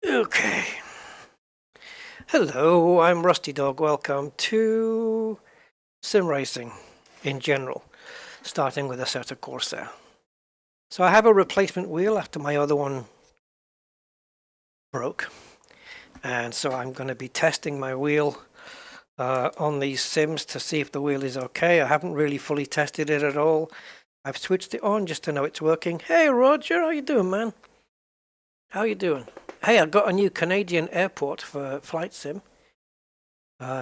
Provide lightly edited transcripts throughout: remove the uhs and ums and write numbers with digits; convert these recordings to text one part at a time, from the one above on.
Okay. Hello, I'm Rusty Dog. Welcome to sim racing in general, starting with Assetto Corsa. So I have a replacement wheel after my other one broke, and so I'm going to be testing my wheel on these sims to see if the wheel is okay. I haven't really fully tested it at all. I've switched it on just to know it's working. Hey Roger, how you doing, man? How you doing? Hey, I got a new Canadian airport for flight sim.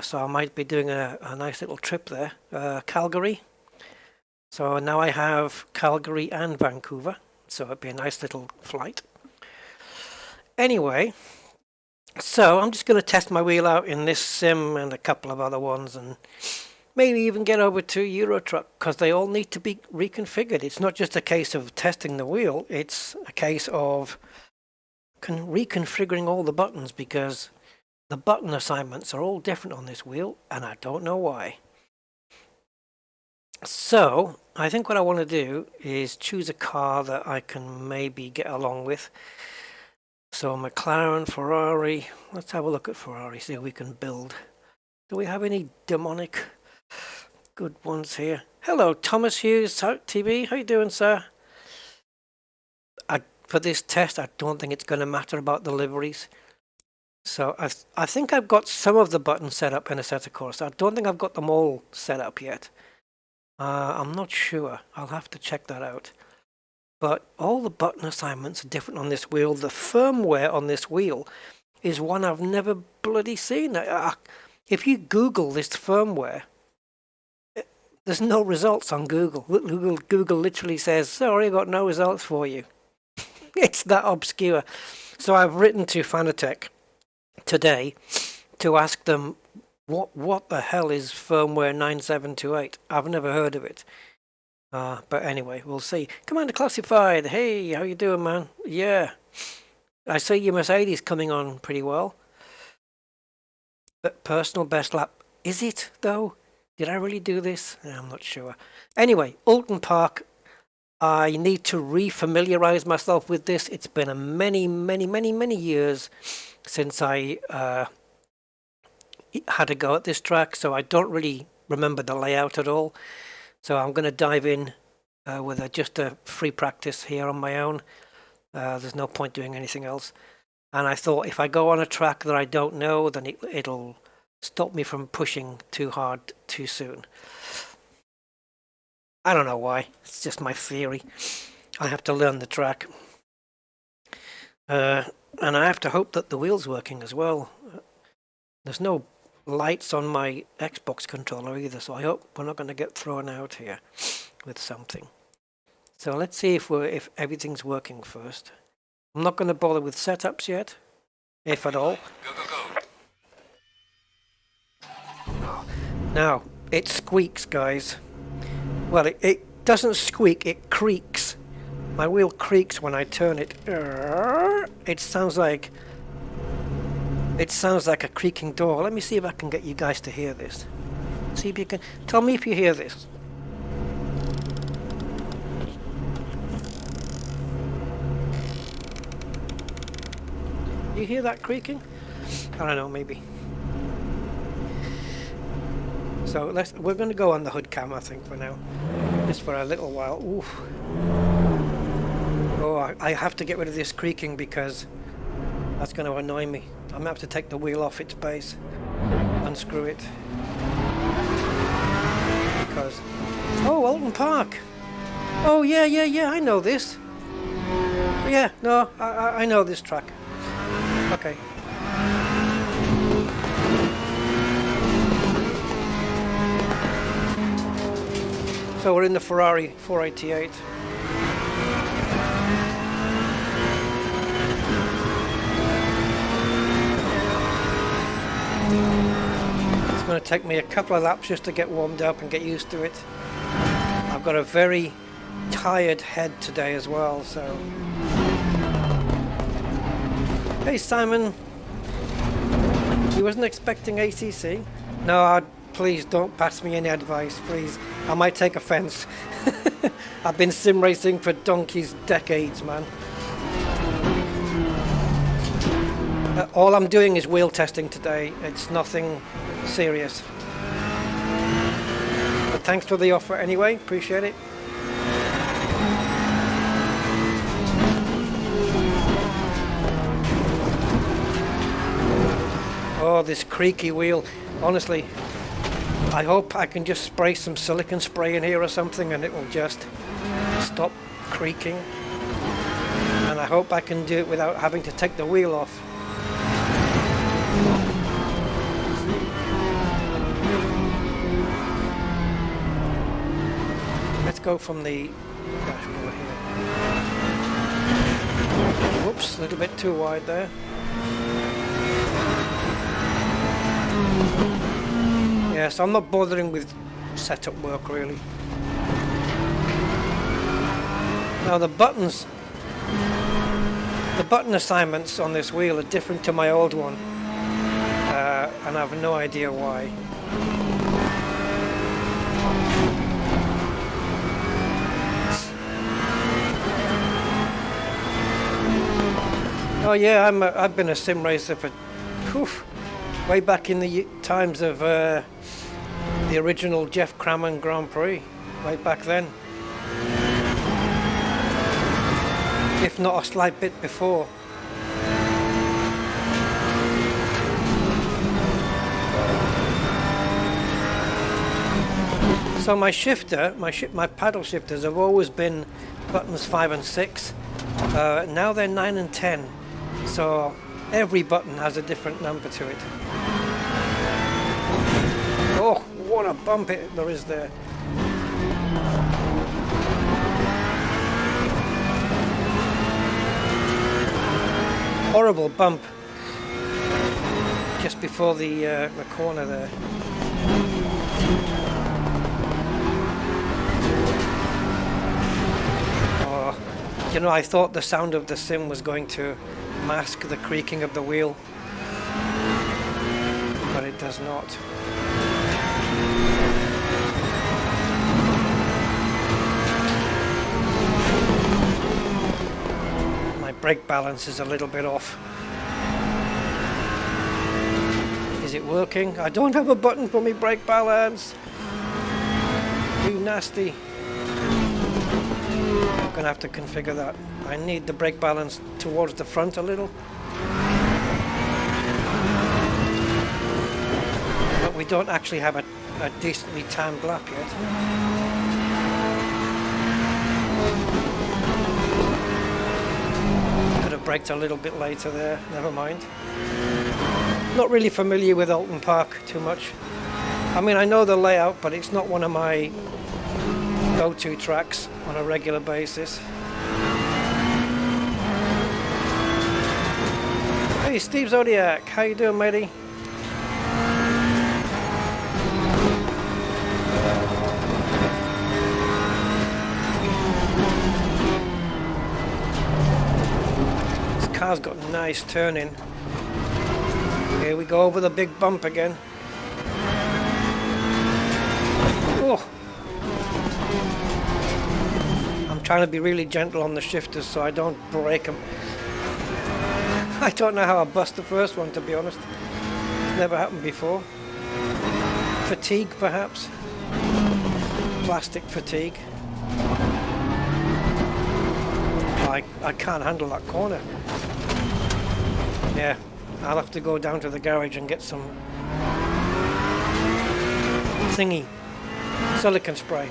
So I might be doing a nice little trip there. Calgary. So now I have Calgary and Vancouver. So it'd be a nice little flight. Anyway, so I'm just going to test my wheel out in this sim and a couple of other ones, and maybe even get over to Euro Truck, because they all need to be reconfigured. It's not just a case of testing the wheel, it's a case of reconfiguring all the buttons, because the button assignments are all different on this wheel, and I don't know why. So I think what I want to do is choose a car that I can maybe get along with. So McLaren, Ferrari. Let's have a look at Ferrari, see if we can build. Do we have any demonic good ones here? Hello, Thomas Hughes, TV. How you doing, sir? For this test, I don't think it's going to matter about the liveries. So I think I've got some of the buttons set up in Assetto Corsa. I don't think I've got them all set up yet. I'm not sure. I'll have to check that out. But all the button assignments are different on this wheel. The firmware on this wheel is one I've never bloody seen. If you Google this firmware, there's no results on Google. Google literally says, sorry, I got no results for you. It's that obscure. So I've written to Fanatec today to ask them what the hell is firmware 9728. I've never heard of it. But anyway, we'll see. Commander Classified, hey, how you doing, man? Yeah. I see your Mercedes coming on pretty well. But personal best lap. Is it, though? Did I really do this? I'm not sure. Anyway, Alton Park. I need to re-familiarize myself with this. It's been a many years since I had a go at this track, so I don't really remember the layout at all. So I'm going to dive in with just a free practice here on my own. There's no point doing anything else. And I thought if I go on a track that I don't know, then it'll stop me from pushing too hard too soon. I don't know why. It's just my theory. I have to learn the track. And I have to hope that the wheel's working as well. There's no lights on my Xbox controller either, so I hope we're not going to get thrown out here with something. So let's see if everything's working first. I'm not going to bother with setups yet, if at all. Go. Now, it squeaks, guys. Well, it doesn't squeak, it creaks. My wheel creaks when I turn it. It sounds like a creaking door. Let me see if I can get you guys to hear this. See if you can. Tell me if you hear this. You hear that creaking? I don't know, maybe. So we're going to go on the hood cam, I think, for now. Just for a little while. Oof. Oh, I have to get rid of this creaking because that's going to annoy me. I'm going to have to take the wheel off its base, unscrew it. Because... Oh, Alton Park! Oh, yeah, I know this. Yeah, no, I know this track. Okay. So we're in the Ferrari 488. It's going to take me a couple of laps just to get warmed up and get used to it. I've got a very tired head today as well, so... Hey Simon! You wasn't expecting ACC? No, please don't pass me any advice, please. I might take offense. I've been sim racing for donkey's decades, man. All I'm doing is wheel testing today. It's nothing serious. But thanks for the offer anyway. Appreciate it. Oh, this creaky wheel. Honestly, I hope I can just spray some silicone spray in here or something and it will just stop creaking. And I hope I can do it without having to take the wheel off. Let's go from the dashboard here. Whoops, a little bit too wide there. Yes, I'm not bothering with setup work really. Now the button assignments on this wheel are different to my old one, and I have no idea why. Oh yeah, I've been a sim racer for way back in the times of the original Jeff Crammon Grand Prix, way back then. If not a slight bit before. So my shifter, my paddle shifters have always been buttons 5 and 6. Now they're 9 and 10. So every button has a different number to it. Oh, what a bump there is there. Horrible bump just before the corner there. Oh, you know, I thought the sound of the sim was going to mask the creaking of the wheel, but it does not. My brake balance is a little bit off. Is it working? I don't have a button for my brake balance. Too nasty. I'm gonna have to configure that. I need the brake balance towards the front a little. But we don't actually have a decently tanned lap yet. Could have braked a little bit later there, never mind. Not really familiar with Alton Park too much. I mean, I know the layout, but it's not one of my go-to tracks on a regular basis. Hey, Steve Zodiac, how you doing, matey? This car's got a nice turn in. Here we go over the big bump again. Oh. I'm trying to be really gentle on the shifters so I don't break them. I don't know how I bust the first one, to be honest. It's never happened before. Fatigue, perhaps. Plastic fatigue. I can't handle that corner. Yeah, I'll have to go down to the garage and get some thingy, silicone spray.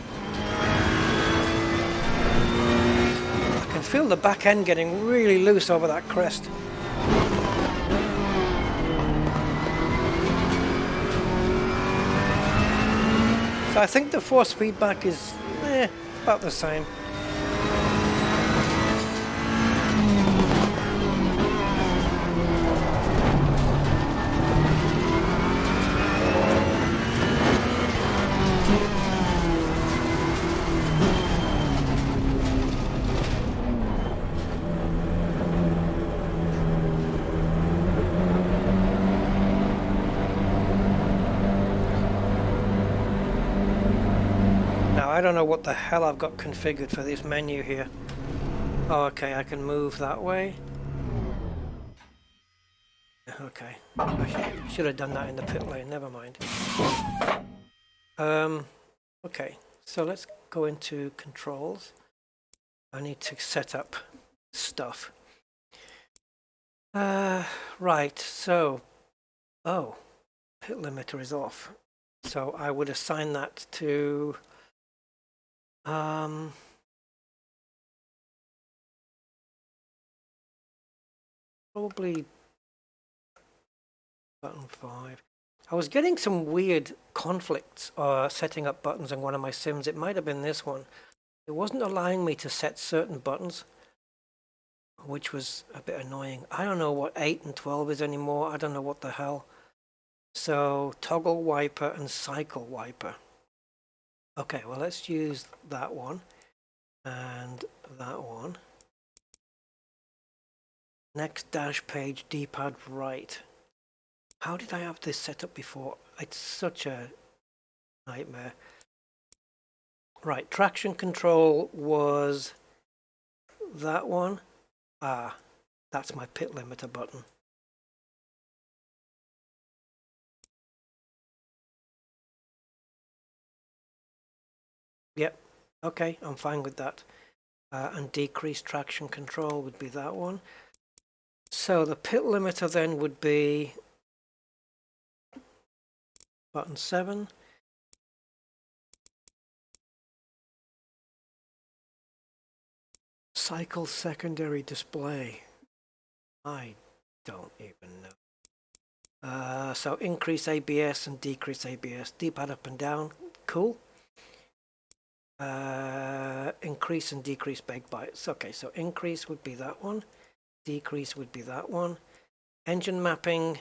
I can feel the back end getting really loose over that crest. So I think the force feedback is about the same. I don't know what the hell I've got configured for this menu here. Oh, okay, I can move that way. Okay. I should have done that in the pit lane, never mind. Okay, so let's go into controls. I need to set up stuff. Right, so, oh, pit limiter is off. So I would assign that to, probably button 5. I was getting some weird conflicts setting up buttons in one of my sims. It might have been this one. It wasn't allowing me to set certain buttons, which was a bit annoying. I don't know what 8 and 12 is anymore. I don't know what the hell. So toggle wiper and cycle wiper. Okay, well let's use that one and that one. Next dash page, D-pad right. How did I have this set up before? It's such a nightmare. Right, traction control was that one. Ah, that's my pit limiter button. Yep, okay, I'm fine with that. And decrease traction control would be that one. So the pit limiter then would be button 7. Cycle secondary display. I don't even know. So increase ABS and decrease ABS. D-pad up and down. Cool. Increase and decrease bake bytes. Okay, so increase would be that one. Decrease would be that one. Engine mapping.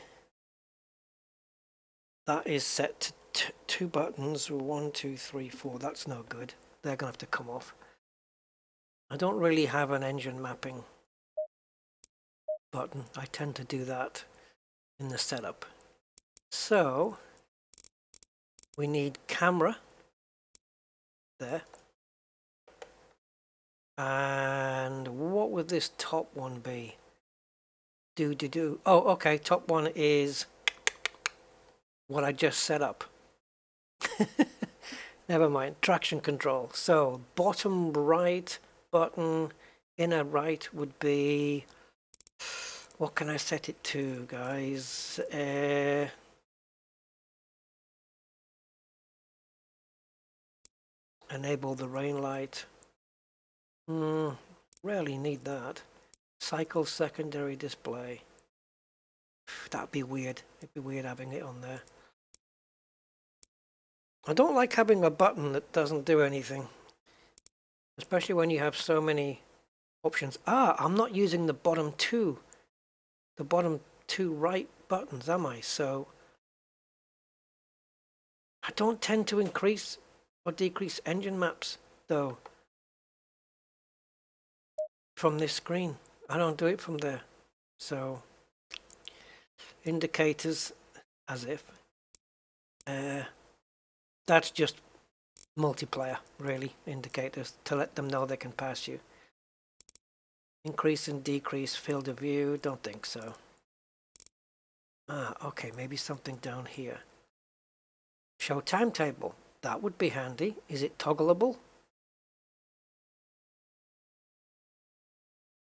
That is set to 2 buttons. 1, 2, 3, 4. That's no good. They're going to have to come off. I don't really have an engine mapping button. I tend to do that in the setup. So we need camera there. And what would this top one be? Oh, okay, top one is what I just set up. Never mind, traction control. So bottom right button, inner right would be, what can I set it to, guys? Enable the rain light. Rarely need that. Cycle secondary display. That'd be weird. It'd be weird having it on there. I don't like having a button that doesn't do anything. Especially when you have so many options. I'm not using the bottom two. The bottom 2 right buttons, am I? So I don't tend to increase or decrease engine maps, though, from this screen. I don't do it from there. So indicators, as if. That's just multiplayer, really, indicators, to let them know they can pass you. Increase and decrease field of view, don't think so. Okay, maybe something down here. Show timetable, that would be handy. Is it toggleable?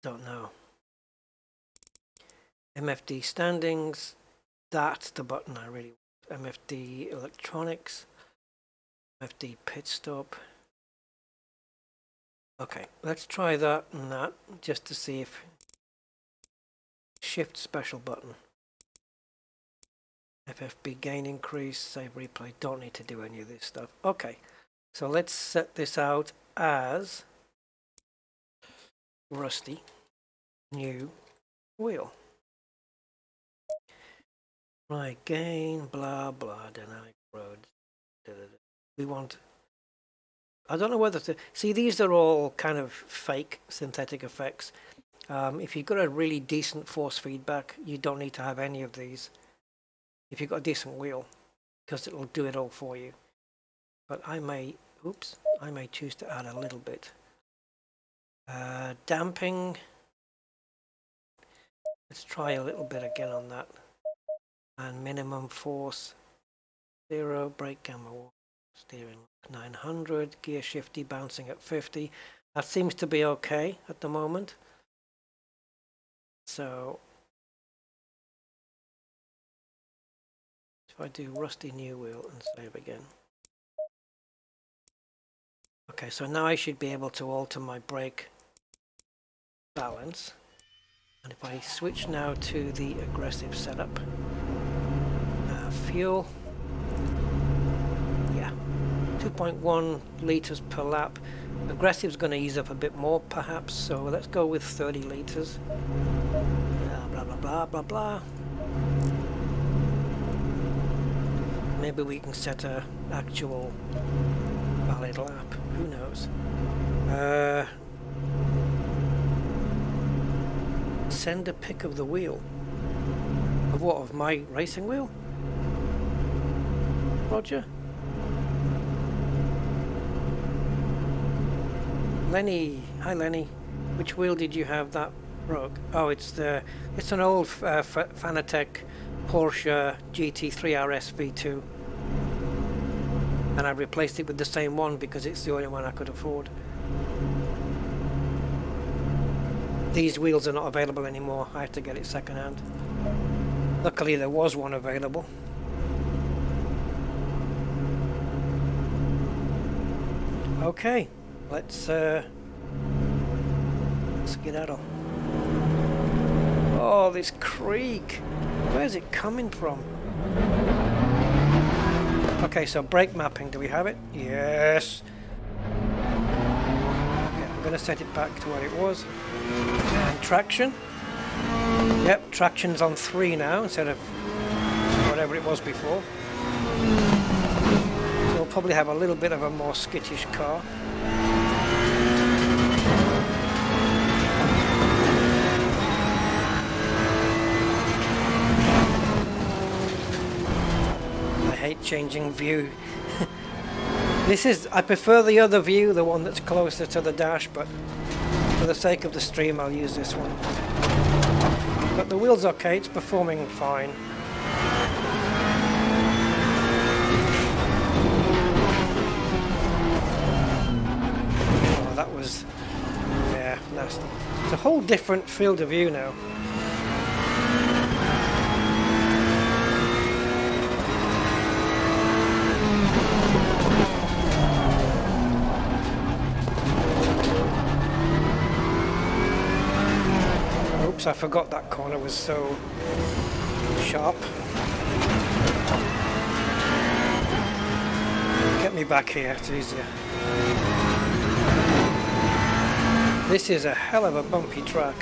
Don't know. MFD standings, that's the button I really want. MFD electronics, MFD pit stop. Okay, let's try that and that just to see if shift special button. FFB gain increase, save replay, don't need to do any of this stuff. Okay, so let's set this out as Rusty new wheel. Right, gain, blah, blah, dynamic roads. We want, I don't know whether to, see these are all kind of fake synthetic effects. If you've got a really decent force feedback, you don't need to have any of these. If you've got a decent wheel, because it'll do it all for you. But I may choose to add a little bit. Damping. Let's try a little bit again on that. and minimum force 0, brake camera 1, steering 900, gear shifty bouncing at 50. That seems to be okay at the moment. So if I do rusty new wheel and save again. Okay, so now I should be able to alter my brake balance. And if I switch now to the aggressive setup, fuel, yeah, 2.1 liters per lap. Aggressive's going to ease up a bit more perhaps, so let's go with 30 liters. Blah blah blah blah blah. Maybe we can set a actual valid lap, who knows. Send a pic of the wheel. Of what? Of my racing wheel? Roger? Lenny, hi Lenny. Which wheel did you have that broke? Oh, it's an old Fanatec Porsche GT3RS V2. And I replaced it with the same one because it's the only one I could afford. These wheels are not available anymore. I had to get it second hand. Luckily there was one available. Okay, let's skedaddle. Oh, this creak. Where's it coming from? Okay, so brake mapping, do we have it? Yes. Okay, I'm going to set it back to where it was. And traction. Yep, traction's on 3 now instead of whatever it was before. So we'll probably have a little bit of a more skittish car. I hate changing view. I prefer the other view, the one that's closer to the dash, but for the sake of the stream I'll use this one. But the wheel's okay, it's performing fine. Oh, that was, yeah, nasty. It's a whole different field of view now. I forgot that corner was so sharp. Get me back here, it's easier. This is a hell of a bumpy track.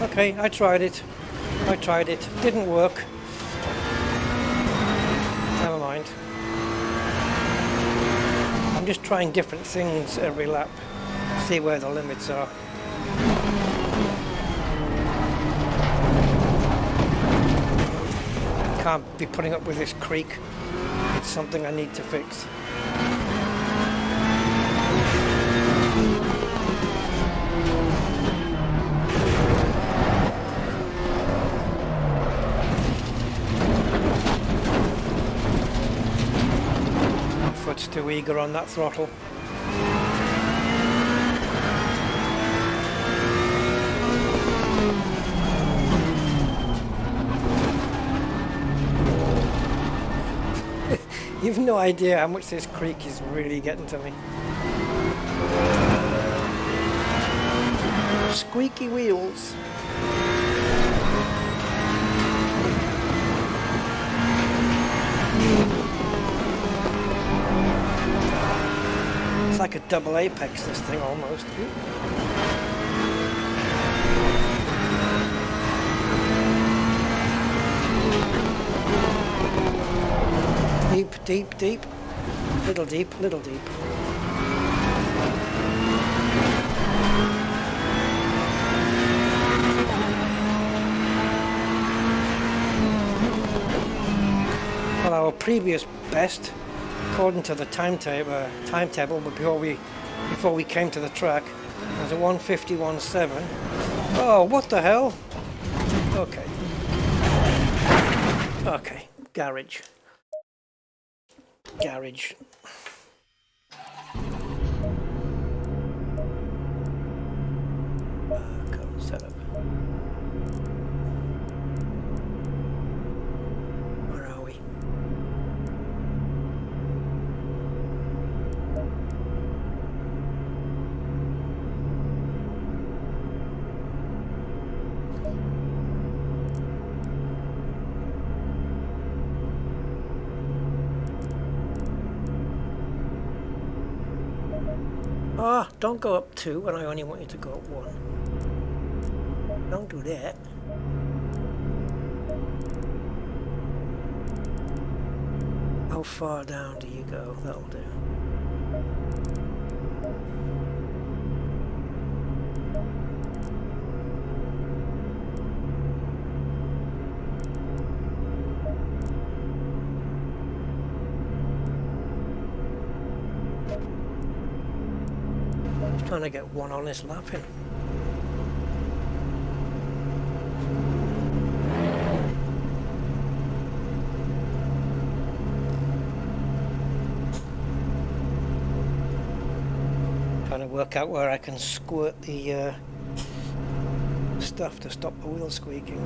Okay, I tried it. Didn't work. Never mind. I'm just trying different things every lap. See where the limits are. Can't be putting up with this creak. It's something I need to fix. Foot's too eager on that throttle. You've no idea how much this creak is really getting to me. Squeaky wheels. like a double apex, this thing almost. Deep, deep, deep. Little deep, little deep. Well, our previous best, according to the timetable before we came to the track, was a 1:51.7. Oh, what the hell? Okay. Okay, garage. Code setup. Where are we? Ah, don't go up 2 when I only want you to go up 1. Don't do that. How far down do you go? That'll do. Trying to get one honest lap in. Trying to work out where I can squirt the stuff to stop the wheel squeaking.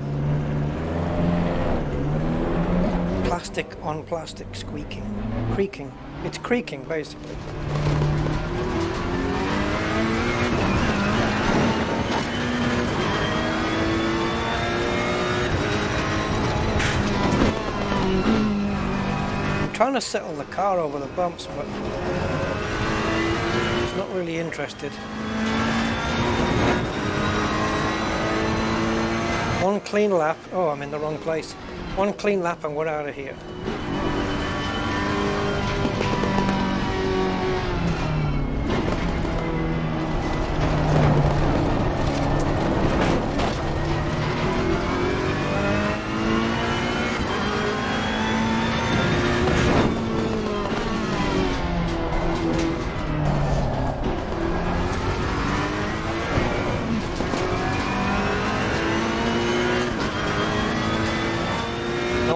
Plastic on plastic squeaking. Creaking. It's creaking basically. Trying to settle the car over the bumps, but it's not really interested. One clean lap. Oh, I'm in the wrong place. One clean lap and we're out of here.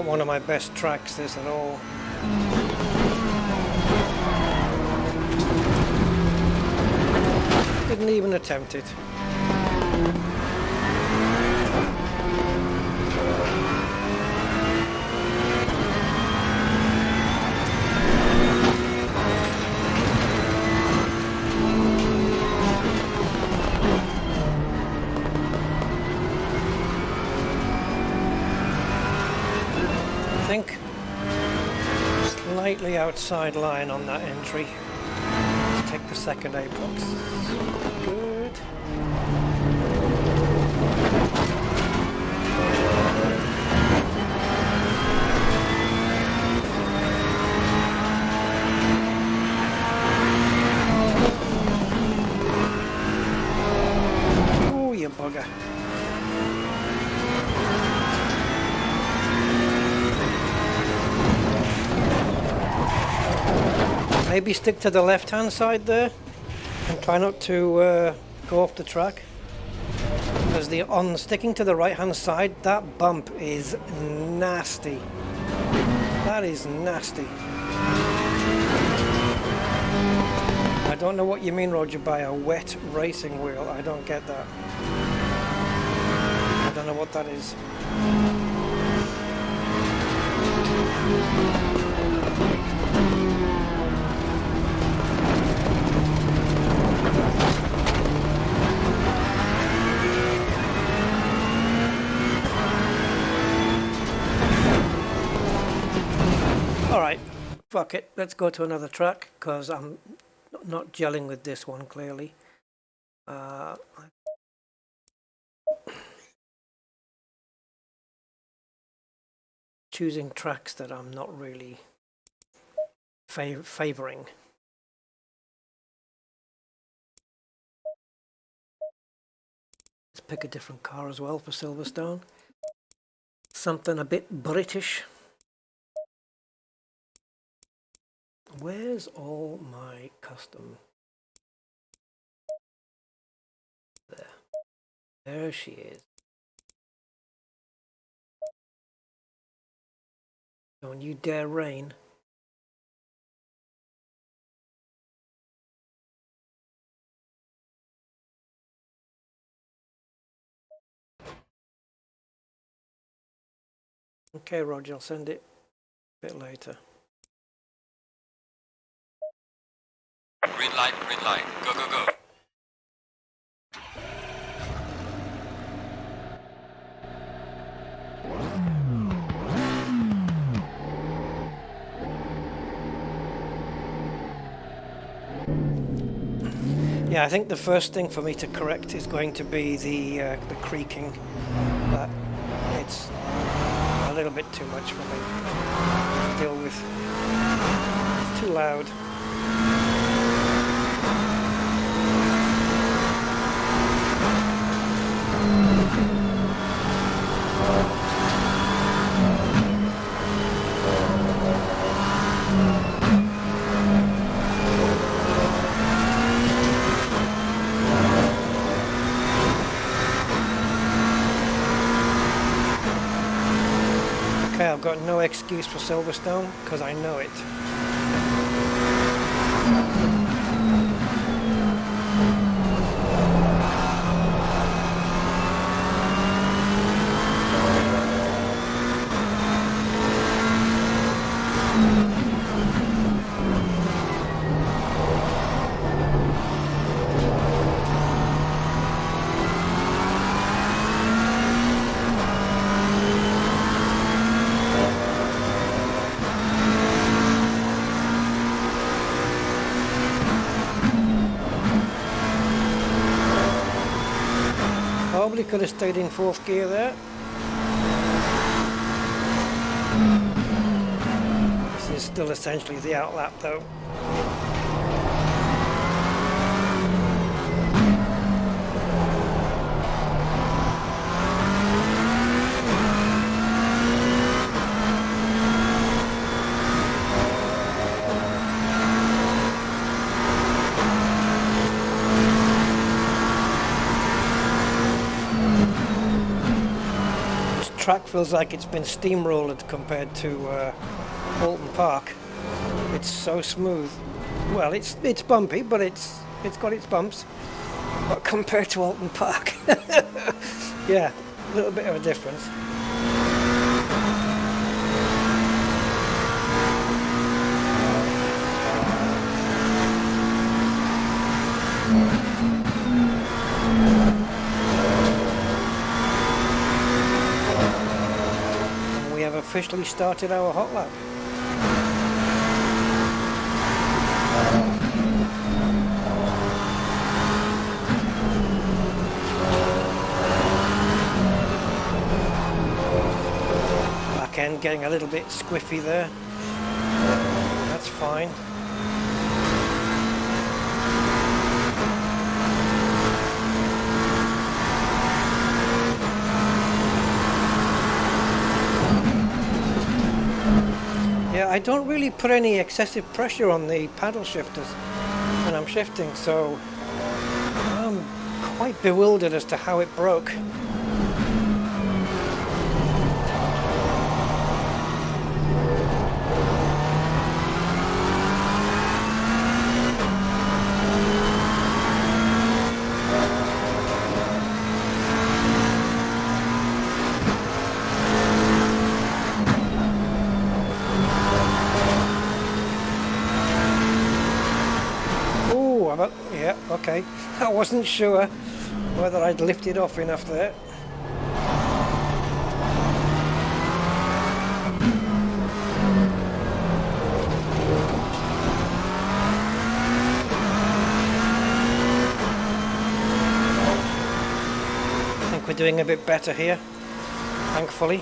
One of my best tracks, this at all. Didn't even attempt it. I think slightly outside line on that entry. Let's take the second apex. Good. Oh, you bugger. Maybe stick to the left-hand side there and try not to go off the track. Because on sticking to the right-hand side, that bump is nasty. That is nasty. I don't know what you mean, Roger, by a wet racing wheel. I don't get that. I don't know what that is. Alright, fuck it, let's go to another track, because I'm not gelling with this one clearly. Choosing tracks that I'm not really favoring. Let's pick a different car as well for Silverstone. Something a bit British. Where's all my custom? There. There she is. Don't you dare rain. Okay, Roger, I'll send it a bit later. Green light, go, go, go. Yeah, I think the first thing for me to correct is going to be the creaking. It's a little bit too much for me to deal with. It's too loud. Okay, I've got no excuse for Silverstone because I know it. Probably could have stayed in fourth gear there. This is still essentially the outlap though. Track feels like it's been steamrolled compared to Alton Park. It's so smooth. Well, it's bumpy, but it's got its bumps. But compared to Alton Park, yeah, a little bit of a difference. Officially started our hot lap. Back end getting a little bit squiffy there. That's fine. Yeah, I don't really put any excessive pressure on the paddle shifters when I'm shifting, so I'm quite bewildered as to how it broke. Yeah, okay. I wasn't sure whether I'd lifted off enough there. doing a bit better here, thankfully.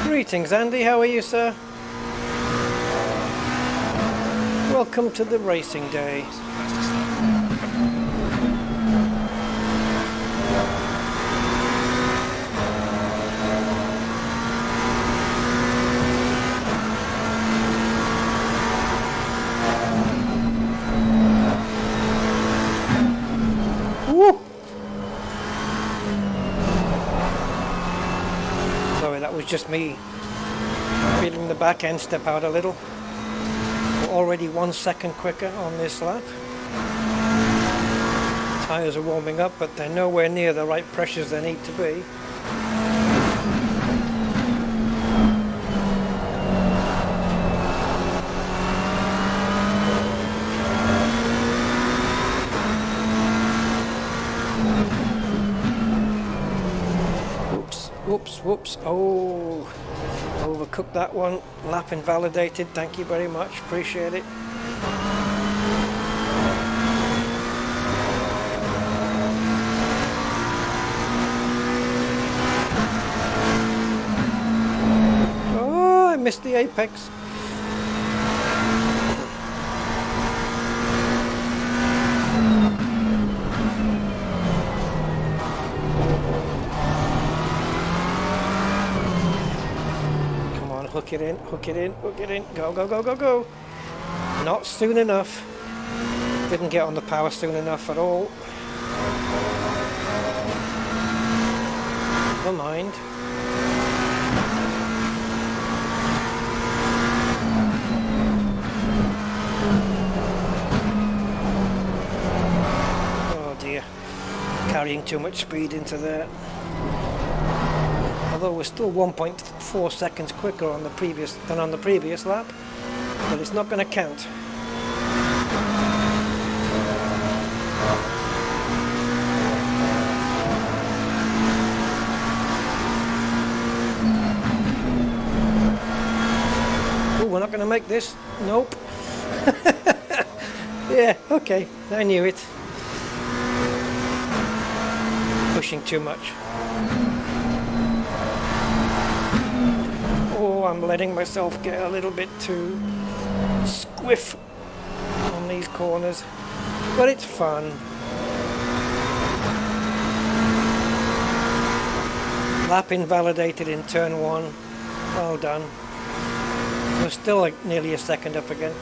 Greetings, Andy. How are you, sir? Welcome to the racing day. Woo! Sorry, that was just me feeling the back end step out a little. We're already 1 second quicker on this lap. Tyres are warming up, but they're nowhere near the right pressures they need to be. Whoops. Oh, overcooked that one. Lap invalidated. Thank you very much. Appreciate it. Oh, I missed the apex. Hook it in, go. Not soon enough. Didn't get on the power soon enough at all. Never mind. Oh dear. Carrying too much speed into there. Although we're still 1.4 seconds quicker on the previous lap, but it's not going to count. Oh, we're not going to make this. Nope. Yeah, okay, I knew it. Pushing too much. Oh, I'm letting myself get a little bit too squiff on these corners, but it's fun. Lap invalidated in turn 1. Well done. We're still like nearly a second up again.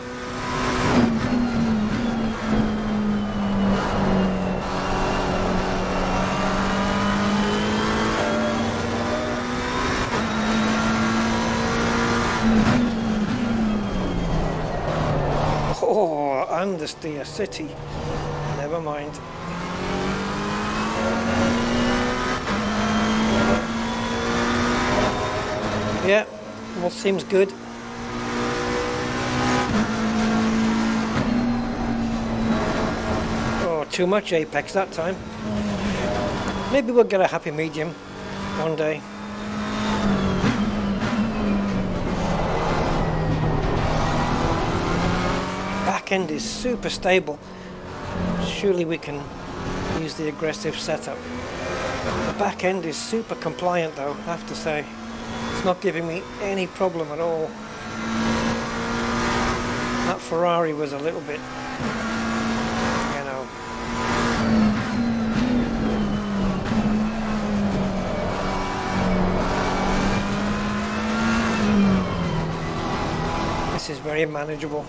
Oh, understeer city. Never mind. Yeah, all seems good. Oh, too much apex that time. Maybe we'll get a happy medium one day. Back end is super stable. Surely we can use the aggressive setup. The back end is super compliant though, I have to say. It's not giving me any problem at all. That Ferrari was a little bit, you know. This is very manageable.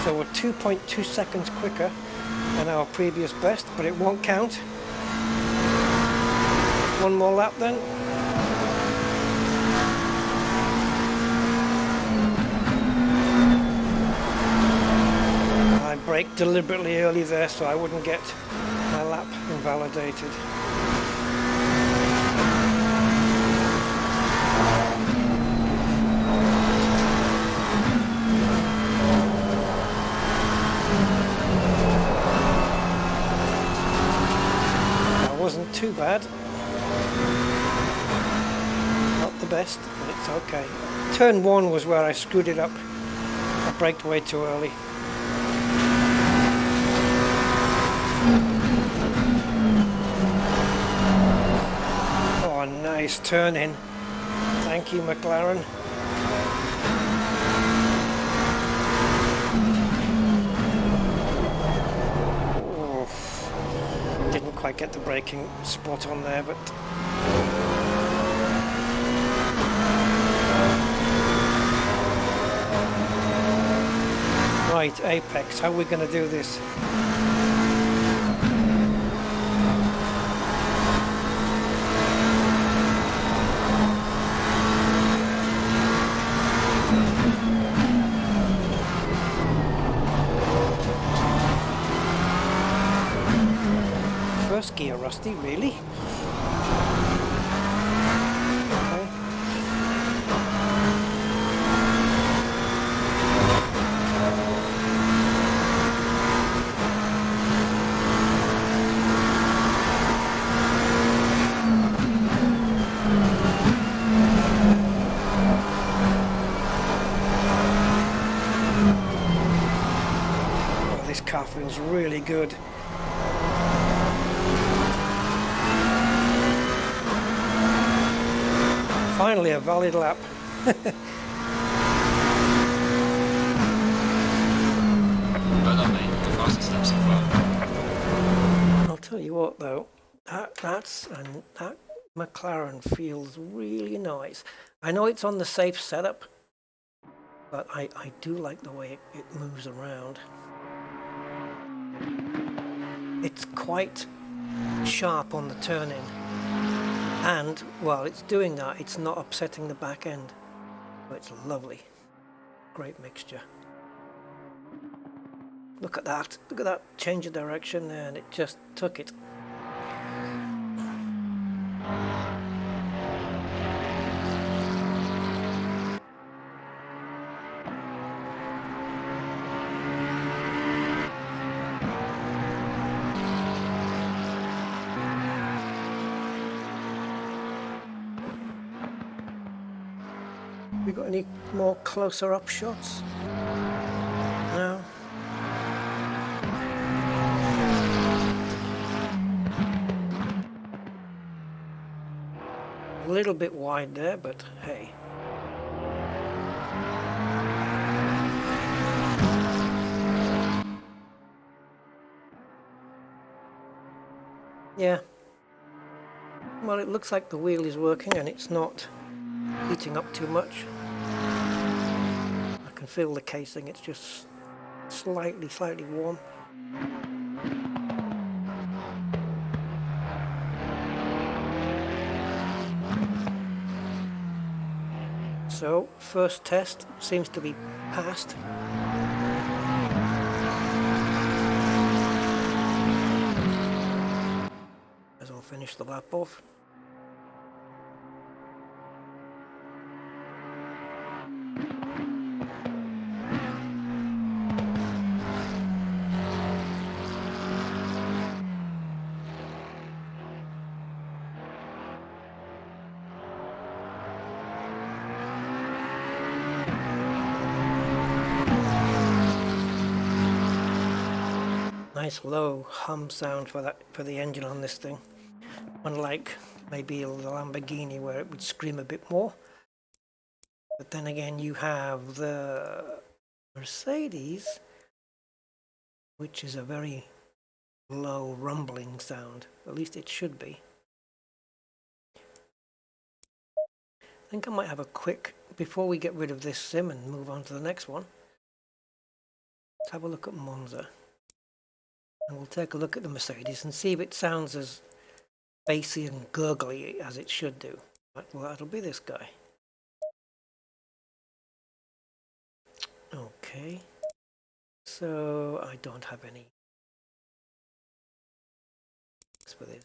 So we're 2.2 seconds quicker than our previous best, but it won't count. One more lap then. I braked deliberately early there so I wouldn't get my lap invalidated. wasn't too bad. Not the best, but it's okay. Turn 1 was where I screwed it up. I braked way too early. Oh, nice turn in. Thank you, McLaren. Oh, didn't quite get the braking spot on there, but right, Apex, how are we going to do this? First gear, Rusty, really? Okay. Oh, this car feels really good. Finally, a valid lap. Well done, mate. The fastest lap so far. I'll tell you what, though, that McLaren feels really nice. I know it's on the safe setup, but I do like the way it moves around. It's quite sharp on the turn-in. And while it's doing that, it's not upsetting the back end. So it's lovely. Great mixture. Look at that. Look at that change of direction there, and it just took it. We got any more closer up shots? No. A little bit wide there, but hey. Yeah. Well, it looks like the wheel is working and it's not heating up too much. I can feel the casing, it's just slightly warm. So, first test seems to be passed. As I'll finish the lap off. Nice low hum sound for the engine on this thing, unlike maybe the Lamborghini where it would scream a bit more. But then again, you have the Mercedes, which is a very low rumbling sound. At least it should be. I think I might have a quick, before we get rid of this sim and move on to the next one, let's have a look at Monza. And we'll take a look at the Mercedes and see if it sounds as bassy and gurgly as it should do. Right, well, that'll be this guy. Okay. So I don't have any for this.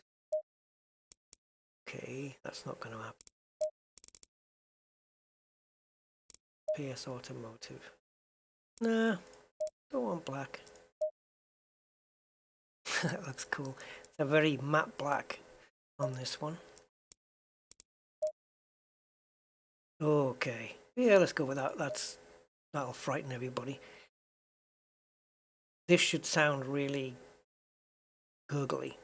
Okay, that's not going to happen. PS Automotive. Nah, don't want black. That looks cool. It's a very matte black. on this one. Okay, yeah, let's go with that. That'll frighten everybody. This should sound really gurgly.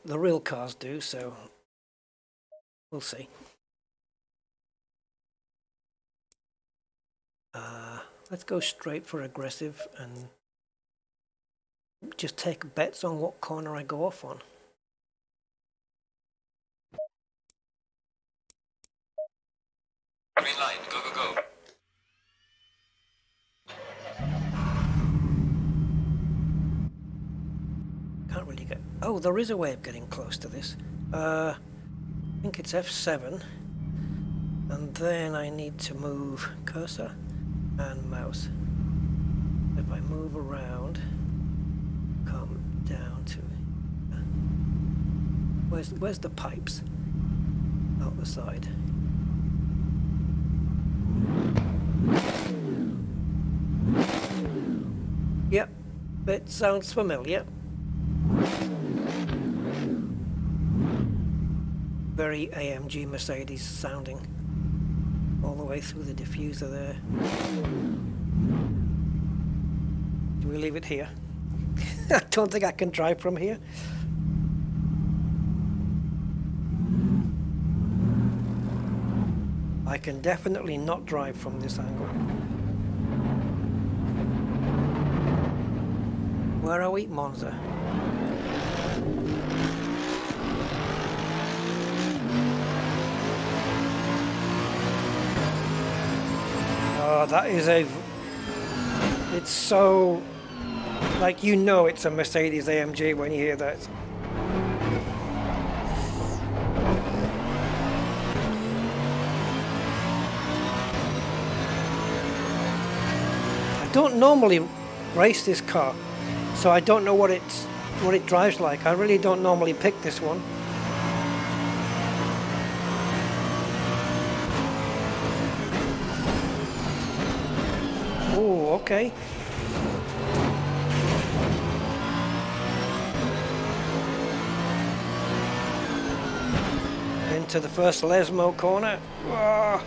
The real cars do, so we'll see. Let's go straight for aggressive and just take bets on what corner I go off on. Green light, go, go, go. Can't really get... Oh, there is a way of getting close to this. I think it's F7. And then I need to move cursor and mouse. If I move around, come down to... Where's the pipes? Out the side. Yep, it sounds familiar. Very AMG Mercedes sounding. All the way through the diffuser there. Do we leave it here? I don't think I can drive from here. I can definitely not drive from this angle. Where are we? Monza. Oh, that is a... It's so... Like, you know it's a Mercedes AMG when you hear that. I don't normally race this car, so I don't know what it drives like. I really don't normally pick this one. Oh, okay. Into the first Lesmo corner. Oh.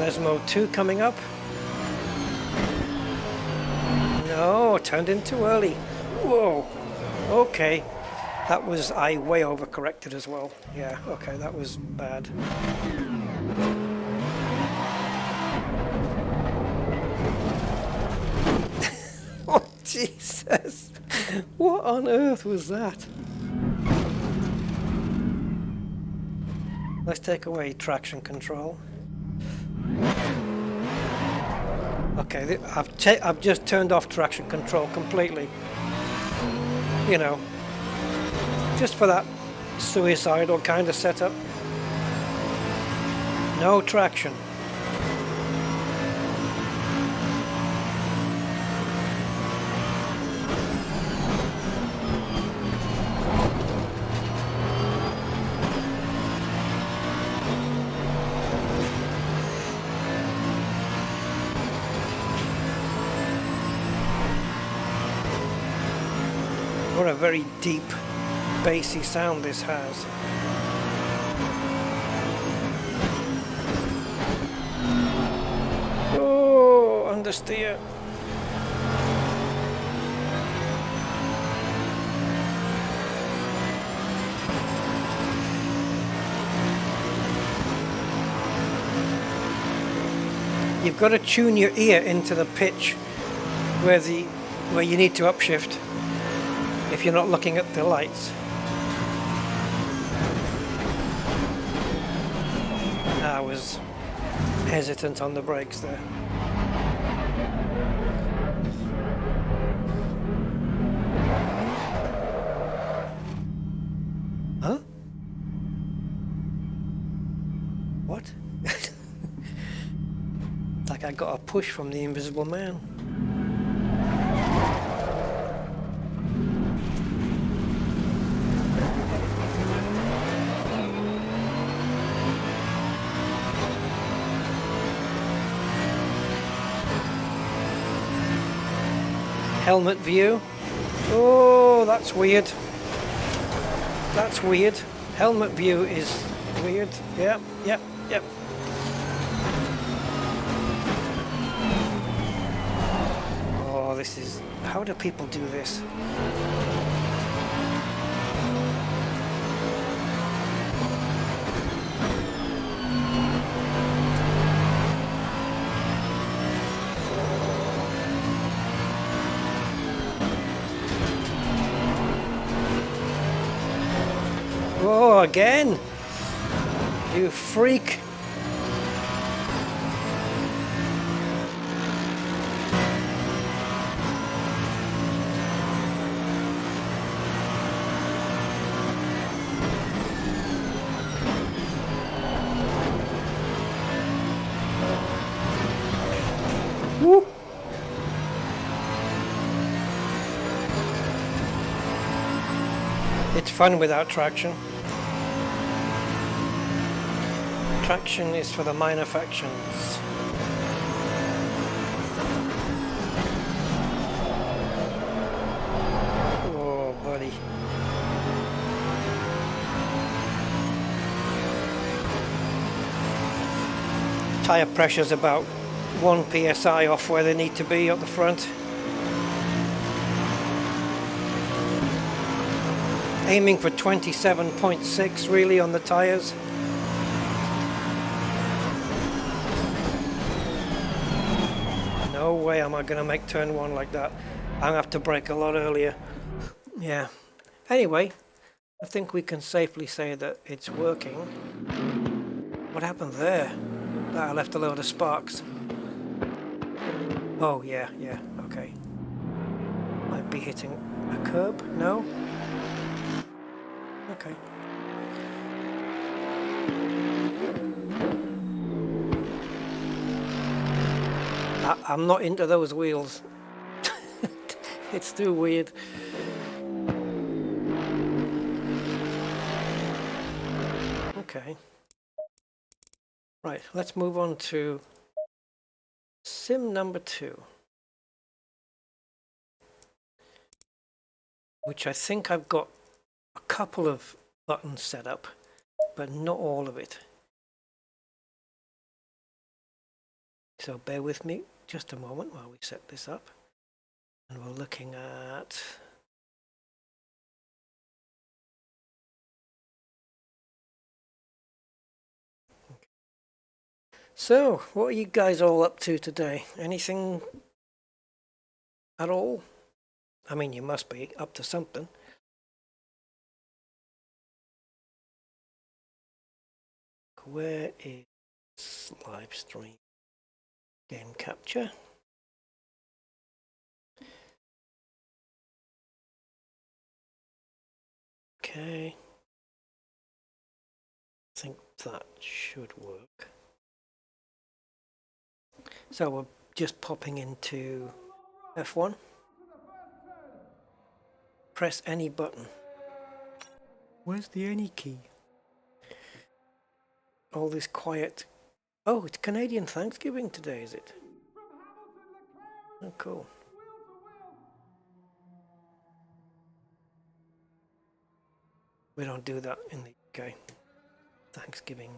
Lesmo 2 coming up. No, turned in too early. Whoa. Okay. That was... I way overcorrected as well. Yeah, okay, that was bad. Oh, Jesus. What on earth was that? Let's take away traction control. Okay, I've just turned off traction control completely. You know, just for that suicidal kind of setup. No traction. What a very deep, bassy sound this has. Oh, understeer. You've got to tune your ear into the pitch where you need to upshift. If you're not looking at the lights. I was hesitant on the brakes there. Huh? What? It's like I got a push from the Invisible Man. Helmet view. Oh, that's weird. That's weird. Helmet view is weird. Yep, yep, yep. Oh, this is... How do people do this? Oh, again? You freak. Woo. It's fun without traction. Traction is for the minor factions. Oh, buddy. Tire pressure's about 1 psi off where they need to be at the front. Aiming for 27.6 really on the tires. No way am I going to make turn 1 like that. I'm going to have to brake a lot earlier. Yeah. Anyway, I think we can safely say that it's working. What happened there? That I left a load of sparks. Oh, yeah, okay. Might be hitting a curb? No? Okay. I'm not into those wheels. It's too weird. Okay. Right, let's move on to sim number 2. Which I think I've got a couple of buttons set up, but not all of it. So bear with me just a moment while we set this up. And we're looking at... So, what are you guys all up to today? Anything at all? I mean, you must be up to something. Where is live stream? Game capture. Okay. I think that should work. So we're just popping into F1. Press any button. Where's the any key? All this quiet. Oh, it's Canadian Thanksgiving today, is it? Oh, cool. We don't do that in the UK. Thanksgiving.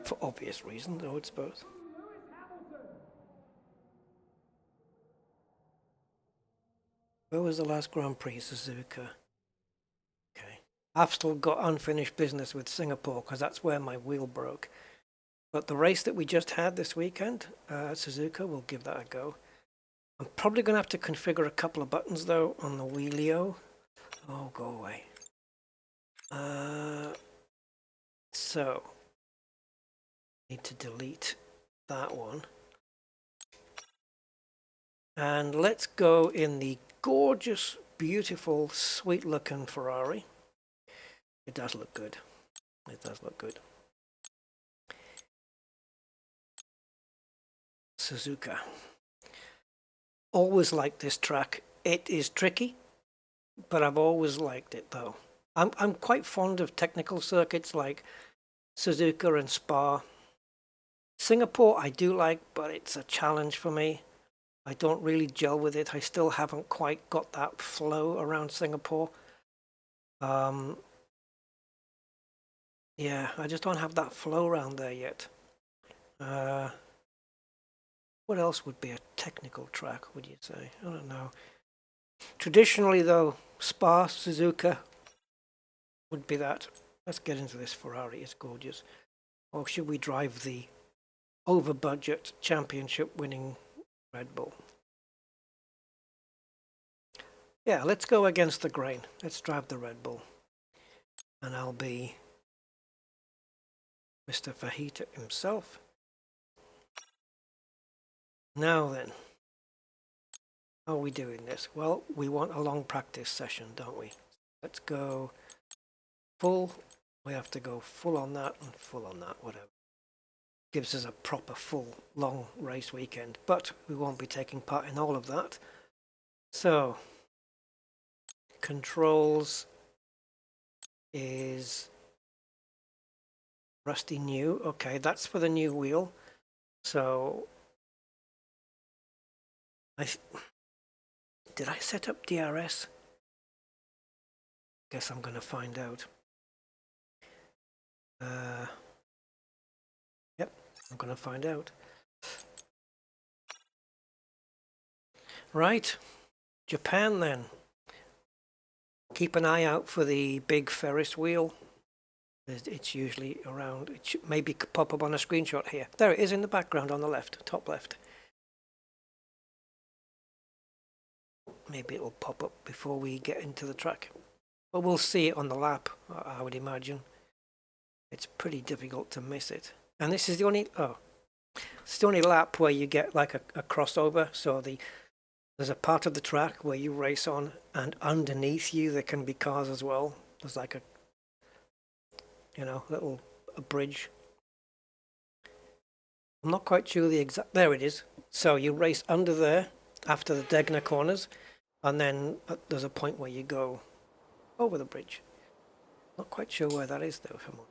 For obvious reasons, I would suppose. Where was the last Grand Prix? Suzuka. Okay. I've still got unfinished business with Singapore because that's where my wheel broke. But the race that we just had this weekend, Suzuka, we'll give that a go. I'm probably going to have to configure a couple of buttons though on the wheelio. Oh, go away. So, need to delete that one. And let's go in the gorgeous, beautiful, sweet-looking Ferrari. It does look good. It does look good. Suzuka. Always liked this track. It is tricky, but I've always liked it though. I'm quite fond of technical circuits like Suzuka and Spa. Singapore I do like, but it's a challenge for me. I don't really gel with it. I still haven't quite got that flow around Singapore. Yeah, I just don't have that flow around there yet. What else would be a technical track, would you say? I don't know. Traditionally, though, Spa, Suzuka would be that. Let's get into this Ferrari. It's gorgeous. Or should we drive the over-budget championship-winning Red Bull? Yeah, let's go against the grain. Let's drive the Red Bull. And I'll be Mr. Fajita himself. Now then, how are we doing this? Well, we want a long practice session, don't we? Let's go full. We have to go full on that and full on that, whatever. Gives us a proper full long race weekend, but we won't be taking part in all of that. So, controls is Rusty New. Okay, that's for the new wheel. So, did I set up DRS? Guess I'm going to find out. Yep, I'm going to find out. Right, Japan then. Keep an eye out for the big Ferris wheel. It's usually around. It should maybe pop up on a screenshot here. There it is in the background on the left, top left. Maybe it'll pop up before we get into the track. But we'll see it on the lap, I would imagine. It's pretty difficult to miss it. And this is the only, it's the only lap where you get like a crossover. So there's a part of the track where you race on, and underneath you there can be cars as well. There's like a, little bridge. I'm not quite sure the exact, there it is. So you race under there after the Degner corners, and then there's a point where you go over the bridge. Not quite sure where that is though, if I'm honest.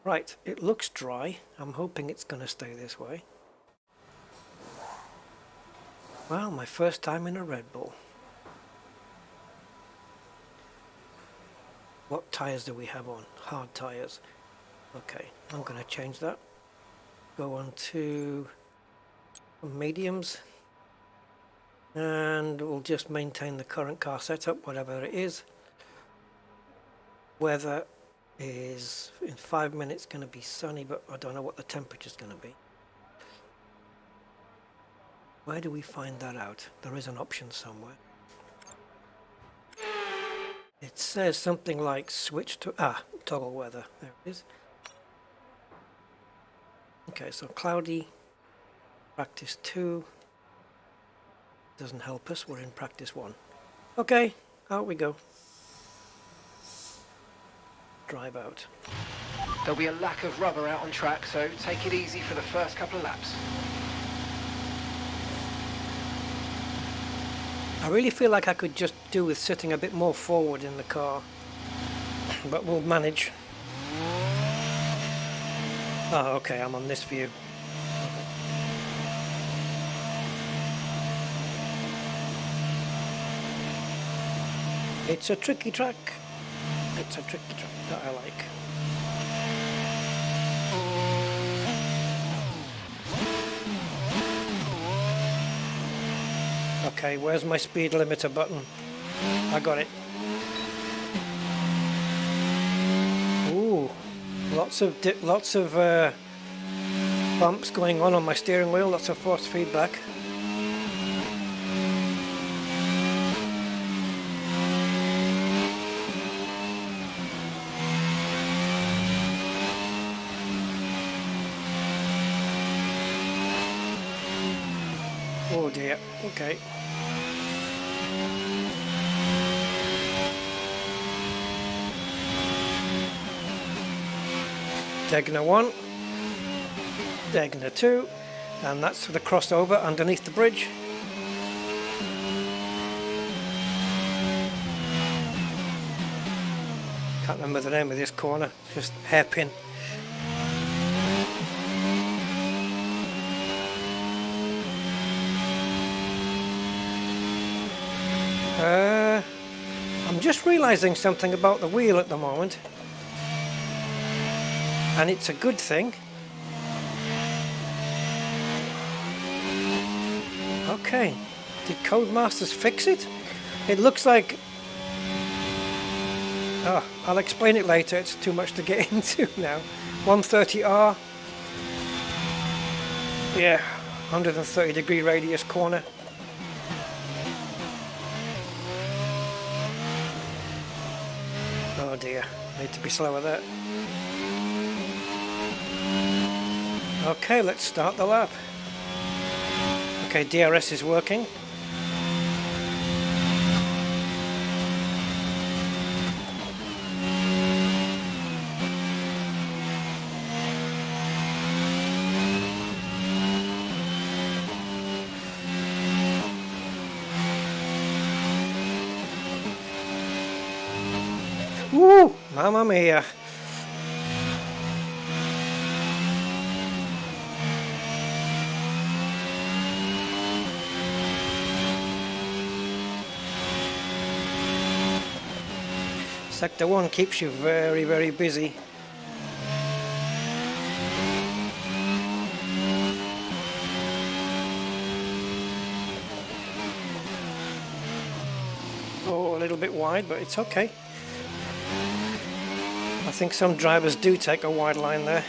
Right, it looks dry. I'm hoping it's going to stay this way. Well, my first time in a Red Bull. What tyres do we have on? Hard tyres. Okay, I'm going to change that. Go on to mediums. And we'll just maintain the current car setup, whatever it is. Weather is in 5 minutes going to be sunny, but I don't know what the temperature is going to be. Where do we find that out? There is an option somewhere. It says something like switch to toggle weather. There it is. Okay, so cloudy, practice 2. Doesn't help us, we're in practice 1. Okay, out we go. Drive out. There'll be a lack of rubber out on track, so take it easy for the first couple of laps. I really feel like I could just do with sitting a bit more forward in the car, but we'll manage. Oh, okay, I'm on this view. It's a tricky track. It's a tricky track that I like. Okay, where's my speed limiter button? I got it. Ooh, lots of bumps going on my steering wheel. Lots of force feedback. Oh dear. Okay. Degner 1, Degner 2, and that's for the crossover underneath the bridge. Can't remember the name of this corner, just hairpin. I'm just realizing something about the wheel at the moment, and it's a good thing. Okay, did Codemasters fix it? It looks like... Oh, I'll explain it later, it's too much to get into now. 130R. Yeah, 130 degree radius corner. Oh dear, need to be slow with that. Okay, let's start the lap. Okay, DRS is working. Woo! Mamma mia! Sector 1 keeps you very, very busy. Oh, a little bit wide, but it's okay. I think some drivers do take a wide line there.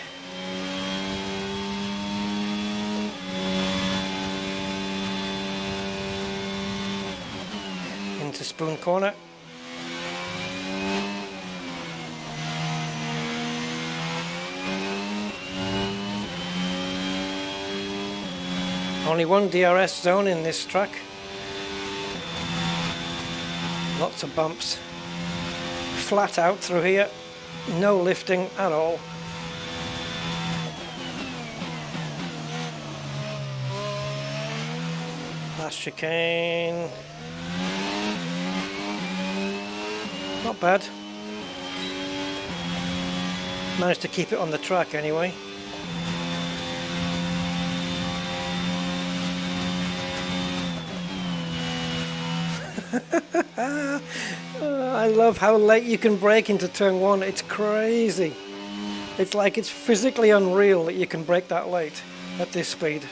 Into Spoon Corner. Only one DRS zone in this track. Lots of bumps. Flat out through here. No lifting at all. Last chicane. Not bad. Managed to keep it on the track anyway. I love how late you can brake into turn 1. It's crazy. It's like it's physically unreal that you can brake that late at this speed.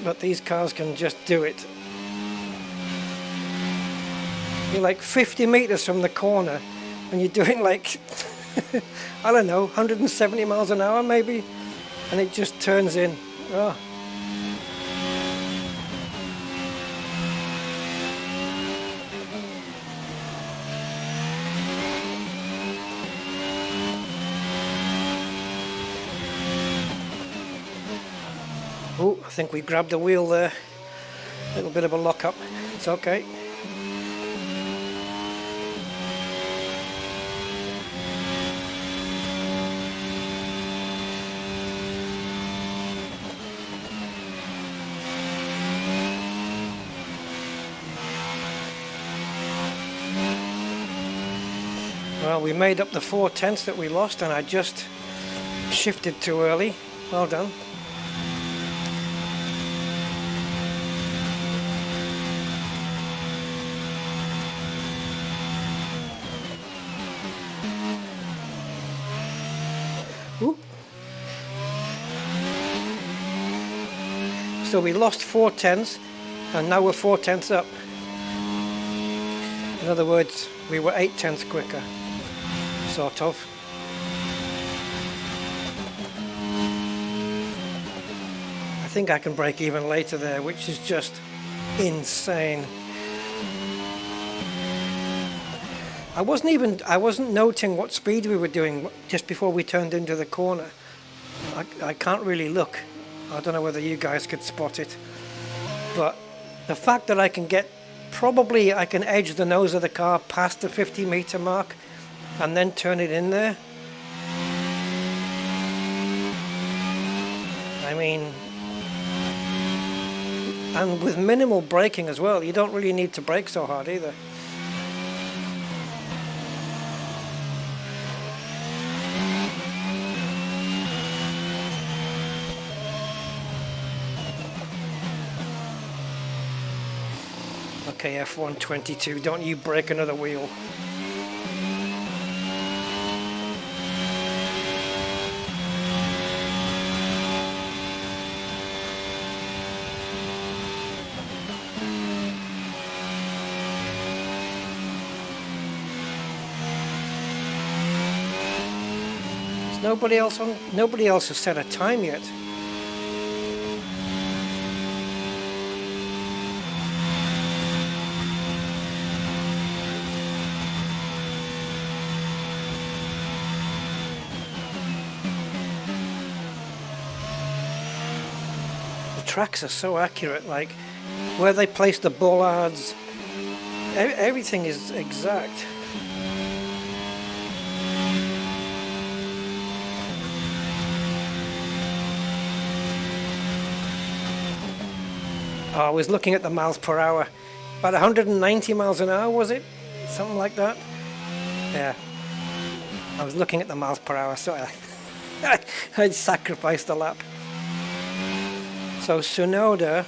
But these cars can just do it. You're like 50 meters from the corner and you're doing like, I don't know, 170 miles an hour maybe, and it just turns in. Oh. Oh, I think we grabbed the wheel there. A little bit of a lock-up. It's okay. Well, we made up the 4/10 that we lost, and I just shifted too early. Well done. Ooh. So we lost 4/10 and now we're 4/10 up. In other words, we were 8/10 quicker, sort of. I think I can break even later there, which is just insane. I wasn't noting what speed we were doing just before we turned into the corner. I can't really look. I don't know whether you guys could spot it. But the fact that I can edge the nose of the car past the 50-meter mark and then turn it in there. I mean, and with minimal braking as well. You don't really need to brake so hard either. Okay, F122, don't you break another wheel. Nobody else has set a time yet. The tracks are so accurate, like where they place the bollards, everything is exact. Oh, I was looking at the miles per hour. About 190 miles an hour, was it? Something like that? Yeah. I was looking at the miles per hour, so I sacrificed a lap. So Tsunoda,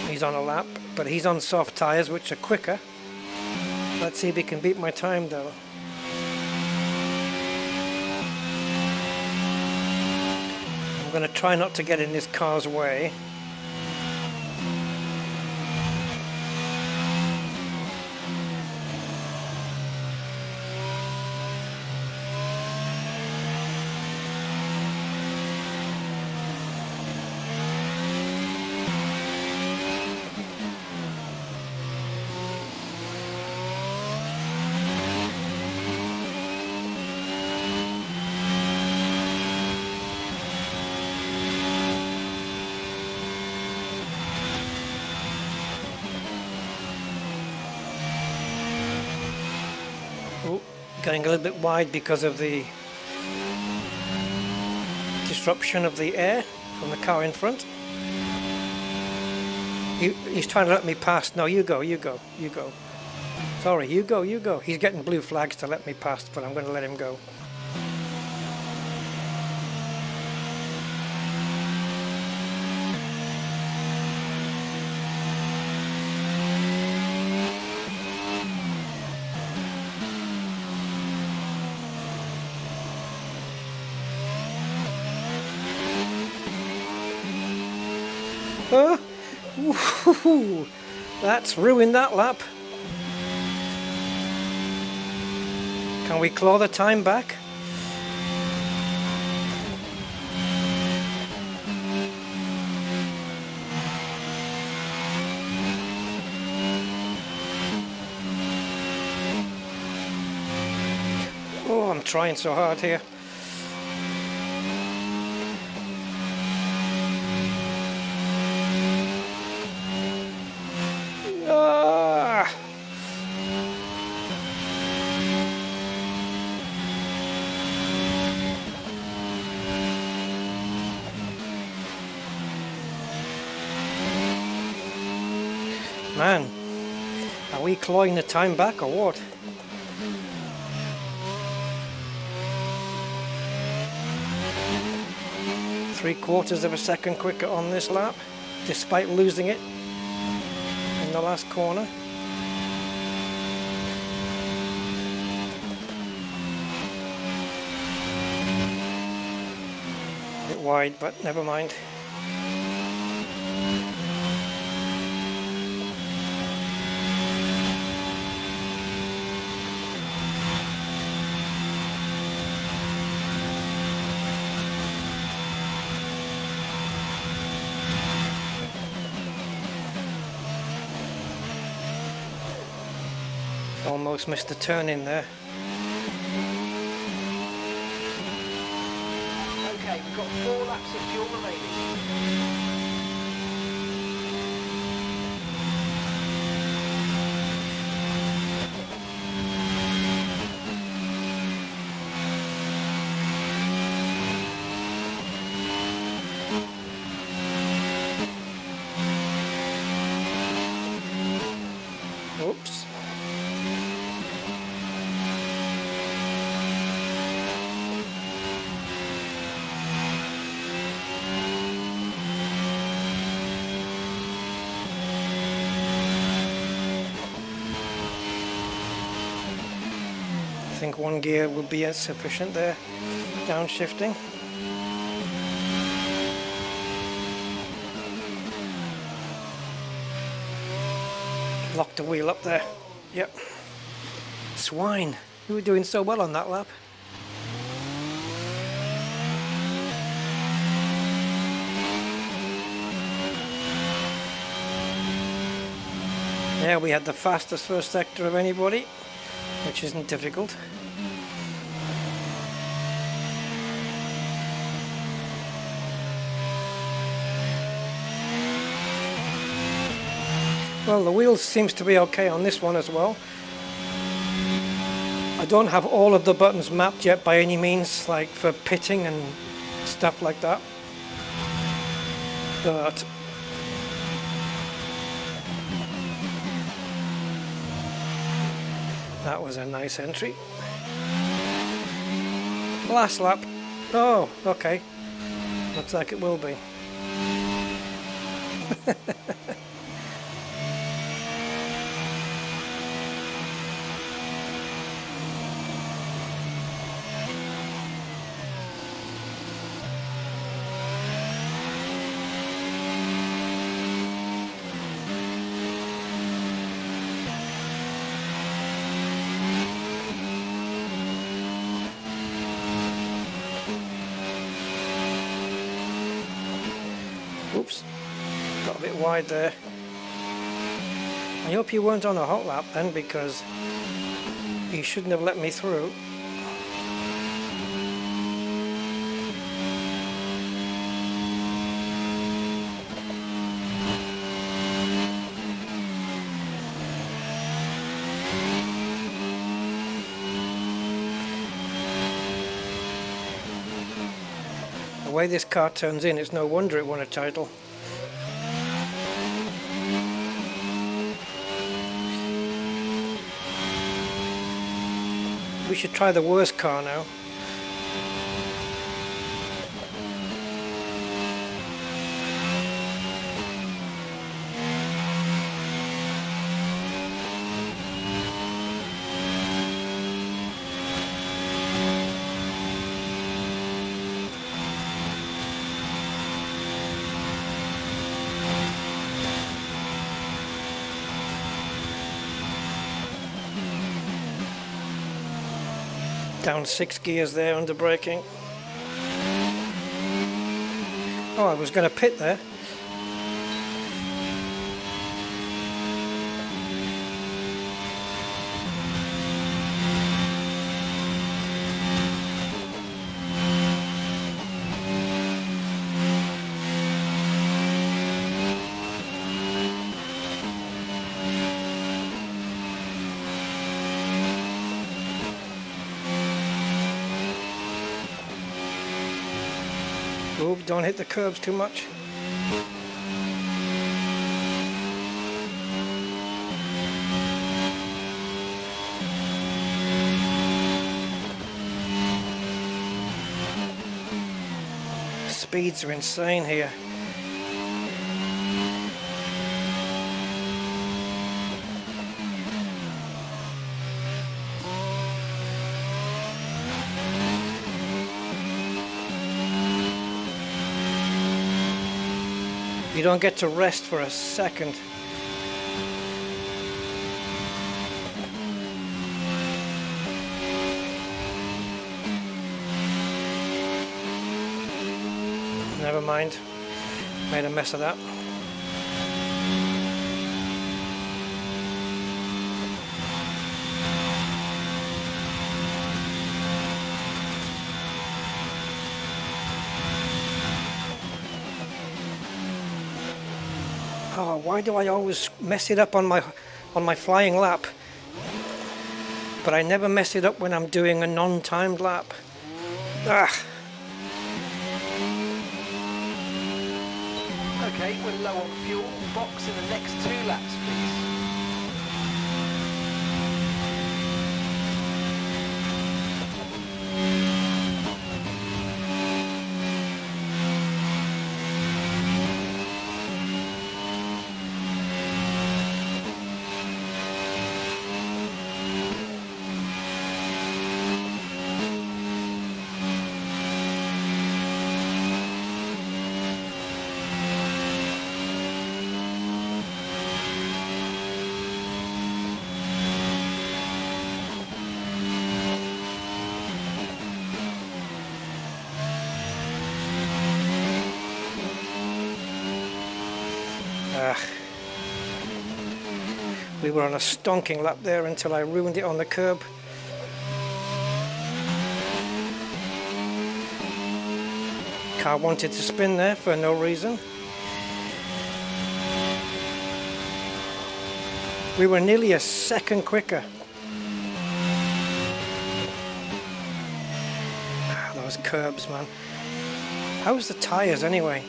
he's on a lap, but he's on soft tyres, which are quicker. Let's see if he can beat my time, though. I'm going to try not to get in this car's way. Getting a little bit wide because of the disruption of the air from the car in front. He's trying to let me pass. No, you go, you go, you go. Sorry, you go, you go. He's getting blue flags to let me pass, but I'm going to let him go. Ooh, that's ruined that lap. Can we claw the time back? Oh, I'm trying so hard here. Man, are we clawing the time back or what? Three-quarters of a second quicker on this lap, despite losing it in the last corner. A bit wide, but never mind. Almost missed a turn in there. Okay, we've got 4 laps of fuel remaining. Oops. think one gear would be sufficient there. Downshifting. Lock the wheel up there. Yep. Swine. You were doing so well on that lap. Yeah, we had the fastest first sector of anybody, which isn't difficult. Well, the wheels seems to be okay on this one as well. I don't have all of the buttons mapped yet by any means, like for pitting and stuff like that. But that was a nice entry. Last lap. Oh, okay. Looks like it will be. Oops, got a bit wide there. I hope you weren't on a hot lap then, because you shouldn't have let me through. The way this car turns in, it's no wonder it won a title. We should try the worst car now. Down 6 gears there under braking. Oh, I was going to pit there. Ooh, don't hit the curbs too much. Speeds are insane here. You don't get to rest for a second. Never mind. Made a mess of that. Oh, why do I always mess it up on my flying lap? But I never mess it up when I'm doing a non-timed lap. Ah. Okay, we're low on fuel. Box in the next 2 laps, please. We were on a stonking lap there until I ruined it on the curb. Car wanted to spin there for no reason. We were nearly a second quicker. Those curbs, man. How's the tyres anyway?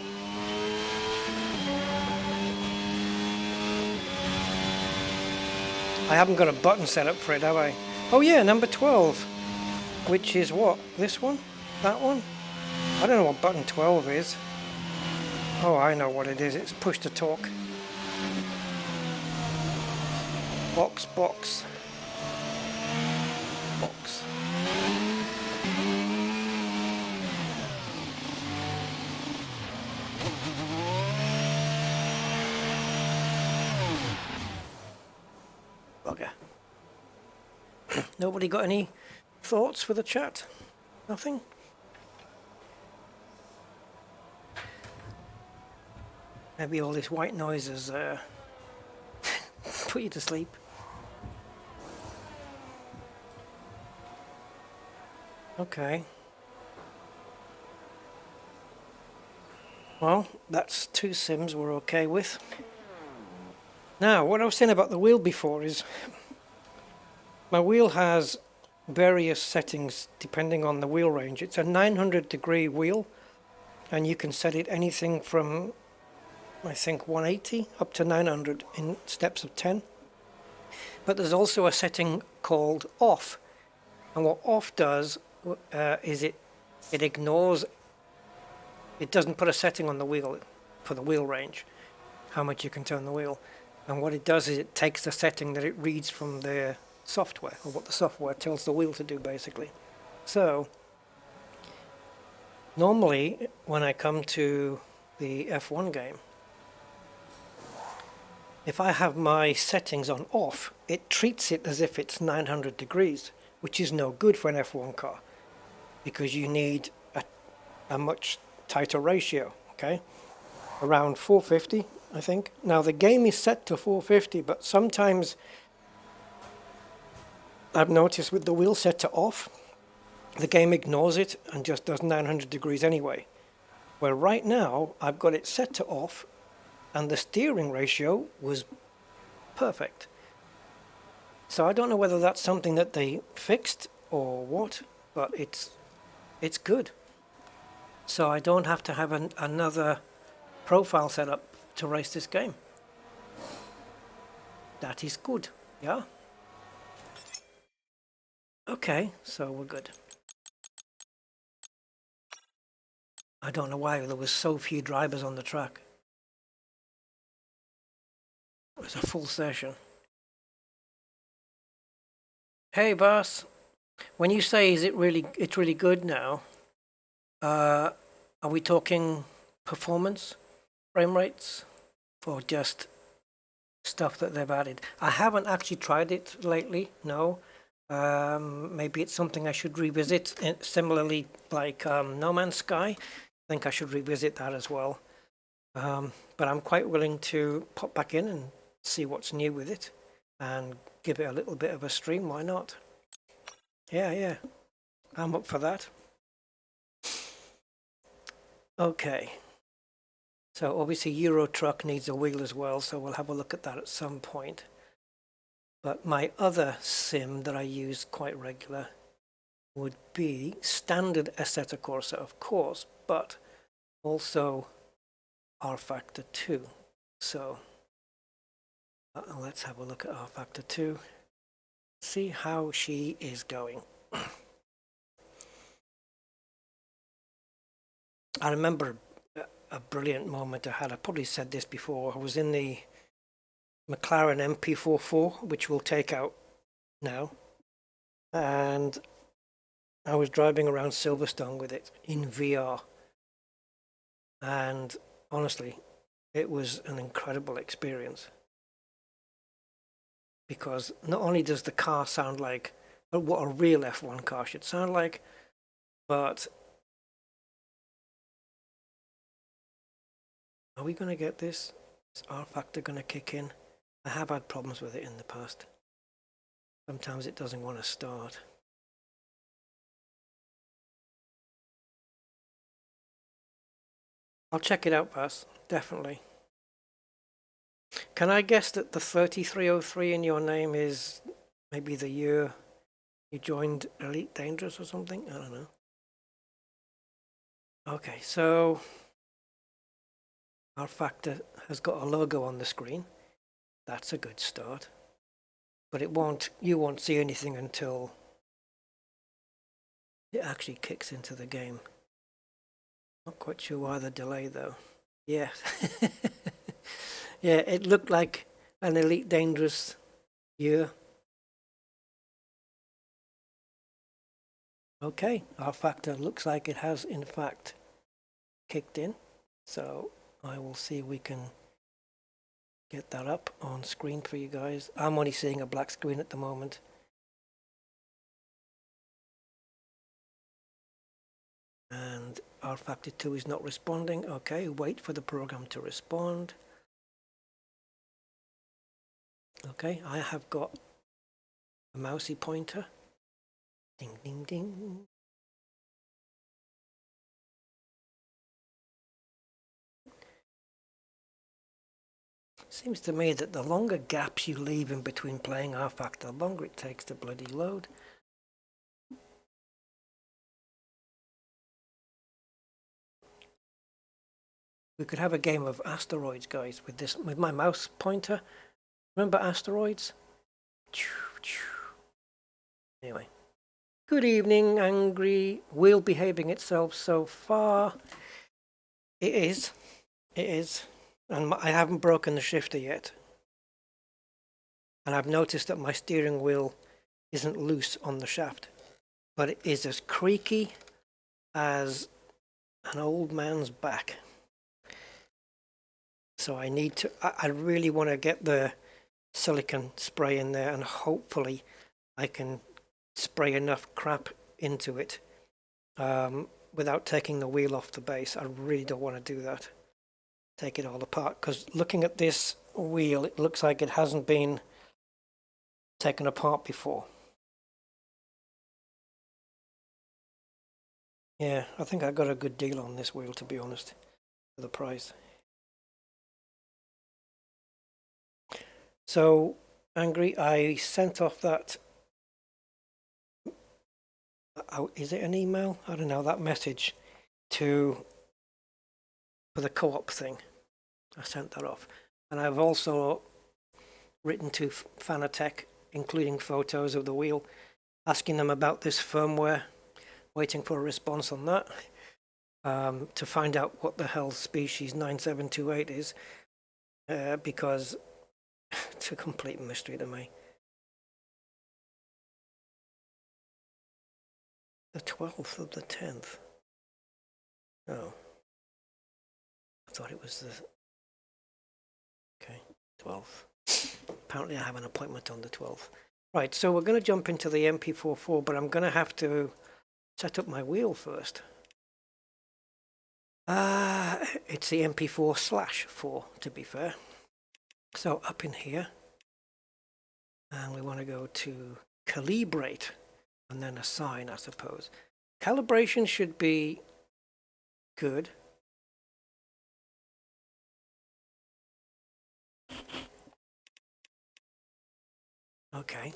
I haven't got a button set up for it, have I? Oh yeah, number 12. Which is what? This one? That one? I don't know what button 12 is. Oh, I know what it is. It's push to talk. Box. Box. Bugger. Nobody got any thoughts for the chat? Nothing? Maybe all this white noise has put you to sleep. Okay. Well, that's two sims we're okay with. Now, what I was saying about the wheel before is my wheel has various settings depending on the wheel range. It's a 900-degree wheel, and you can set it anything from, I think, 180 up to 900 in steps of 10. But there's also a setting called off, and what off does is it ignores, it doesn't put a setting on the wheel for the wheel range, how much you can turn the wheel. And what it does is it takes the setting that it reads from the software, or what the software tells the wheel to do, basically. So normally when I come to the F1 game, if I have my settings on off, it treats it as if it's 900 degrees, which is no good for an F1 car, because you need a much tighter ratio, okay? Around 450, I think. Now the game is set to 450, but sometimes I've noticed with the wheel set to off, the game ignores it and just does 900 degrees anyway. Where right now, I've got it set to off, and the steering ratio was perfect. So I don't know whether that's something that they fixed or what, but it's good. So I don't have to have another profile set up to race this game. That is good, yeah? Okay, so we're good. I don't know why there was so few drivers on the track. It was a full session. Hey boss, when you say it's really good now, are we talking performance, frame rates, or just stuff that they've added? I haven't actually tried it lately, no. Maybe it's something I should revisit, similarly like No Man's Sky. I think I should revisit that as well. But I'm quite willing to pop back in and see what's new with it and give it a little bit of a stream. Why not? Yeah, I'm up for that. Okay, so obviously Euro Truck needs a wheel as well, so we'll have a look at that at some point. But my other sim that I use quite regular would be standard Assetto Corsa, of course, but also R Factor 2. So let's have a look at R Factor 2, see how she is going. I remember a brilliant moment I had. I probably said this before. I was in the McLaren MP44, which we'll take out now, and I was driving around Silverstone with it in VR, and honestly, it was an incredible experience, because not only does the car sound like what a real F1 car should sound like, but are we going to get this? Is R Factor going to kick in? I have had problems with it in the past. Sometimes it doesn't want to start. I'll check it out, Baz, definitely. Can I guess that the 3303 in your name is maybe the year you joined Elite Dangerous or something? I don't know. Okay, so our factor has got a logo on the screen. That's a good start. But you won't see anything until it actually kicks into the game. Not quite sure why the delay though. Yeah. Yeah, it looked like an Elite Dangerous year. Okay, our factor looks like it has in fact kicked in. So I will see if we can get that up on screen for you guys. I'm only seeing a black screen at the moment. And R Factor 2 is not responding. Okay, wait for the program to respond. Okay, I have got a mousey pointer. Ding, ding, ding. Seems to me that the longer gaps you leave in between playing R Factor, the longer it takes to bloody load. We could have a game of asteroids, guys, with my mouse pointer. Remember asteroids? Anyway. Good evening, Angry. Wheel behaving itself so far. It is. It is. And I haven't broken the shifter yet. And I've noticed that my steering wheel isn't loose on the shaft. But it is as creaky as an old man's back. So I need to, I really want to get the silicone spray in there, and hopefully I can spray enough crap into it without taking the wheel off the base. I really don't want to do that. Take it all apart, because looking at this wheel, it looks like it hasn't been taken apart before. Yeah, I think I got a good deal on this wheel, to be honest, for the price. So, Angry, I sent off that, is it an email? I don't know, that message for the co-op thing. I sent that off. And I've also written to Fanatec, including photos of the wheel, asking them about this firmware, waiting for a response on that, to find out what the hell species 9728 is, because it's a complete mystery to me. The 12th of the 10th. Oh. I thought it was the... Okay, 12th. Apparently I have an appointment on the 12th. Right, so we're going to jump into the MP44, but I'm going to have to set up my wheel first. It's the MP4/4, to be fair. So up in here, and we want to go to calibrate, and then assign, I suppose. Calibration should be good. Okay.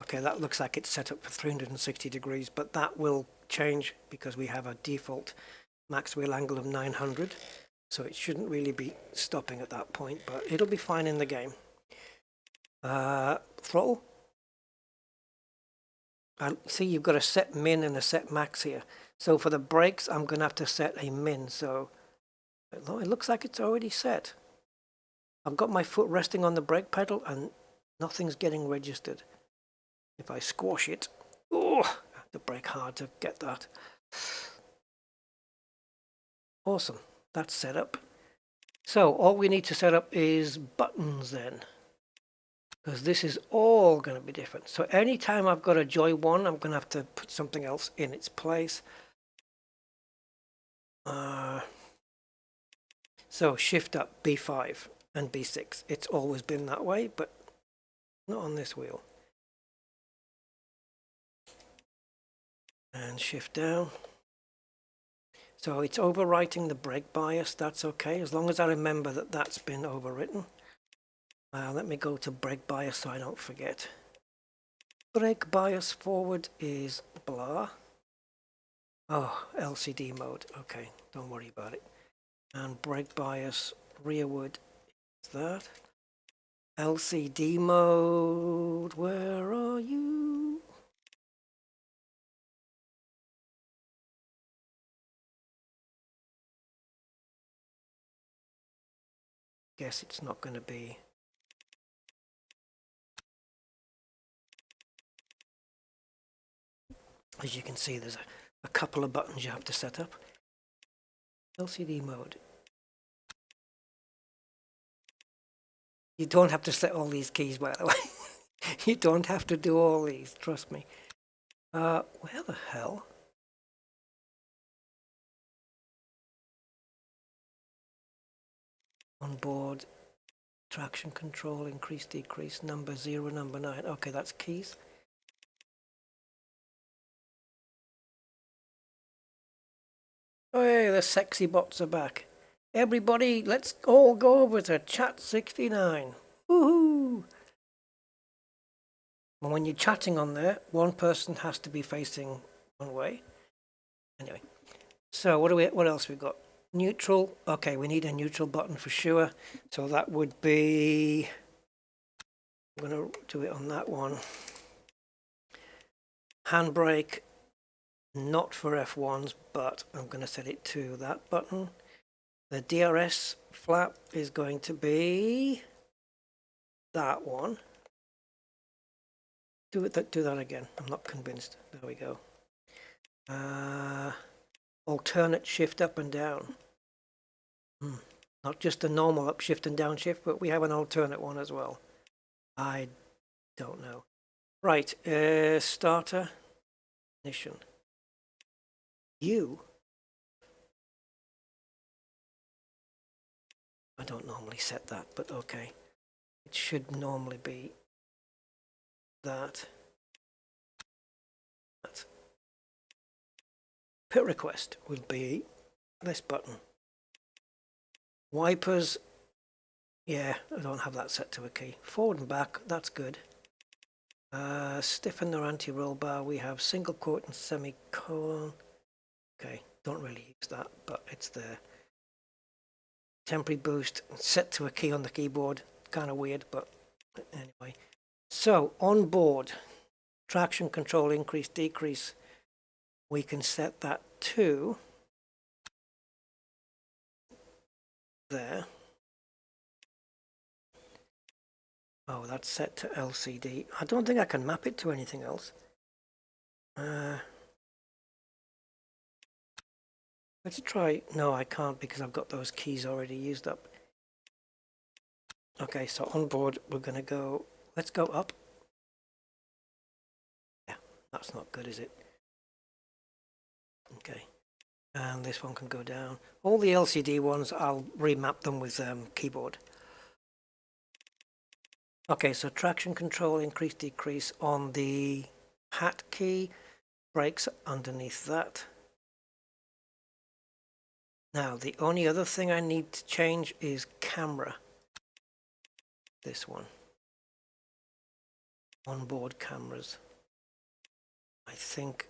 Okay, that looks like it's set up for 360 degrees, but that will change because we have a default max wheel angle of 900. So it shouldn't really be stopping at that point, but it'll be fine in the game. Throttle. See, you've got a set min and a set max here. So for the brakes, I'm going to have to set a min. So it looks like it's already set. I've got my foot resting on the brake pedal and nothing's getting registered. If I squash it, oh, I have to brake hard to get that. Awesome. That's set up. So all we need to set up is buttons then, because this is all going to be different. So anytime I've got a Joy 1, I'm going to have to put something else in its place. So shift up B5 and B6. It's always been that way, but not on this wheel. And shift down. So it's overwriting the brake bias. That's okay, as long as I remember that that's been overwritten. Let me go to brake bias so I don't forget. Brake bias forward is blah. Oh, LCD mode. Okay, don't worry about it. And brake bias rearward is that. LCD mode, where are you? Guess it's not going to be. As you can see, there's a couple of buttons you have to set up. LCD mode. You don't have to set all these keys, by the way. You don't have to do all these, trust me. Where the hell? On board, traction control, increase, decrease, number 0, number 9. Okay, that's keys. Oh, hey, the sexy bots are back. Everybody, let's all go over to chat 69. Woohoo! And when you're chatting on there, one person has to be facing one way. Anyway, so what else we got? Neutral. Okay, we need a neutral button for sure. So that would be, I'm going to do it on that one. Handbrake, not for F1s, but I'm going to set it to that button. The DRS flap is going to be that one. Do that again. I'm not convinced. There we go. Alternate shift up and down. Not just a normal up shift and down shift, but we have an alternate one as well. I don't know. Right, starter, ignition. I don't normally set that, but okay. It should normally be that. Pit request will be this button. Wipers, yeah, I don't have that set to a key. Forward and back, that's good. Stiffen or anti-roll bar, we have single quote and semicolon. Okay, don't really use that, but it's there. Temporary boost, set to a key on the keyboard. Kind of weird, but anyway. So, on board, traction control, increase, decrease. We can set that to there. Oh, that's set to LCD. I don't think I can map it to anything else. Let's try. No, I can't because I've got those keys already used up. Okay, so on board, we're going to go. Let's go up. Yeah, that's not good, is it? Okay. And this one can go down. All the LCD ones, I'll remap them with keyboard. Okay, so traction control, increase, decrease on the hat key. Brakes underneath that. Now, the only other thing I need to change is camera. This one. Onboard cameras. I think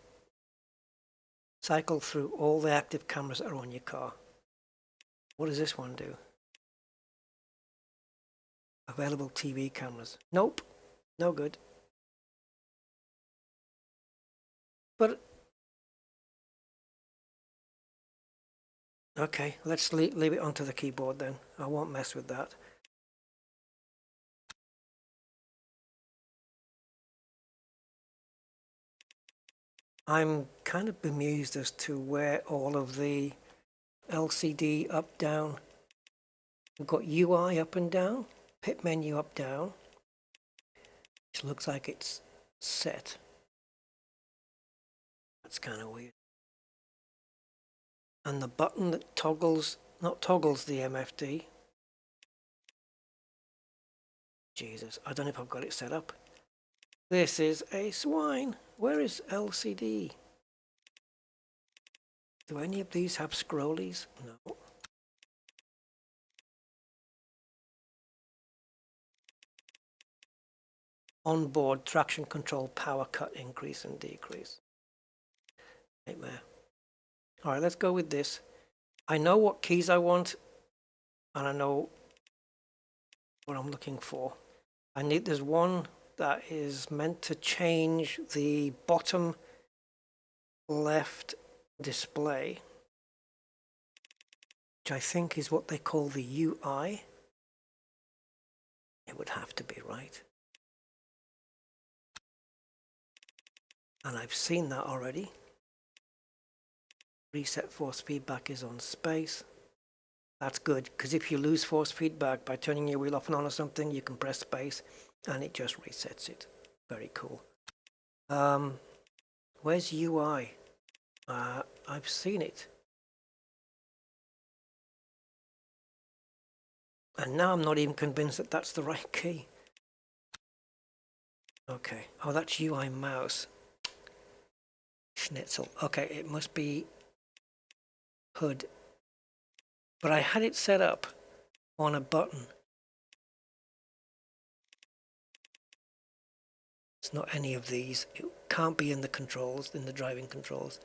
cycle through all the active cameras that are on your car. What does this one do? Available TV cameras. Nope, no good. But okay, let's leave it onto the keyboard then. I won't mess with that. I'm kind of bemused as to where all of the LCD up, down. We've got UI up and down, pit menu up, down. Which looks like it's set. That's kind of weird. And the button that toggles not toggles the MFD. Jesus, I don't know if I've got it set up. This is a swine. Where is LCD? Do any of these have scrollies? No. Onboard traction control power cut increase and decrease. Nightmare. All right, let's go with this. I know what keys I want, and I know what I'm looking for. There's one that is meant to change the bottom left display, which I think is what they call the UI. It would have to be, right? And I've seen that already. Reset force feedback is on space. That's good, because if you lose force feedback by turning your wheel off and on or something, you can press space and it just resets it. Very cool. Where's UI? I've seen it. And now I'm not even convinced that that's the right key. Okay. Oh, that's UI mouse. Schnitzel. Okay, it must be HUD. But I had it set up on a button. It's not any of these. It can't be in the controls, in the driving controls.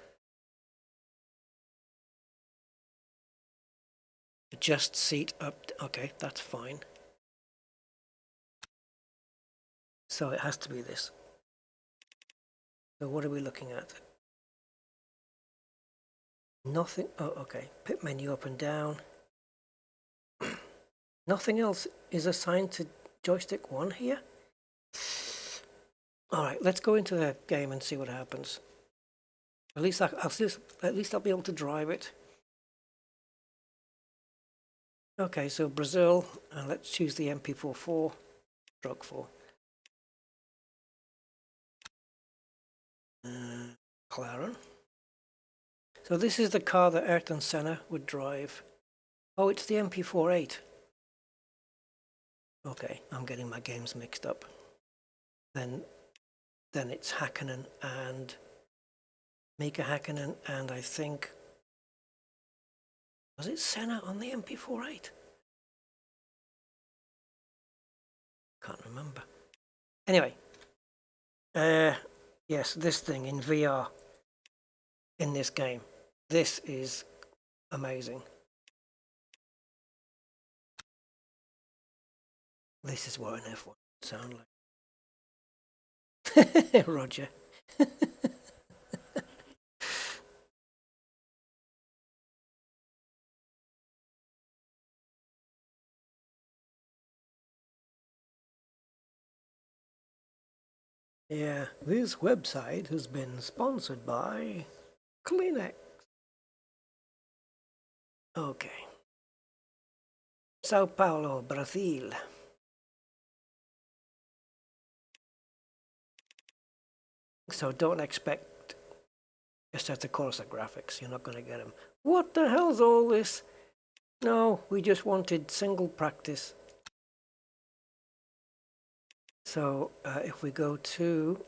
Adjust seat up. Okay, that's fine. So it has to be this. So what are we looking at? Nothing. Oh, okay. Pip menu up and down. Nothing else is assigned to joystick 1 here. All right, let's go into the game and see what happens. At least I'll be able to drive it. Okay, so Brazil, and let's choose the MP44, stroke 4. McLaren. So this is the car that Ayrton Senna would drive. Oh, it's the MP48. Okay, I'm getting my games mixed up. Then it's Hakkinen and Mika Hakkinen, and I think, was it Senna on the MP48? Can't remember. Anyway, yes, this thing in VR in this game. This is amazing. This is what an F1 would sound like. Roger. Yeah, this website has been sponsored by Kleenex. Okay. Sao Paulo, Brazil. So don't expect Assetto Corsa graphics. You're not going to get them. What the hell's all this? No, we just wanted single practice. So if we go to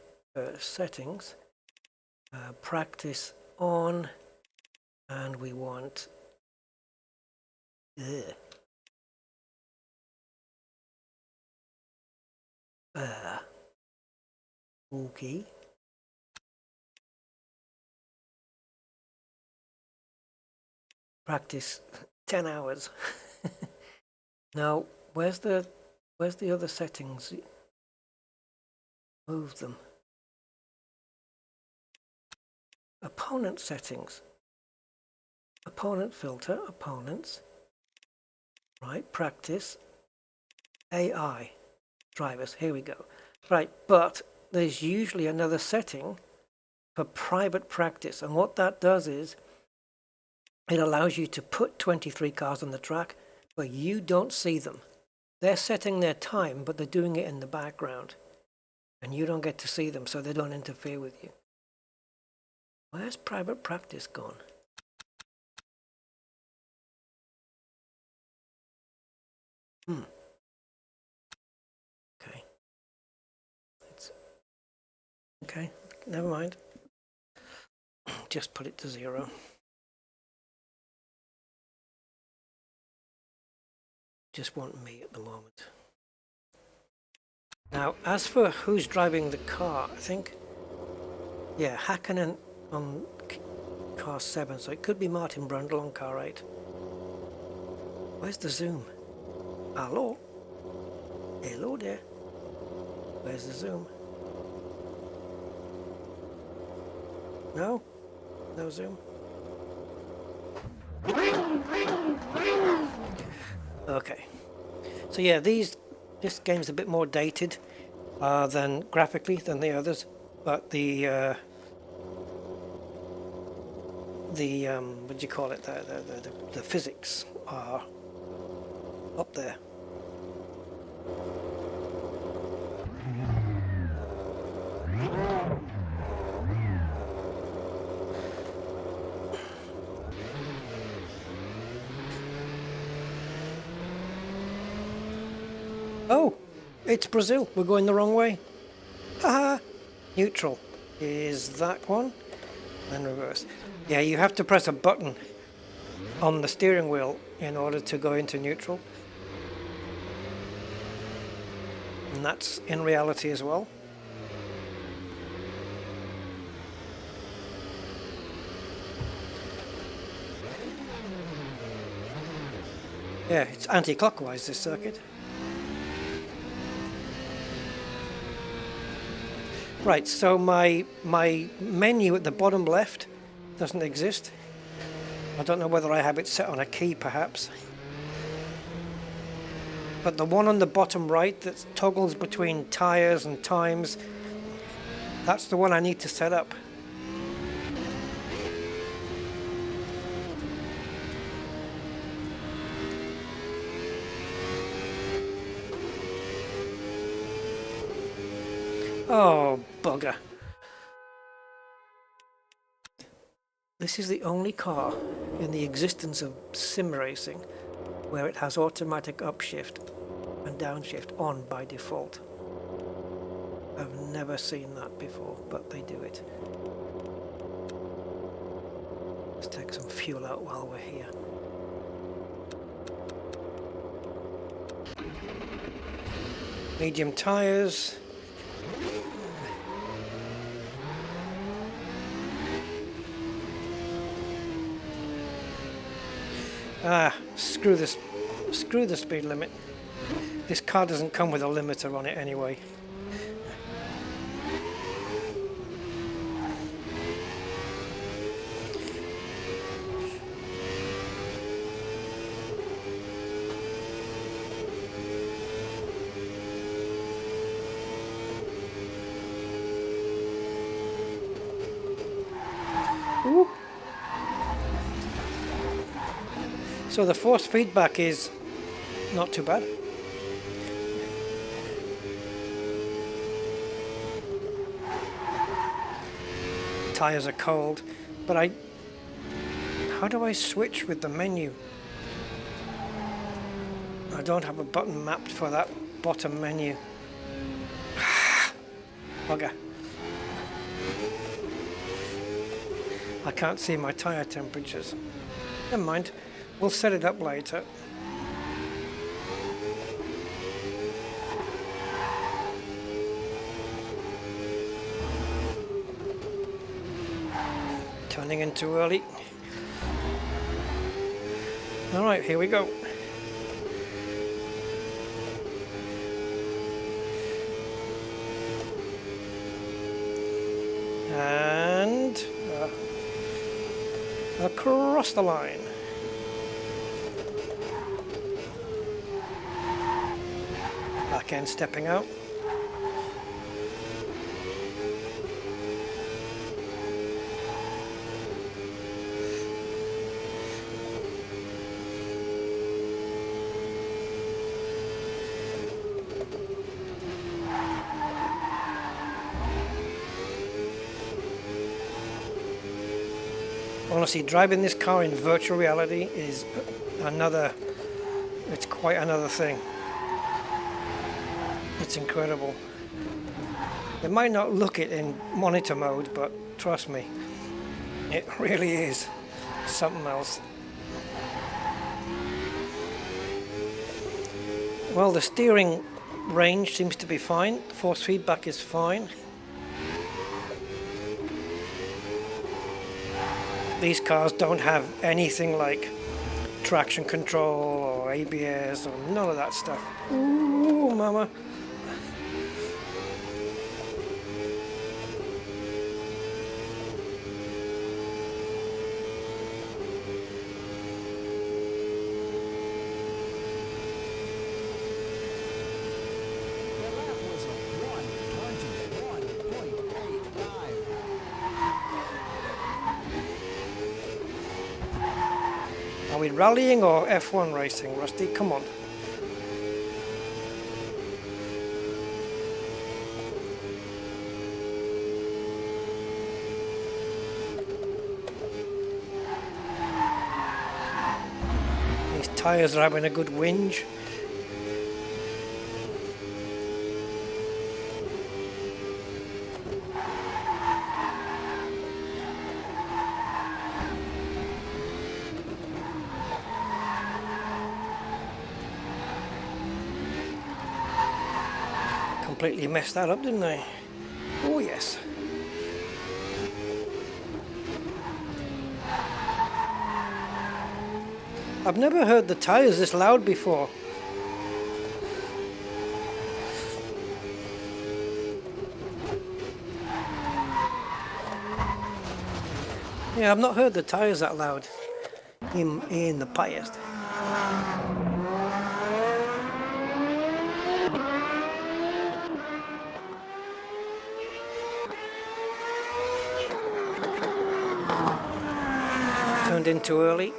settings, practice on, and we want okay. Practice 10 hours. Now, where's the other settings? Move them. Opponent settings. Opponent filter, opponents. Right, practice. AI. Drivers, here we go. Right, but there's usually another setting for private practice. And what that does is it allows you to put 23 cars on the track, but you don't see them. They're setting their time, but they're doing it in the background. And you don't get to see them, so they don't interfere with you. Where's private practice gone? Okay. Okay, never mind. Just put it to 0. Just want me at the moment. Now, as for who's driving the car, I think, yeah, Hakkinen on car 7, so it could be Martin Brundle on car 8. Where's the zoom? Hello? Hello there. Where's the zoom? No? No zoom? Okay. So yeah, this game's a bit more dated than graphically than the others, but the what do you call it? The physics are up there. Oh, it's Brazil. We're going the wrong way. Haha. Neutral is that one, and reverse. Yeah, you have to press a button on the steering wheel in order to go into neutral. And that's in reality as well. Yeah, it's anti-clockwise, this circuit. Right, so my menu at the bottom left doesn't exist. I don't know whether I have it set on a key, perhaps. But the one on the bottom right that toggles between tires and times, that's the one I need to set up. Oh, bugger. This is the only car in the existence of sim racing where it has automatic upshift and downshift on by default. I've never seen that before, but they do it. Let's take some fuel out while we're here. Medium tires. Screw the speed limit. This car doesn't come with a limiter on it anyway. Ooh. So the force feedback is not too bad. Tires are cold, but how do I switch with the menu? I don't have a button mapped for that bottom menu. Bugger. I can't see my tire temperatures. Never mind. We'll set it up later. Turning in too early. All right, here we go. And across the line. Back end stepping out. Honestly, driving this car in virtual reality is another It's quite another thing. It's incredible. It might not look it in monitor mode, but trust me, it really is something else. Well, the steering range seems to be fine. Force feedback is fine. These cars don't have anything like traction control or ABS or none of that stuff. Ooh, mama. Are we rallying or F1 racing, Rusty? Come on. These tyres are having a good whinge. Completely messed that up, didn't I? Oh yes. I've never heard the tyres this loud before. Yeah, I've not heard the tyres that loud in the past. Turned in too early.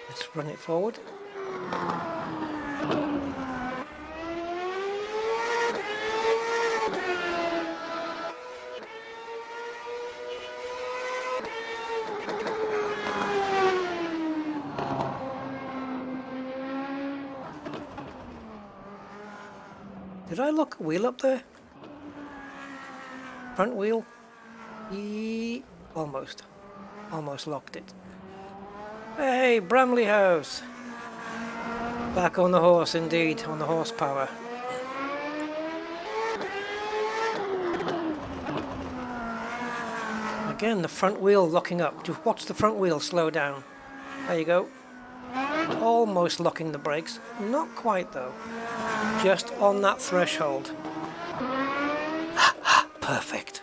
Let's run it forward. Did I lock a wheel up there? Front wheel? Almost. Almost locked it. Hey, Bramley House! Back on the horse indeed, on the horsepower. Again, the front wheel locking up. Just watch the front wheel slow down. There you go. Almost locking the brakes. Not quite though. Just on that threshold. Perfect.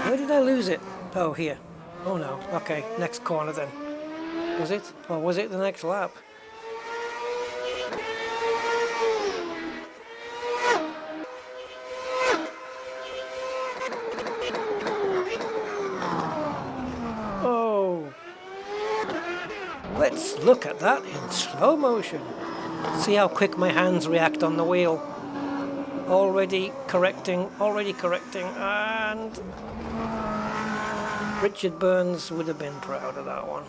Where did I lose it? Oh, here. Oh no. Okay, next corner then. Was it? Or was it the next lap? Oh. Let's look at that in slow motion. See how quick my hands react on the wheel. Already correcting, and Richard Burns would have been proud of that one.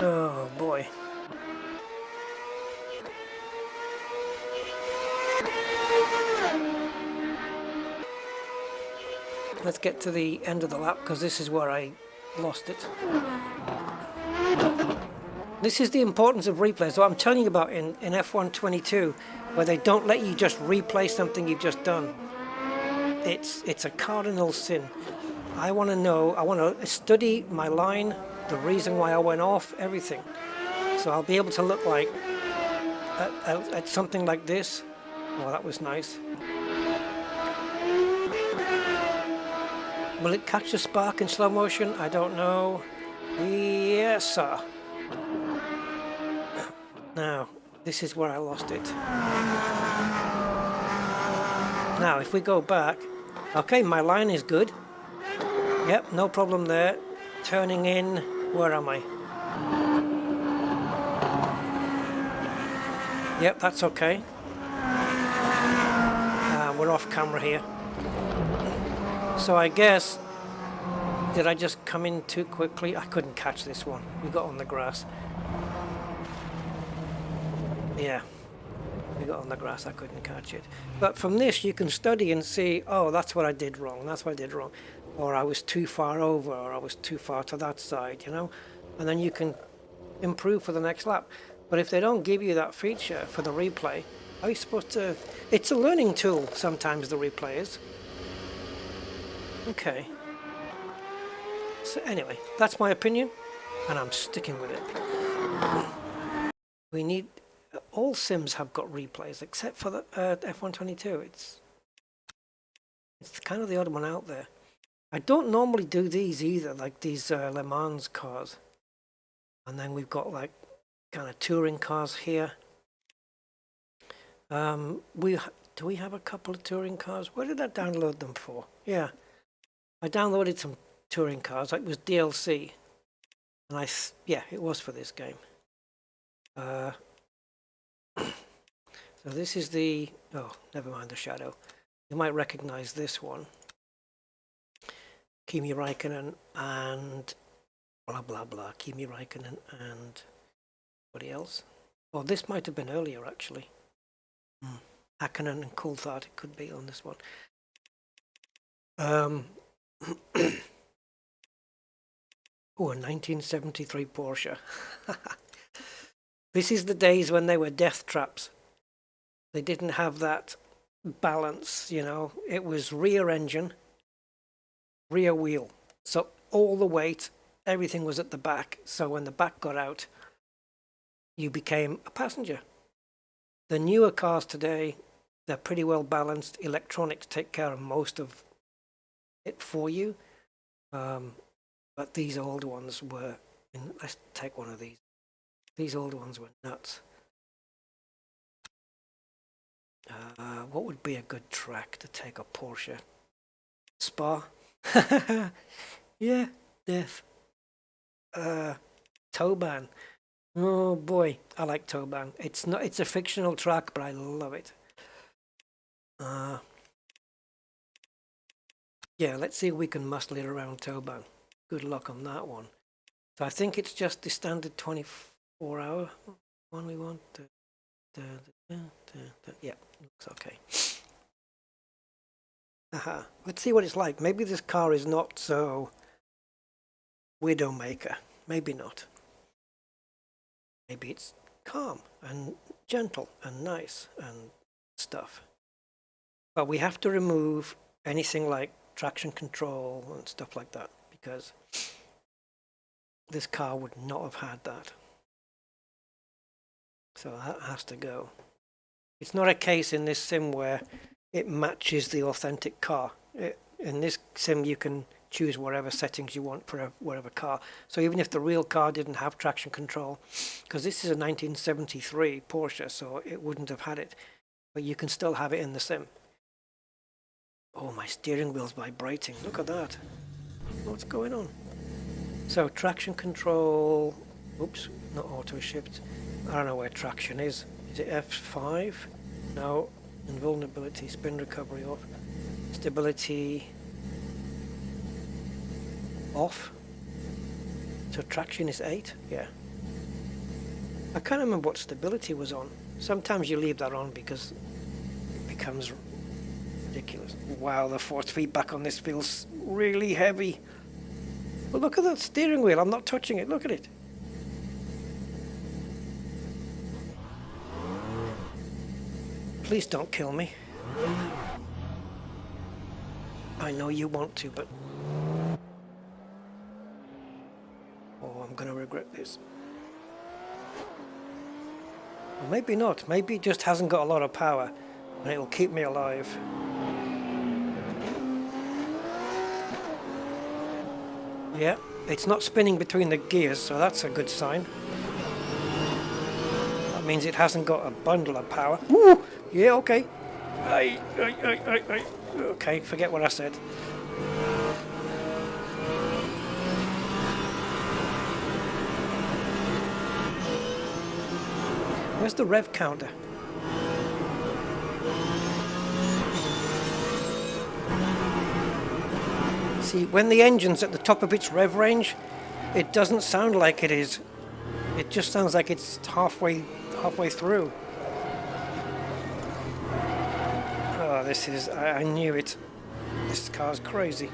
Oh boy. Let's get to the end of the lap because this is where I lost it. This is the importance of replays. What I'm telling you about in F1 22, where they don't let you just replay something you've just done. It's a cardinal sin. I want to know, I want to study my line, the reason why I went off, everything. So I'll be able to look like at something like this. Oh, that was nice. Will it catch the spark in slow motion? I don't know. Yes, sir. Now, this is where I lost it. Now, if we go back, okay, my line is good. Yep, no problem there. Turning in, where am I? Yep, that's okay. We're off camera here. So I guess, did I just come in too quickly? I couldn't catch this one. We got on the grass. Yeah, we got on the grass, I couldn't catch it. But from this you can study and see, oh, that's what I did wrong, that's what I did wrong. Or I was too far over, or I was too far to that side, you know? And then you can improve for the next lap. But if they don't give you that feature for the replay, how are you supposed to... It's a learning tool sometimes, the replay is. Okay. So anyway, that's my opinion, and I'm sticking with it. We need... All sims have got replays, except for the F122. It's kind of the odd one out there. I don't normally do these either, like these Le Mans cars. And then we've got like kind of touring cars here. Do we have a couple of touring cars? Where did I download them for? Yeah, I downloaded some touring cars. It was DLC, and yeah, it was for this game. So this is the, oh, never mind the shadow. You might recognize this one. Kimi Räikkönen and blah blah blah. Kimi Räikkönen and somebody else. Oh, this might have been earlier actually. Hakkinen and Coulthard, it could be on this one. Oh, a 1973 Porsche. This is the days when they were death traps. They didn't have that balance, you know. It was rear engine, rear wheel. So all the weight, everything was at the back. So when the back got out, you became a passenger. The newer cars today, they're pretty well balanced. Electronics take care of most of it for you. But these old ones were, let's take one of these. These old ones were nuts. What would be a good track to take a Porsche? Spa? Yeah, death. Toban. Oh boy, I like Toban. It's a fictional track, but I love it. Yeah, let's see if we can muscle it around Toban. Good luck on that one. So I think it's just the standard 24-hour one we want. Yeah, looks okay. Let's see what it's like. Maybe this car is not so Widowmaker. Maybe not. Maybe it's calm and gentle and nice and stuff. But we have to remove anything like traction control and stuff like that, because this car would not have had that. So that has to go. It's not a case in this sim where it matches the authentic car. In this sim you can choose whatever settings you want for whatever car. So even if the real car didn't have traction control, because this is a 1973 Porsche, so it wouldn't have had it, but you can still have it in the sim. Oh, my steering wheel's vibrating. Look at that. What's going on? So traction control, oops, not auto shift. I don't know where traction is. Is it F5? No. Invulnerability, spin recovery off. Stability off. So traction is 8? Yeah. I can't remember what stability was on. Sometimes you leave that on because it becomes ridiculous. Wow, the force feedback on this feels really heavy. But look at that steering wheel. I'm not touching it. Look at it. Please don't kill me. I know you want to, but... oh, I'm going to regret this. Or maybe not. Maybe it just hasn't got a lot of power, and it'll keep me alive. Yeah, it's not spinning between the gears, so that's a good sign. That means it hasn't got a bundle of power. Woo! Yeah, okay. Okay, forget what I said. Where's the rev counter? See, when the engine's at the top of its rev range, it doesn't sound like it is. It just sounds like it's halfway through. Oh, this is, I knew it. This car's crazy.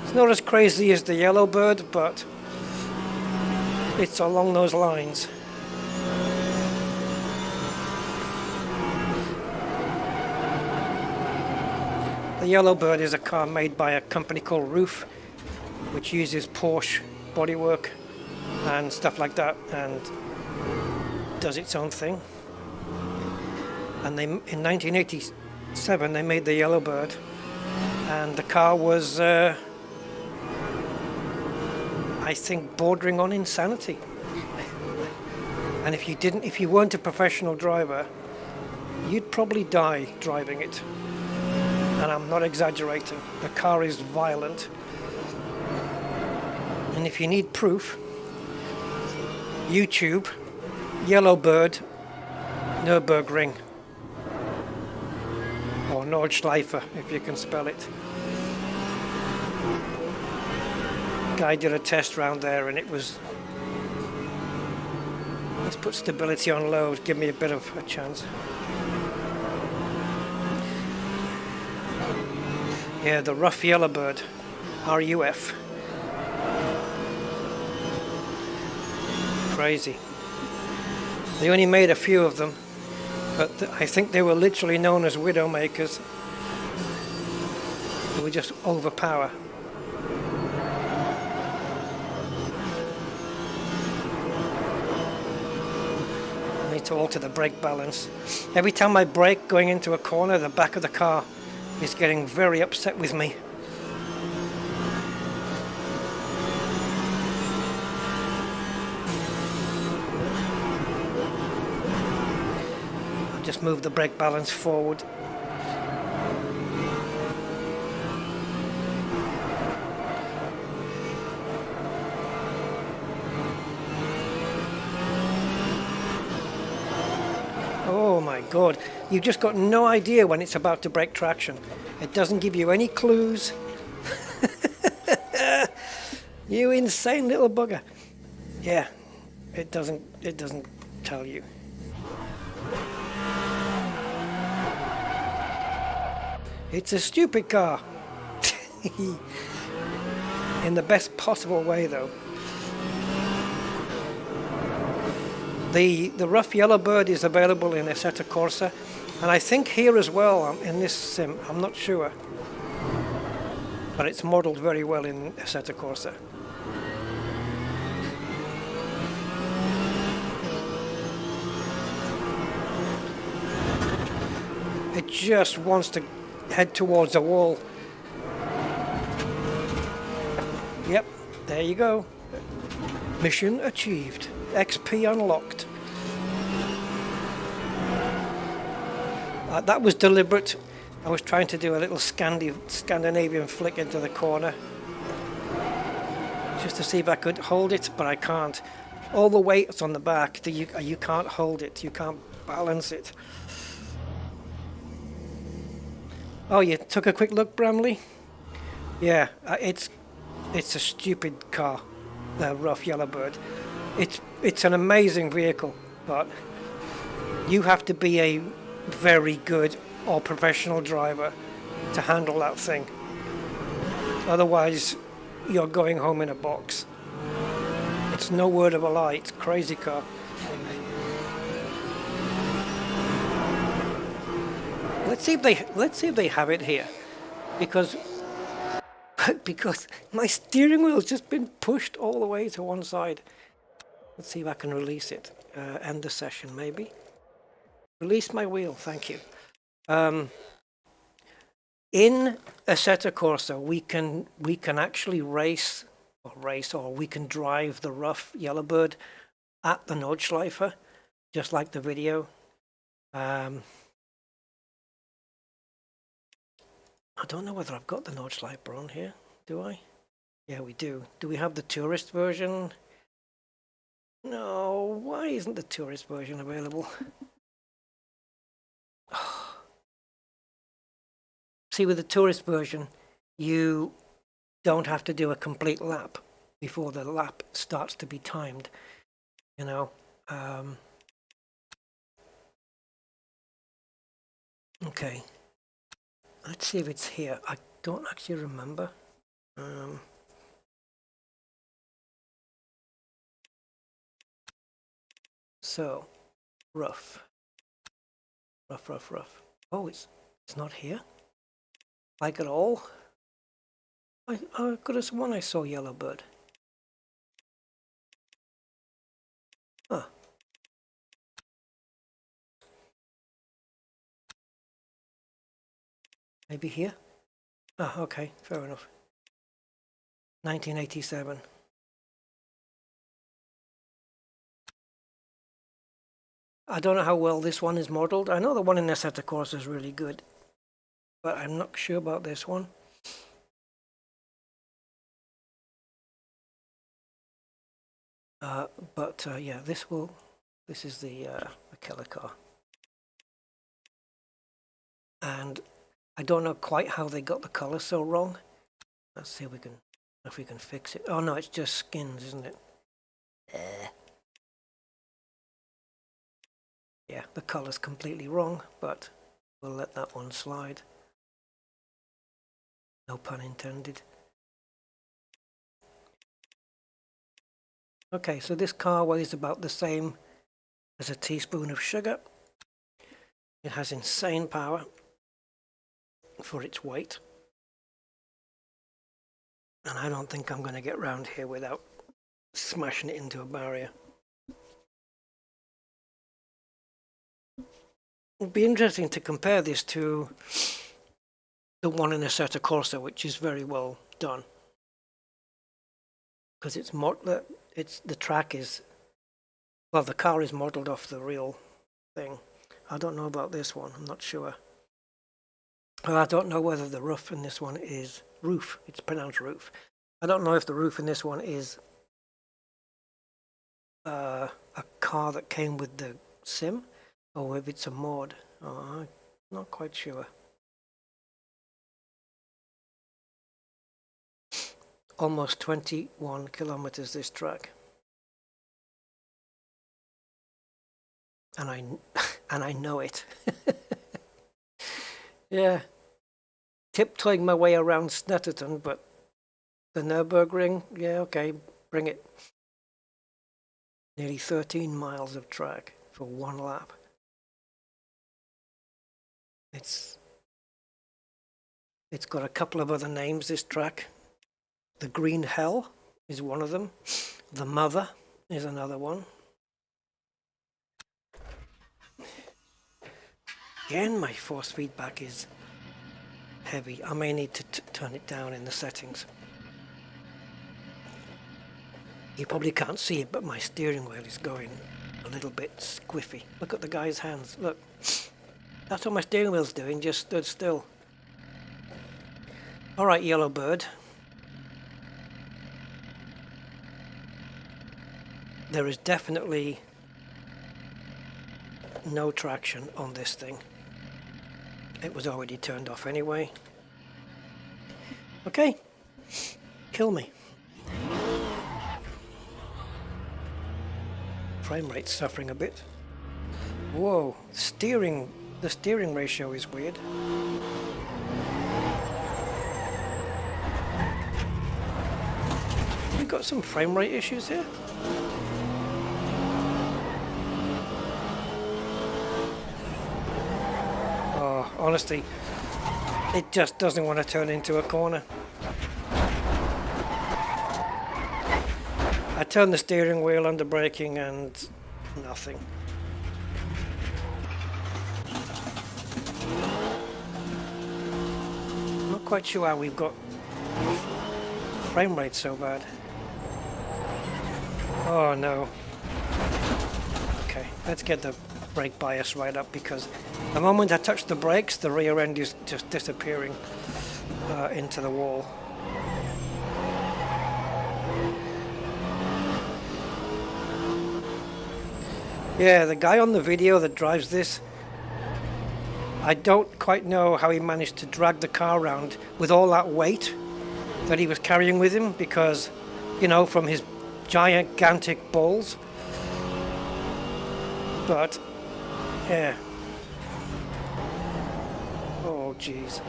It's not as crazy as the Yellowbird, but it's along those lines. The Yellowbird is a car made by a company called Roof, which uses Porsche bodywork and stuff like that, and does its own thing. And they, in 1987, they made the Yellowbird, and the car was, I think, bordering on insanity. And if you weren't a professional driver, you'd probably die driving it. And I'm not exaggerating. The car is violent. And if you need proof, YouTube, Yellowbird, Nürburgring, or Nordschleife, if you can spell it. Guy did a test round there, and it was, let's put stability on low, give me a bit of a chance. Yeah, the Rough Yellowbird, RUF. Crazy. They only made a few of them, but I think they were literally known as Widowmakers. They were just overpower. I need to alter the brake balance. Every time I brake going into a corner, the back of the car is getting very upset with me. I'll just move the brake balance forward. Oh my God, you've just got no idea when it's about to break traction. It doesn't give you any clues. You insane little bugger. Yeah, it doesn't tell you. It's a stupid car. In the best possible way though. The Rough Yellowbird is available in Assetto Corsa, and I think here as well in this sim, I'm not sure. But it's modelled very well in Assetto Corsa. It just wants to head towards a wall. Yep, there you go. Mission achieved. XP unlocked. That was deliberate. I was trying to do a little Scandinavian flick into the corner just to see if I could hold it, but I can't. All the weight's on the back. You can't hold it. You can't balance it. Oh, you took a quick look, Bramley? Yeah, it's a stupid car, the Rough Yellowbird. It's an amazing vehicle, but you have to be a very good or professional driver to handle that thing. Otherwise, you're going home in a box. It's no word of a lie. It's a crazy car. Let's see if they have it here, because my steering wheel's just been pushed all the way to one side. Let's see if I can release it. End the session, maybe. Release my wheel, thank you. In Assetto Corsa, we can actually race, or we can drive the rough Yellowbird at the Nordschleife, just like the video. I don't know whether I've got the Nordschleife on here. Do I? Yeah, we do. Do we have the tourist version? No. Why isn't the tourist version available? See, with the tourist version, you don't have to do a complete lap before the lap starts to be timed, you know. Okay, let's see if it's here. I don't actually remember. So, rough. Oh, it's not here? Like at all? I could have sworn I saw Yellowbird. Huh. Maybe here? Ah, okay, fair enough. 1987. I don't know how well this one is modeled. I know the one in Assetto Corsa is really good, but I'm not sure about this one. Yeah, this is the killer car. And I don't know quite how they got the color so wrong. Let's see if we can fix it. Oh no, it's just skins, isn't it? Yeah, the color's completely wrong, but we'll let that one slide. No pun intended. Okay, so this car weighs about the same as a teaspoon of sugar. It has insane power for its weight. And I don't think I'm going to get round here without smashing it into a barrier. It'd be interesting to compare this to the one in Assetto Corsa, which is very well done. Because the track is, well, the car is modeled off the real thing. I don't know about this one, I'm not sure. Well, I don't know whether the roof in this one is roof. It's pronounced roof. I don't know if the roof in this one is a car that came with the sim, or if it's a mod. Oh, I'm not quite sure. Almost 21 kilometers this track. And I know it. Yeah. Tiptoeing my way around Snetterton, but the Nürburgring, yeah, okay, bring it. Nearly 13 miles of track for one lap. It's got a couple of other names, this track. The Green Hell is one of them. The Mother is another one. Again, my force feedback is heavy. I may need to turn it down in the settings. You probably can't see it, but my steering wheel is going a little bit squiffy. Look at the guy's hands. Look. That's what my steering wheel's doing, just stood still. Alright, Yellowbird. There is definitely no traction on this thing. It was already turned off anyway. Okay, kill me. Frame rate's suffering a bit. Whoa, the steering ratio is weird. We got some frame rate issues here. Honestly, it just doesn't want to turn into a corner. I turned the steering wheel under braking and nothing. not quite sure how we've got frame rate so bad. Oh no. Okay, let's get the brake bias right up, because the moment I touch the brakes, the rear end is just disappearing into the wall. Yeah, the guy on the video that drives this, I don't quite know how he managed to drag the car around with all that weight that he was carrying with him, because, you know, from his gigantic balls. But, yeah. Oh, jeez.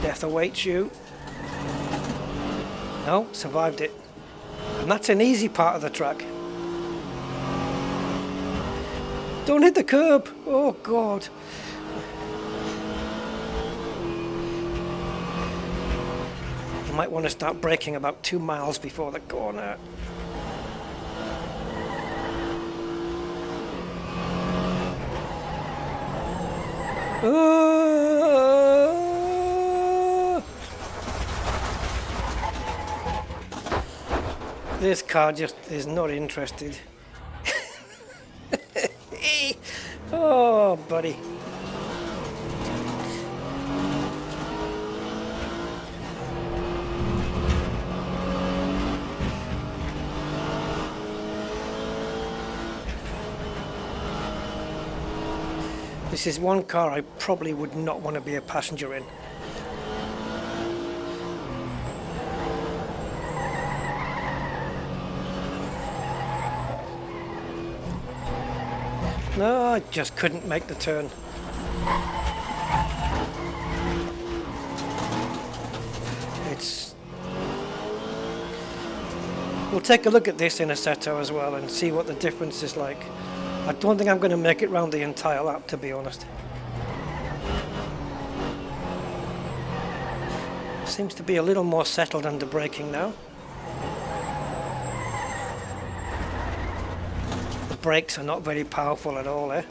Death awaits you. No, survived it. And that's an easy part of the track. Don't hit the curb! Oh, God. You might want to start braking about 2 miles before the corner. This car just is not interested. Oh, buddy. This is one car I probably would not want to be a passenger in. No, I just couldn't make the turn. We'll take a look at this in Assetto as well and see what the difference is like. I don't think I'm going to make it round the entire lap, to be honest. Seems to be a little more settled under braking now. The brakes are not very powerful at all, eh?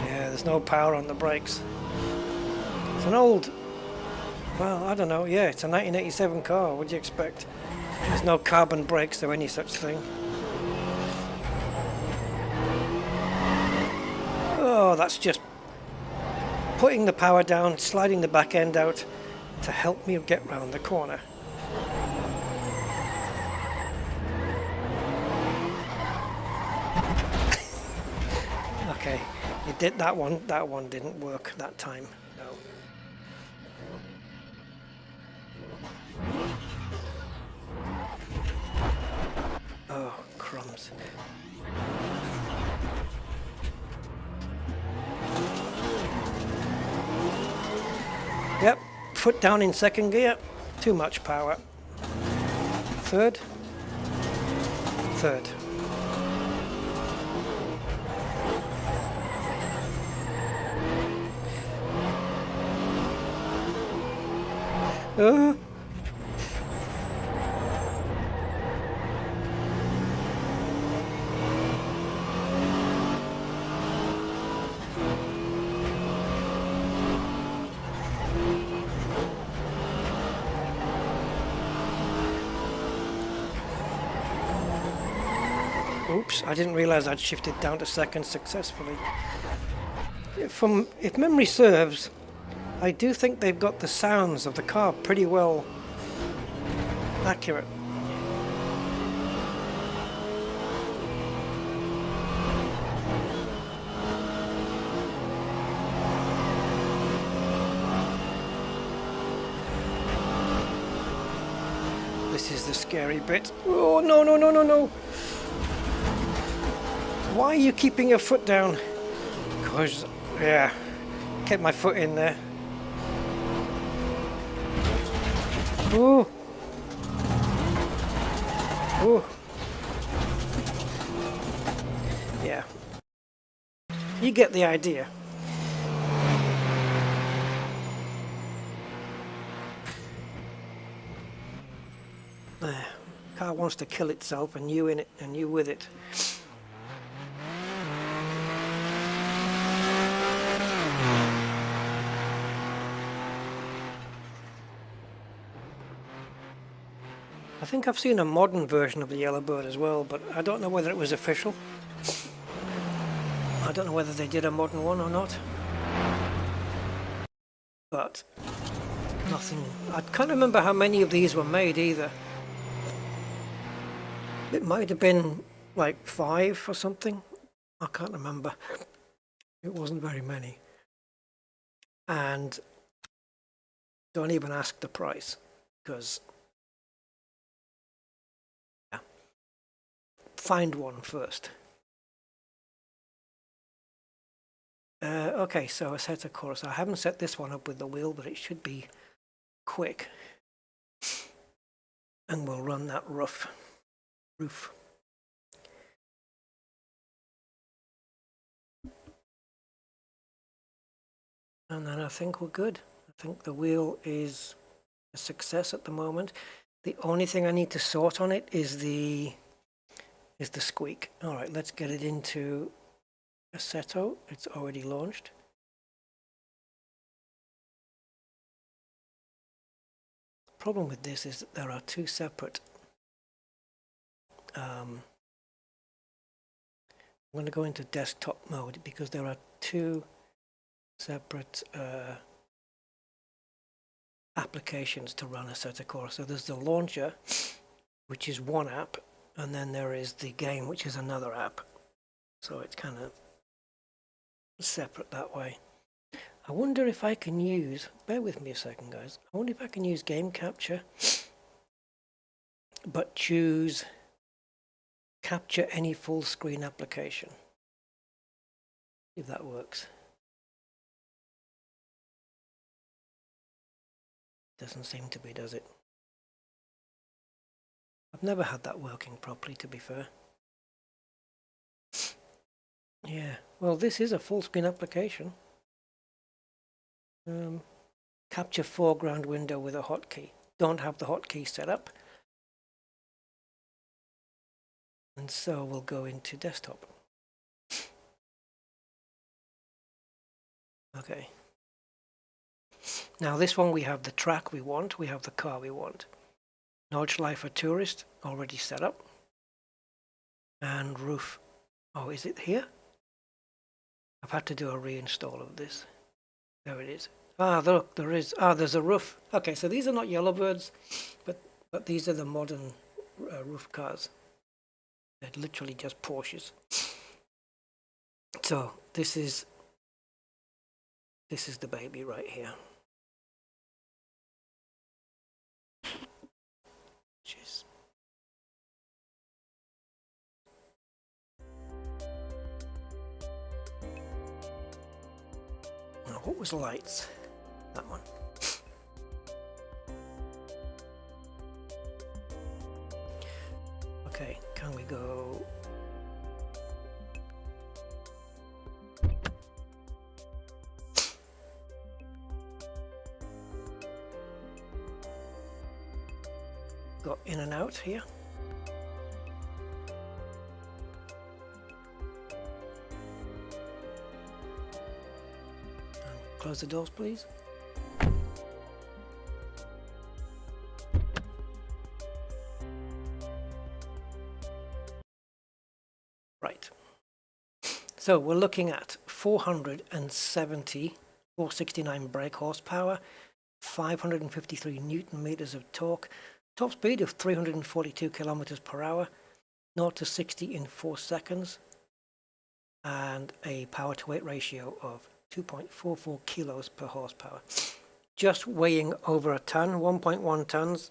Yeah, there's no power on the brakes. It's an old... Well, I don't know, yeah, it's a 1987 car, what do you expect? There's no carbon brakes or any such thing. Oh, that's just putting the power down, sliding the back end out to help me get round the corner. Okay, it did that one didn't work that time. No. Oh, crumbs. Yep, foot down in second gear, too much power. Third. Third. Oops, I didn't realize I'd shifted down to second successfully. If memory serves, I do think they've got the sounds of the car pretty well accurate. This is the scary bit. Oh, no, no, no, no, no. Why are you keeping your foot down? Because, yeah, kept my foot in there. Ooh. Ooh. Yeah. You get the idea. There. Car car wants to kill itself and you in it and you with it. I think I've seen a modern version of the Yellowbird as well, but I don't know whether it was official. I don't know whether they did a modern one or not. But nothing. I can't remember how many of these were made either. It might have been like 5 or something. I can't remember. It wasn't very many. And don't even ask the price, because find one first. Okay, so Assetto Corsa. I haven't set this one up with the wheel, but it should be quick. And we'll run that roof. And then I think we're good. I think the wheel is a success at the moment. The only thing I need to sort on it is the squeak. All right, let's get it into Assetto. It's already launched. The problem with this is that there are 2 separate. I'm going to go into desktop mode because there are 2 separate applications to run Assetto Corsa. So there's the launcher, which is one app, and then there is the game, which is another app. So it's kind of separate that way. I wonder if I can use, bear with me a second guys, I wonder if I can use game capture, but choose capture any full screen application. See if that works. Doesn't seem to be, does it? I've never had that working properly, to be fair. Yeah, well, this is a full screen application. Capture foreground window with a hotkey. Don't have the hotkey set up. And so we'll go into desktop. Okay. Now this one we have the track we want, we have the car we want. Notchlight for tourist, already set up. And roof. Oh, is it here? I've had to do a reinstall of this. There it is. Ah, look, there is. Ah, there's a roof. Okay, so these are not Yellowbirds, but these are the modern roof cars. They're literally just Porsches. So this is the baby right here. Jeez. Now, what was lights? That one. Okay, can we go? Got in and out here. Close the doors, please. Right. So we're looking at 469 brake horsepower, 553 Newton meters of torque, top speed of 342 kilometers per hour, 0 to 60 in 4 seconds, and a power to weight ratio of 2.44 kilos per horsepower. Just weighing over a ton, 1.1 tons.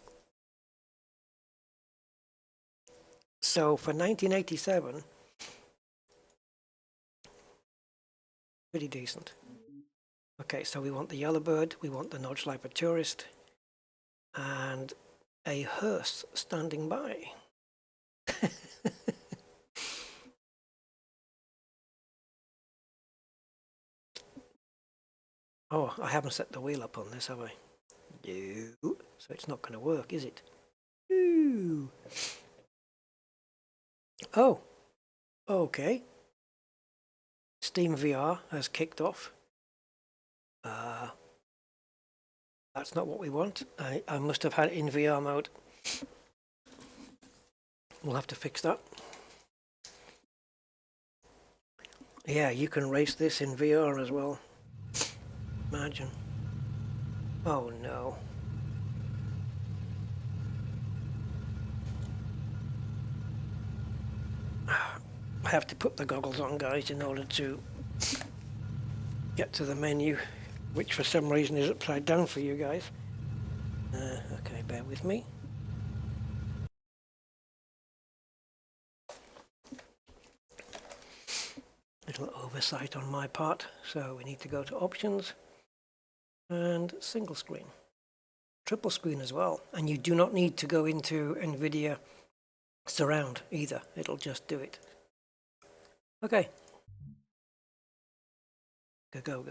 So for 1987, pretty decent. Okay, so we want the Yellowbird, we want the Notchlight for tourist, and a hearse standing by. Oh, I haven't set the wheel up on this, have I? No. So it's not going to work, is it? Ooh. Oh, okay. Steam VR has kicked off. That's not what we want. I must have had it in VR mode. We'll have to fix that. Yeah, you can race this in VR as well. Imagine. Oh no. I have to put the goggles on, guys, in order to get to the menu, which for some reason is upside down for you guys. Okay, bear with me. Little oversight on my part, so we need to go to options and single screen. Triple screen as well, and you do not need to go into Nvidia surround either, it'll just do it. Okay. Go.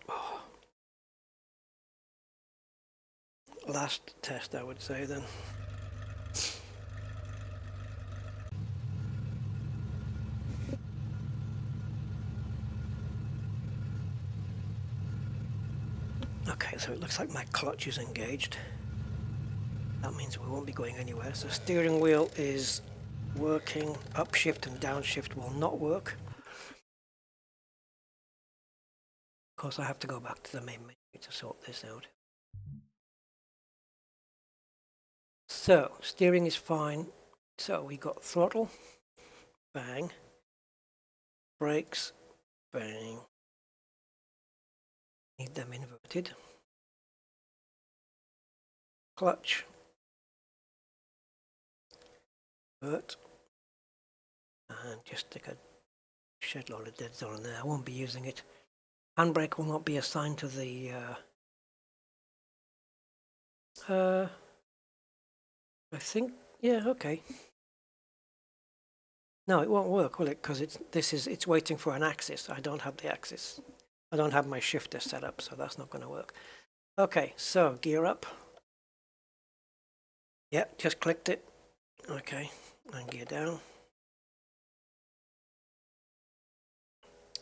Oh. Last test, I would say then. Okay, so it looks like my clutch is engaged. That means we won't be going anywhere. So steering wheel is working. Upshift and downshift will not work. Of course, I have to go back to the main menu to sort this out. So steering is fine. So we got throttle, bang, brakes, bang. Need them inverted. Clutch, invert, and just stick a shed load of dead zone in there. I won't be using it. Handbrake will not be assigned to the I think, yeah, okay. No, it won't work, will it? Because it's waiting for an axis. I don't have the axis. I don't have my shifter set up, so that's not going to work. Okay, so gear up. Yeah, just clicked it. Okay, and gear down.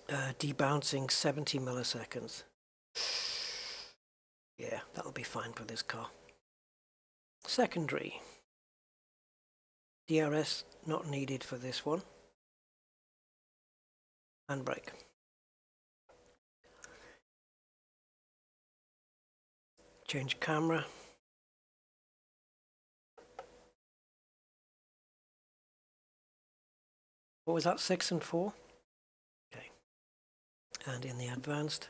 Debouncing 70 milliseconds. Yeah, that'll be fine for this car. Secondary. DRS not needed for this one. Handbrake. Change camera. What was that, 6 and 4? Okay. And in the advanced,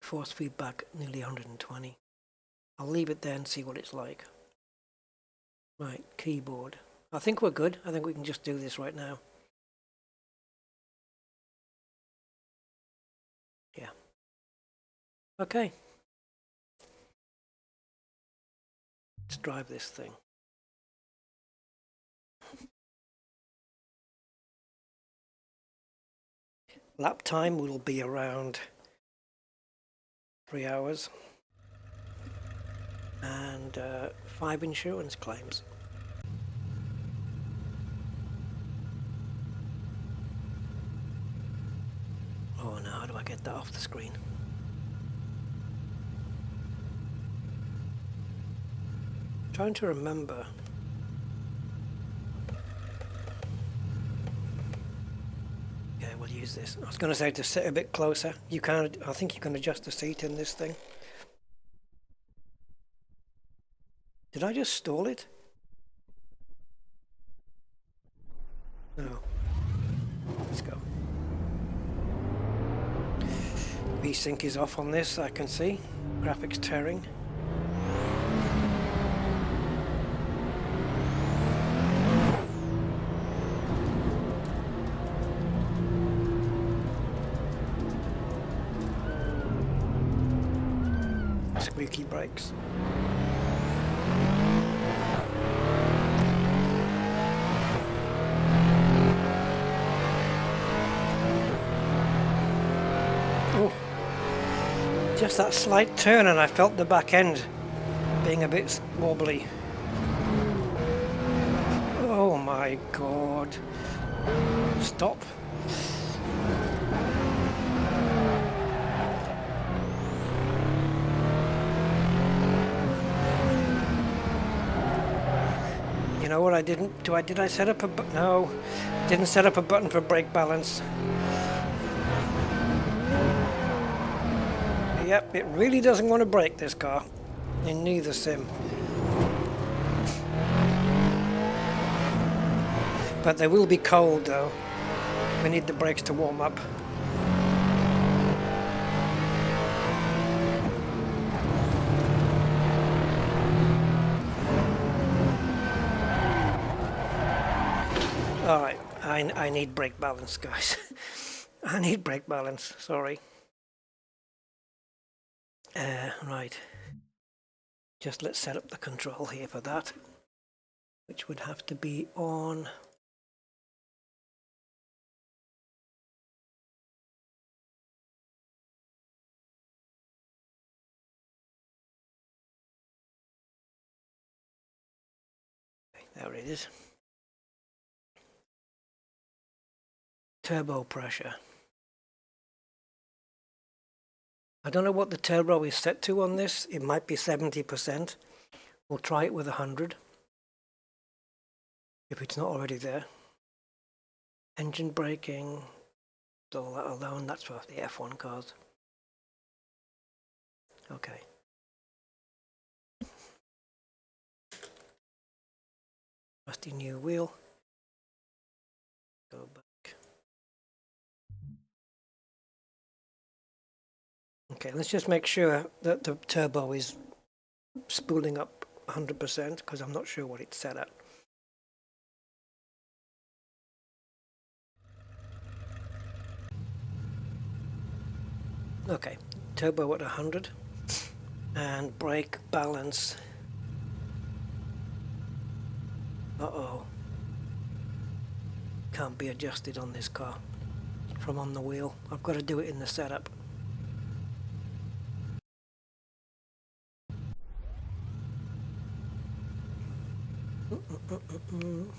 force feedback nearly 120. I'll leave it there and see what it's like. Right, keyboard. I think we're good. I think we can just do this right now. Yeah. Okay. Let's drive this thing. Lap time will be around 3 hours. And 5 insurance claims. Oh no, how do I get that off the screen? Trying to remember. Yeah, we'll use this. I was going to say to sit a bit closer. You can, I think you can adjust the seat in this thing. Did I just stall it? No. Let's go. VSync is off on this, I can see. Graphics tearing. Squeaky brakes. Just that slight turn and I felt the back end being a bit wobbly. Oh my god. Stop. You know what I didn't do? Did I set up a button? No, didn't set up a button for brake balance. Yep, it really doesn't want to brake, this car, in neither sim. But they will be cold though. We need the brakes to warm up. Alright, I need brake balance, guys. I need brake balance, sorry. Right. Just let's set up the control here for that, which would have to be on. There it is. Turbo pressure. I don't know what the turbo is set to on this. It might be 70%. We'll try it with 100. If it's not already there. Engine braking. All that alone, that's for the F1 cars. Okay. Rusty new wheel. Go back. Okay, let's just make sure that the turbo is spooling up 100% because I'm not sure what it's set at. Okay, turbo at 100 and brake balance. Uh-oh. Can't be adjusted on this car from on the wheel. I've got to do it in the setup. I'm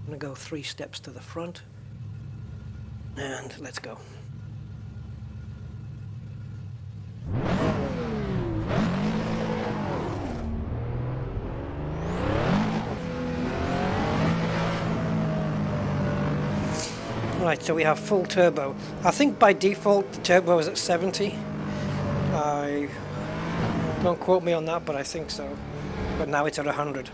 going to go 3 steps to the front and let's go. Right, so we have full turbo. I think by default the turbo is at 70. Don't quote me on that, but I think so. But now it's at 100.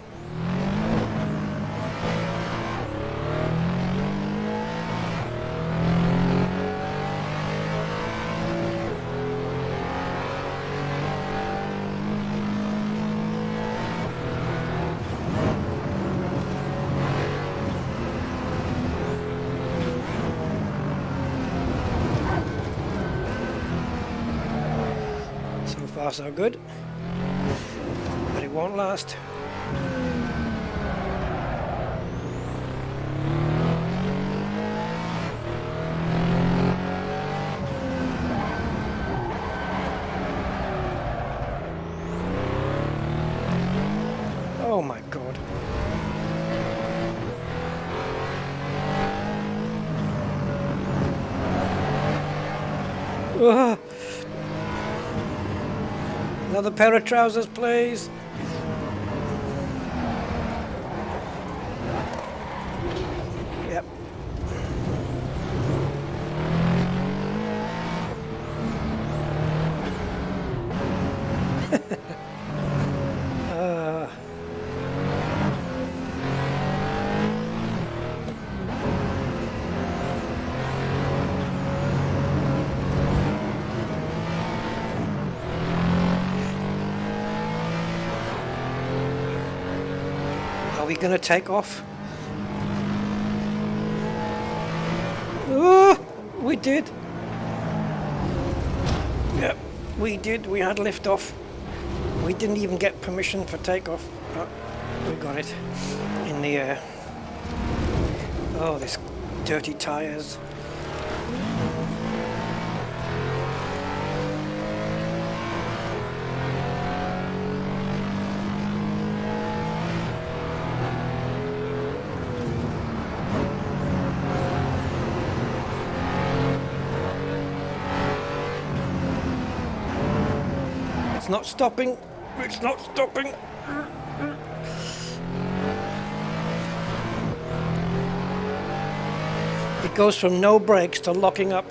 So far so good. But it won't last. Oh my god. Ugh. Another pair of trousers, please. Yep. Are we going to take off? Oh, we did. Yep, we did. We had liftoff. We didn't even get permission for takeoff. But we got it in the air. Oh, this dirty tires. not stopping. It's not stopping. It goes from no brakes to locking up.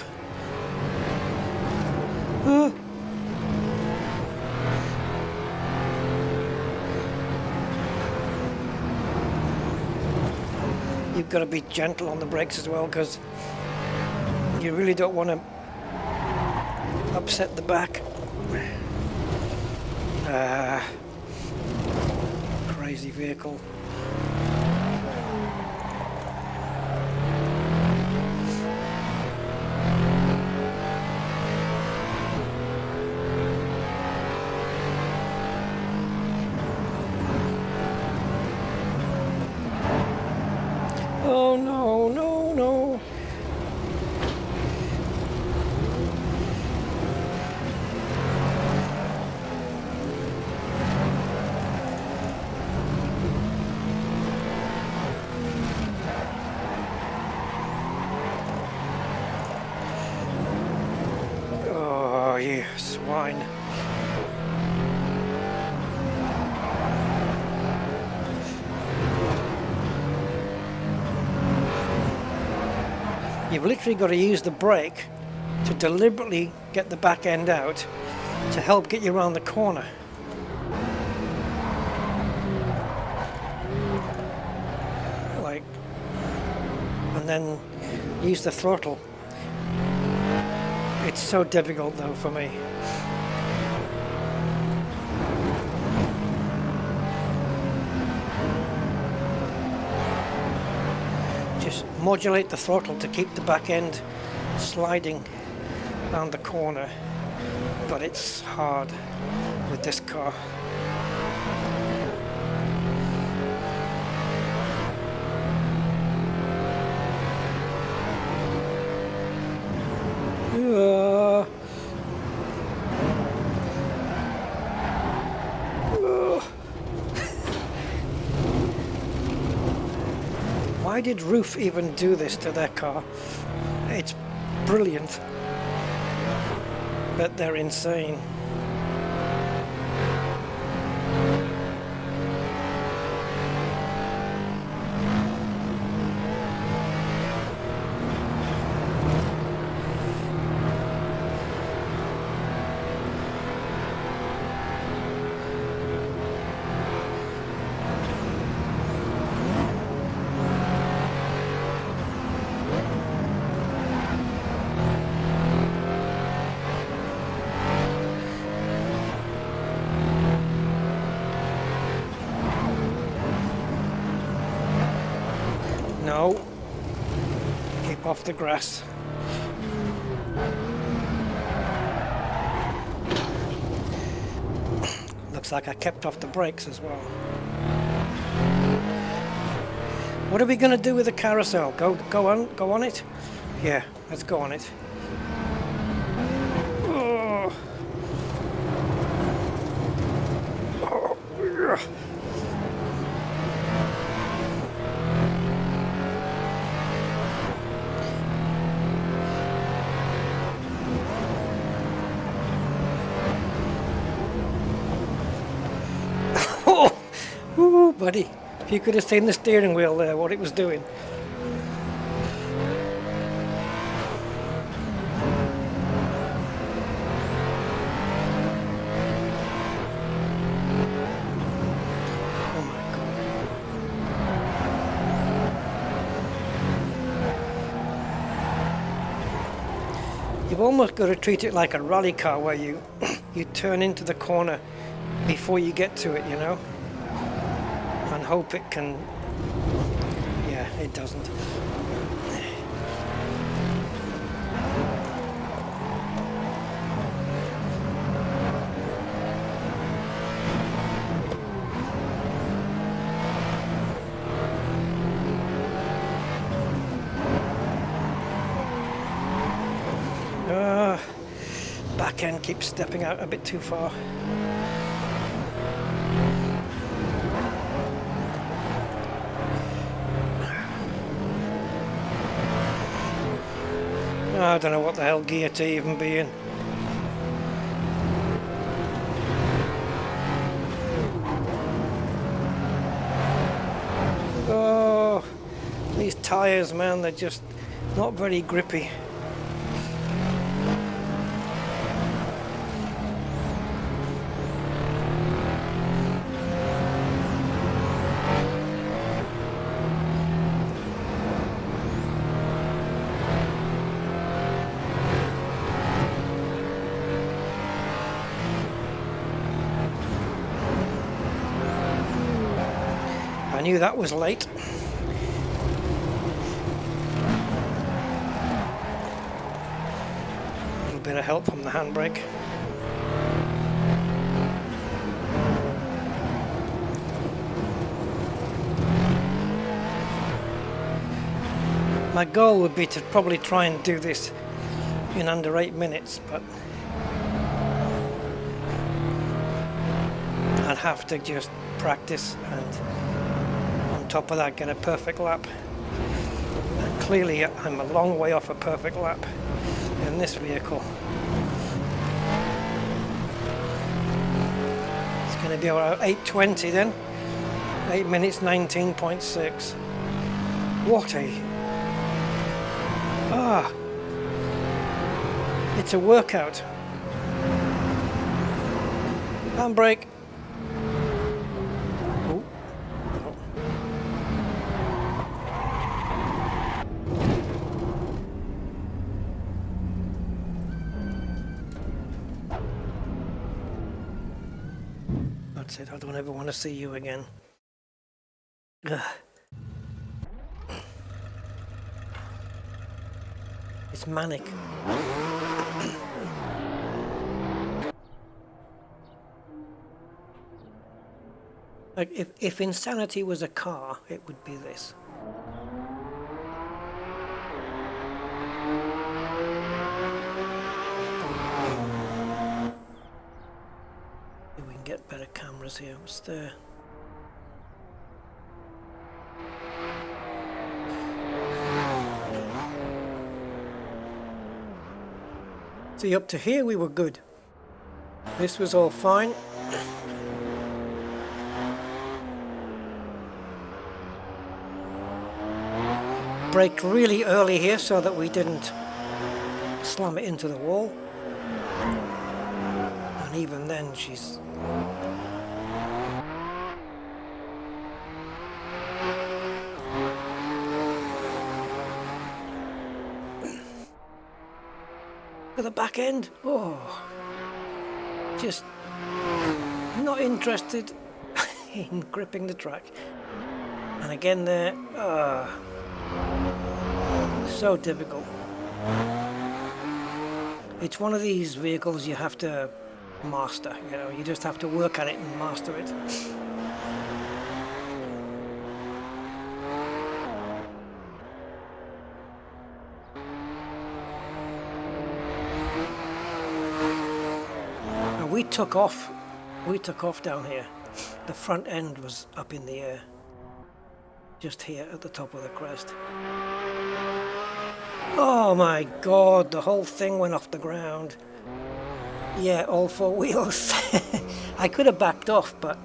You've got to be gentle on the brakes as well, because you really don't want to upset the back. Crazy vehicle. Oh no, no, no. Oh, you swine. You've literally got to use the brake to deliberately get the back end out to help get you around the corner. Like, and then use the throttle. It's so difficult though for me. Just modulate the throttle to keep the back end sliding around the corner, but it's hard with this car. Why did Roof even do this to their car? It's brilliant, but they're insane. No, keep off the grass. Looks like I kept off the brakes as well. What are we going to do with the carousel? Go on it? Yeah, let's go on it. Oh. Oh. Yeah. Ooh, buddy, if you could have seen the steering wheel there, what it was doing. Oh my God. You've almost got to treat it like a rally car where you turn into the corner before you get to it, you know? And hope it can. Yeah, it doesn't. Back end keeps stepping out a bit too far. I don't know what the hell gear to even be in. Oh, these tires, man, they're just not very grippy. I knew that was late. A little bit of help from the handbrake. My goal would be to probably try and do this in under 8 minutes, but I'd have to just practice and on top of that get a perfect lap. And clearly I'm a long way off a perfect lap in this vehicle. It's going to be about 8:20 then. 8 minutes 19.6. What a... it's a workout. Handbrake. Oh. That's it, I don't ever want to see you again. Ugh. It's manic. Like if insanity was a car, it would be this. See if we can get better cameras here. What's there? See, up to here we were good. This was all fine. Braked really early here so that we didn't slam it into the wall. And even then she's... to the back end. Oh, just not interested in gripping the track. And again there, so difficult. It's one of these vehicles you have to master, you know, you just have to work at it and master it. We took off down here. The front end was up in the air. Just here at the top of the crest. Oh my god, the whole thing went off the ground. Yeah, all four wheels. I could have backed off, but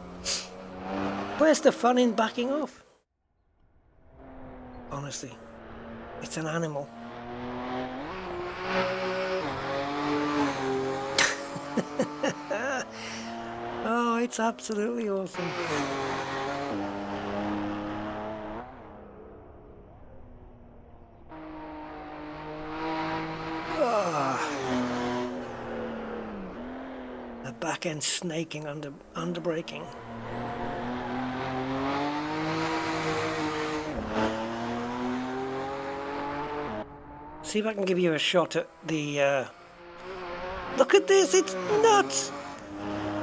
where's the fun in backing off? Honestly, it's an animal. Oh, it's absolutely awesome. The back end snaking under braking. See if I can give you a shot at the look at this, it's nuts!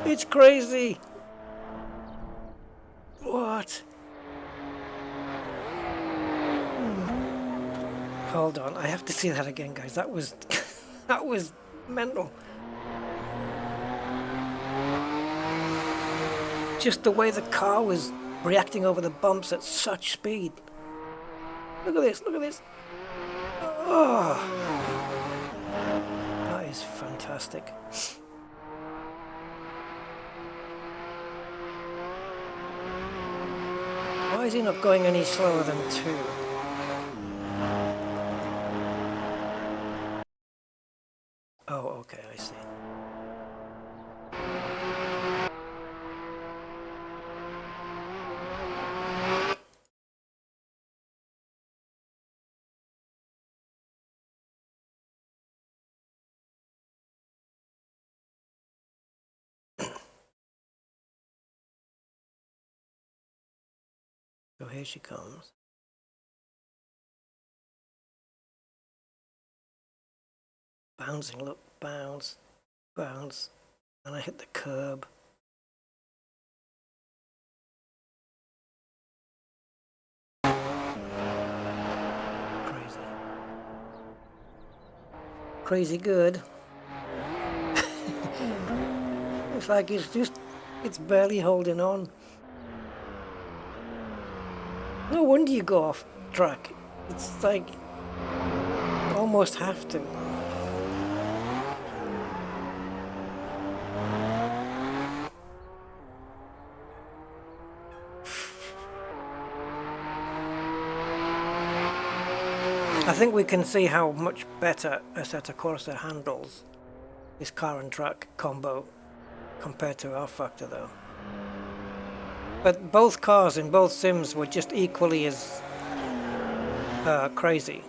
It's crazy! What? Hold on, I have to see that again, guys. That was that was mental. Just the way the car was reacting over the bumps at such speed. Look at this, look at this. Oh, that is fantastic. Why is he not going any slower than 2? Oh, okay, I see. So here she comes. Bouncing, look, bounce, bounce, and I hit the curb. Crazy. Crazy good. It's like it's barely holding on. No wonder you go off track. It's like, almost have to. I think we can see how much better Assetto Corsa handles this car and track combo compared to our Factor though. But both cars in both sims were just equally as crazy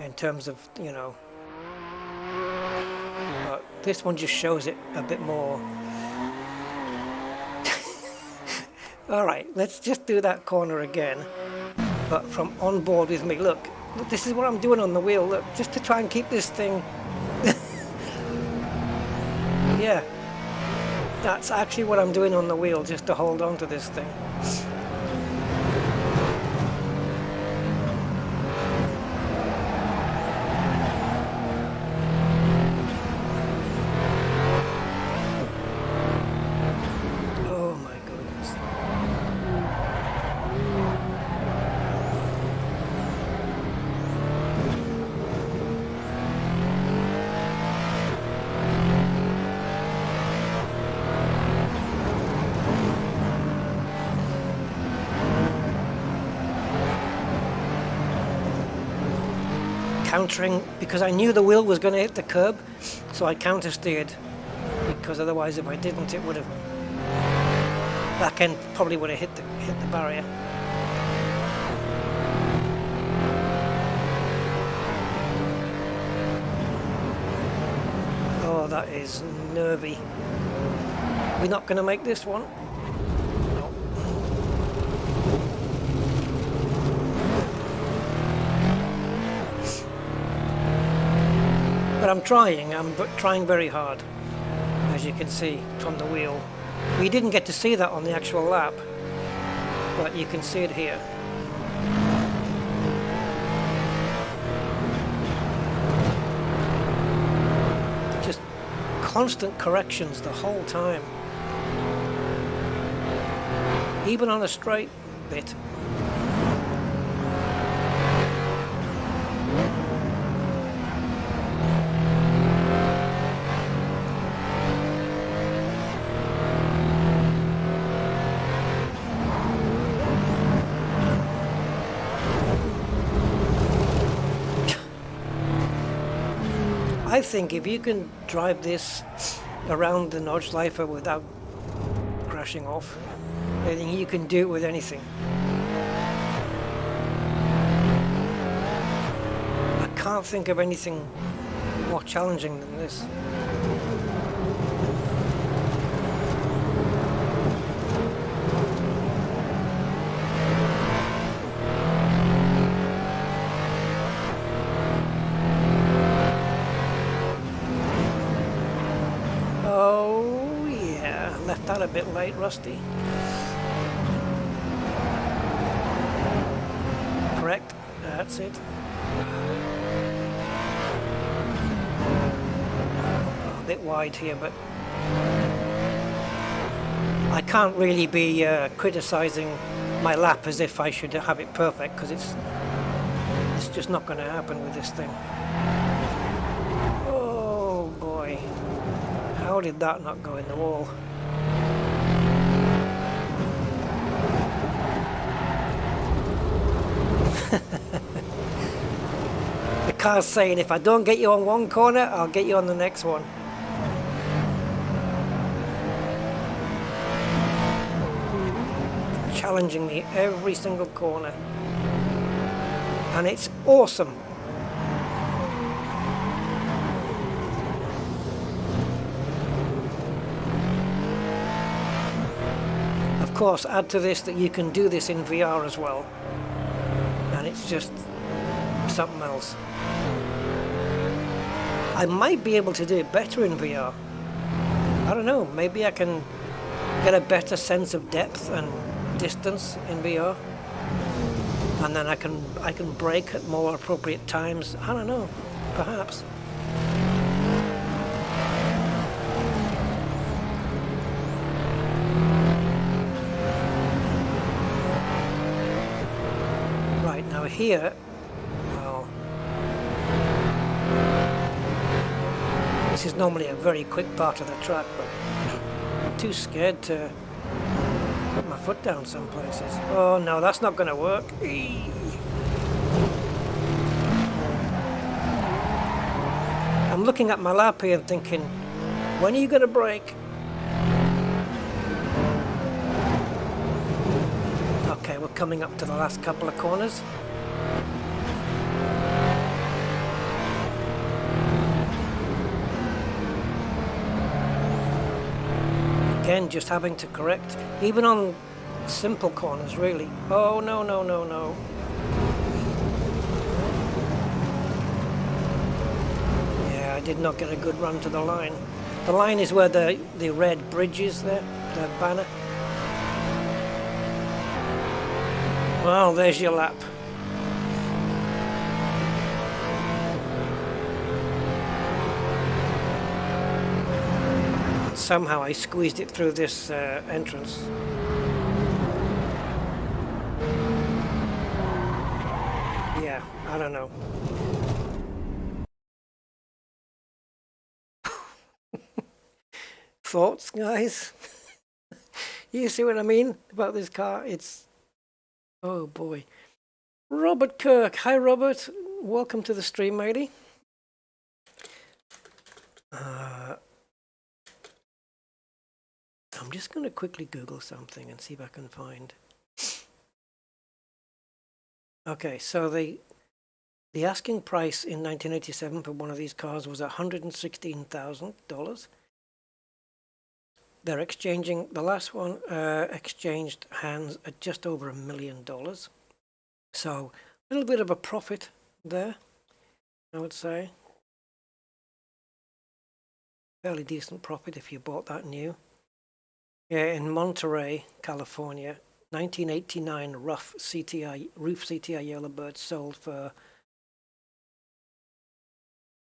in terms of, you know, but this one just shows it a bit more. Alright, let's just do that corner again, but from on board with me. Look, this is what I'm doing on the wheel, look, just to try and keep this thing. Yeah, that's actually what I'm doing on the wheel, just to hold on to this thing. Oh my goodness. Countering, because I knew the wheel was going to hit the curb, so I counter steered, because otherwise if I didn't it would have, back end probably would have hit the barrier. Oh, that is nervy. We're not going to make this one. But I'm trying very hard, as you can see from the wheel. We didn't get to see that on the actual lap, but you can see it here. Just constant corrections the whole time. Even on a straight bit. I think if you can drive this around the Nordschleife without crashing off, then you can do it with anything. I can't think of anything more challenging than this. A bit late, Rusty. Correct. That's it. A bit wide here, but I can't really be criticizing my lap as if I should have it perfect, because it's just not going to happen with this thing. Oh boy, how did that not go in the wall? The car's saying, if I don't get you on one corner, I'll get you on the next one. Challenging me every single corner. And it's awesome. Of course, add to this that you can do this in VR as well. And it's just something else. I might be able to do it better in VR. I don't know, maybe I can get a better sense of depth and distance in VR. And then I can brake at more appropriate times. I don't know, perhaps. Right, now here, well, this is normally a very quick part of the track, but I'm too scared to put my foot down some places. Oh no, that's not going to work. I'm looking at my lap here and thinking, when are you going to brake? Okay, we're coming up to the last couple of corners. Again, just having to correct, even on simple corners, really. Oh, no, no, no, no. Yeah, I did not get a good run to the line. The line is where the red bridge is there, the banner. Well, there's your lap. Somehow I squeezed it through this entrance. Yeah, I don't know. Thoughts, guys? You see what I mean about this car? It's... oh boy. Robert Kirk. Hi, Robert. Welcome to the stream, matey. I'm just going to quickly Google something and see if I can find. Okay, so the asking price in 1987 for one of these cars was $116,000. They're exchanging, the last one exchanged hands at just over $1 million. So a little bit of a profit there, I would say. Fairly decent profit if you bought that new. Yeah, in Monterey, California, 1989 roof CTI Yellowbird sold for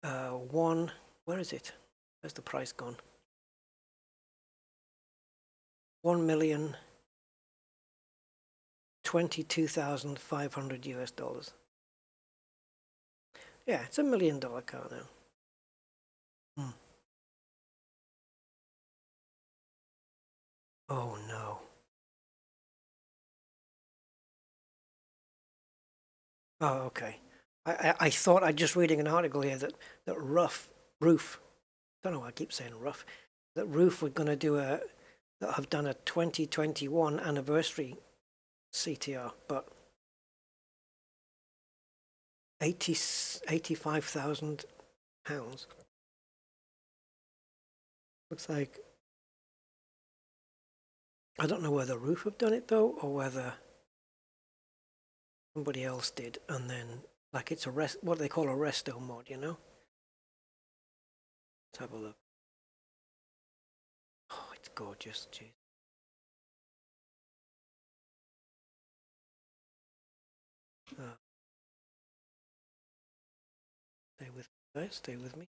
where is it? Where's the price gone? $1,022,500 US. Yeah, it's $1 million car now. Oh no. Oh, okay. I thought I just reading an article here that roof, don't know why I keep saying rough, that Roof were going to do that have done a 2021 anniversary CTR, but 85,000 pounds. Looks like, I don't know whether Roof have done it though, or whether somebody else did, and then like it's a what they call a resto mod, you know. Let's have a look. Oh, it's gorgeous, jeez. Stay with me, guys. Stay with me.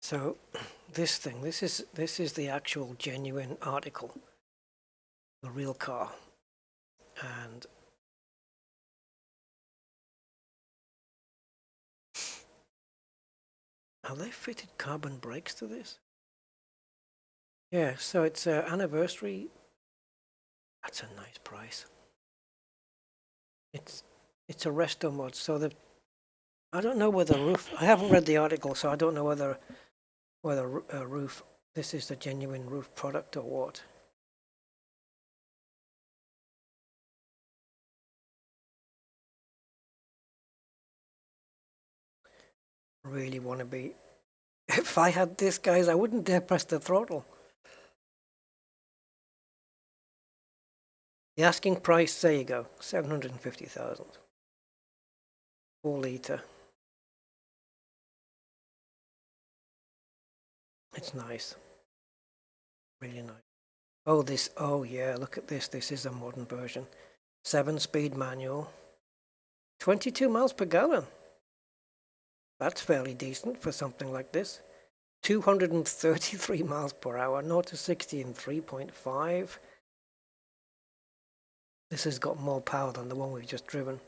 So, this is the actual genuine article, the real car, and have they fitted carbon brakes to this? Yeah, so it's an anniversary That's a nice price. It's a resto mod, so I don't know whether roof. I haven't read the article, so I don't know whether roof. This is the genuine roof product or what. Really want to be. If I had this, guys, I wouldn't dare press the throttle. The asking price, there you go, 750,000. 4 litre. It's nice. Really nice. Oh yeah, look at this. This is a modern version. 7-speed manual. 22 miles per gallon. That's fairly decent for something like this. 233 miles per hour, 0 to 60 in 3.5. This has got more power than the one we've just driven,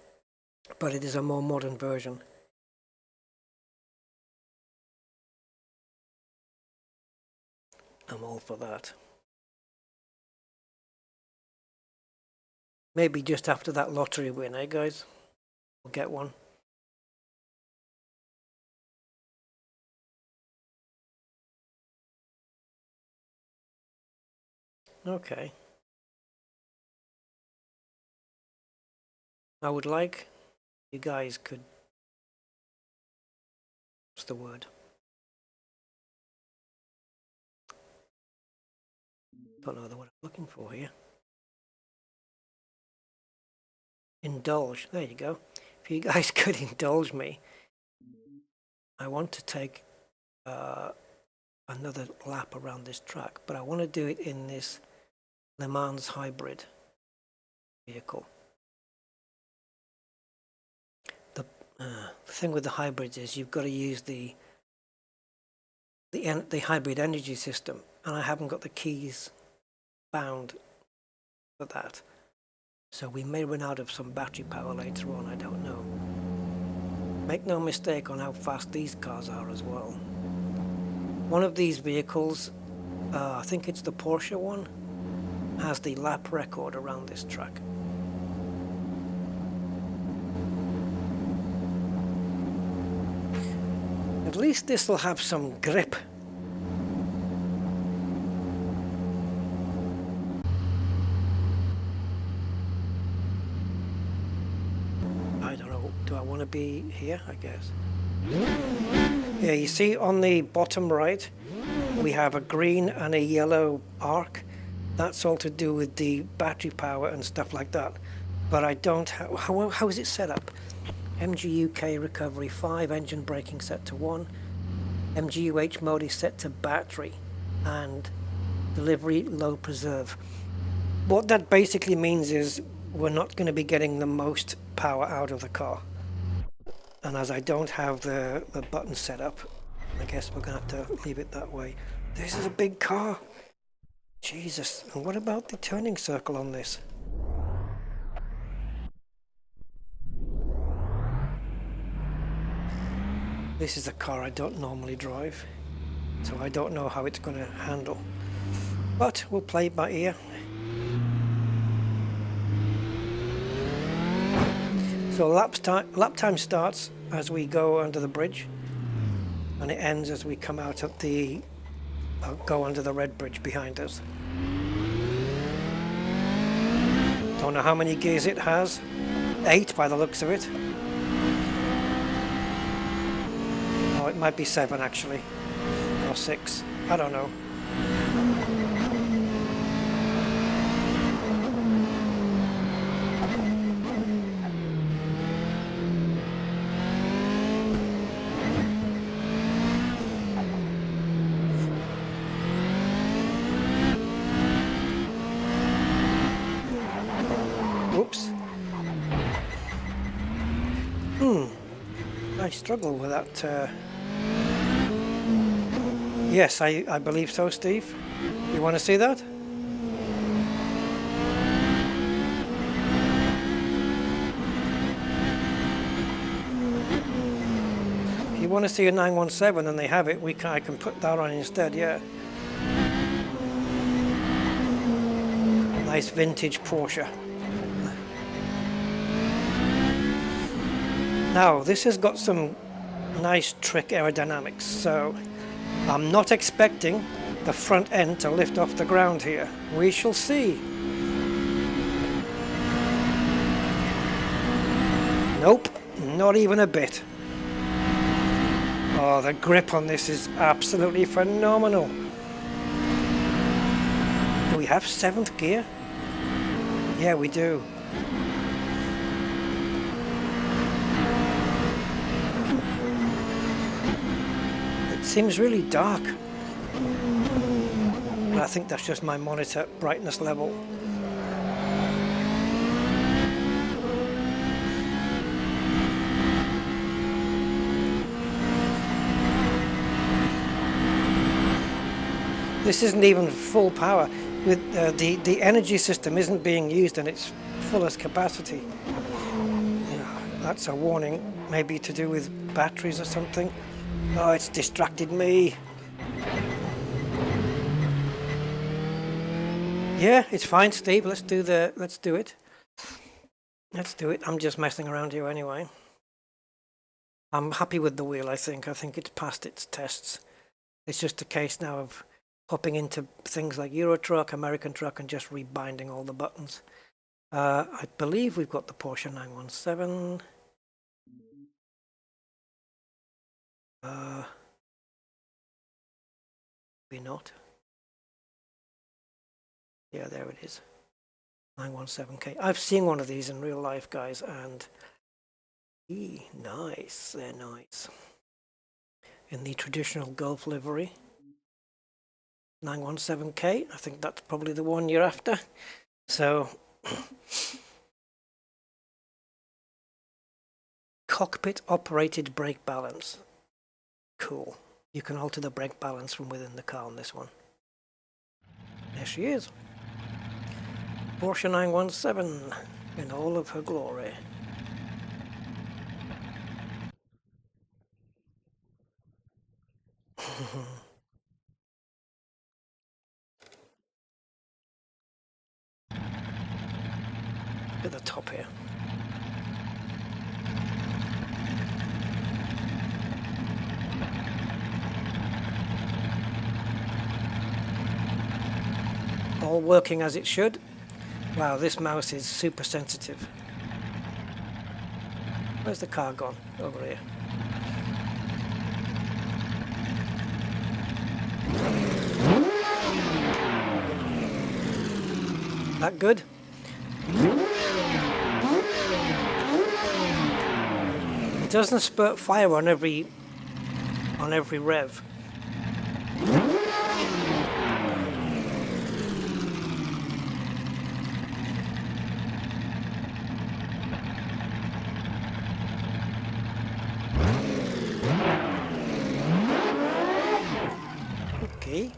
but it is a more modern version. I'm all for that. Maybe just after that lottery win, eh guys? We'll get one. Okay. I would like you guys could, what's the word? Don't know the word I'm looking for here. Indulge, there you go. If you guys could indulge me, I want to take another lap around this track, but I want to do it in this Le Mans hybrid vehicle. The thing with the hybrids is you've got to use the hybrid energy system, and I haven't got the keys bound for that. So we may run out of some battery power later on, I don't know. Make no mistake on how fast these cars are as well. One of these vehicles, I think it's the Porsche one, has the lap record around this track. At least this will have some grip. I don't know, do I want to be here? I guess. Yeah, you see on the bottom right, we have a green and a yellow arc. That's all to do with the battery power and stuff like that. But I don't have, how is it set up? MG UK recovery 5, engine braking set to 1. MGUH mode is set to battery and delivery low preserve. What that basically means is we're not going to be getting the most power out of the car. And as I don't have the button set up, I guess we're going to have to leave it that way. This is a big car. Jesus. And what about the turning circle on this? This is a car I don't normally drive, so I don't know how it's going to handle. But we'll play it by ear. So lap time starts as we go under the bridge, and it ends as we come out at the go under the red bridge behind us. Don't know how many gears it has. 8 by the looks of it. Oh, it might be 7 actually, or 6. I don't know. Whoops. I struggle with that. Yes, I believe so, Steve. You want to see that? If you want to see a 917 and they have it, I can put that on instead, yeah. Nice vintage Porsche. Now, this has got some nice trick aerodynamics, so I'm not expecting the front end to lift off the ground here. We shall see. Nope, not even a bit. Oh, the grip on this is absolutely phenomenal. Do we have 7th gear? Yeah, we do. It seems really dark. But I think that's just my monitor brightness level. This isn't even full power. With the energy system isn't being used in its fullest capacity. Yeah, that's a warning, maybe to do with batteries or something. Oh, it's distracted me. Yeah, it's fine, Steve. Let's do it. Let's do it. I'm just messing around here anyway. I'm happy with the wheel, I think. I think it's passed its tests. It's just a case now of hopping into things like Euro Truck, American Truck, and just rebinding all the buttons. I believe we've got the Porsche 917. Maybe not. Yeah, there it is. 917K. I've seen one of these in real life, guys, and nice. They're nice. In the traditional Golf livery. 917K, I think that's probably the one you're after. So, cockpit operated brake balance. Cool. You can alter the brake balance from within the car on this one. There she is. Porsche 917 in all of her glory. At the top here. All working as it should. Wow, this mouse is super sensitive. Where's the car gone? Over here. That good? It doesn't spurt fire on every rev. Okay.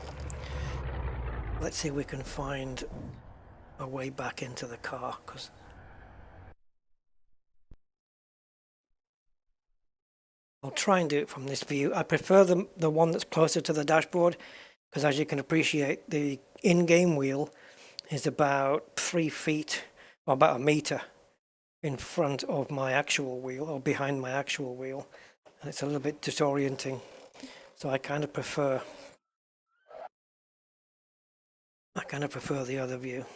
Let's see if we can find a way back into the car, because I'll try and do it from this view. I prefer the one that's closer to the dashboard, because as you can appreciate, the in-game wheel is about 3 feet, or about 1 meter in front of my actual wheel, or behind my actual wheel, and it's a little bit disorienting. So I kind of prefer the other view.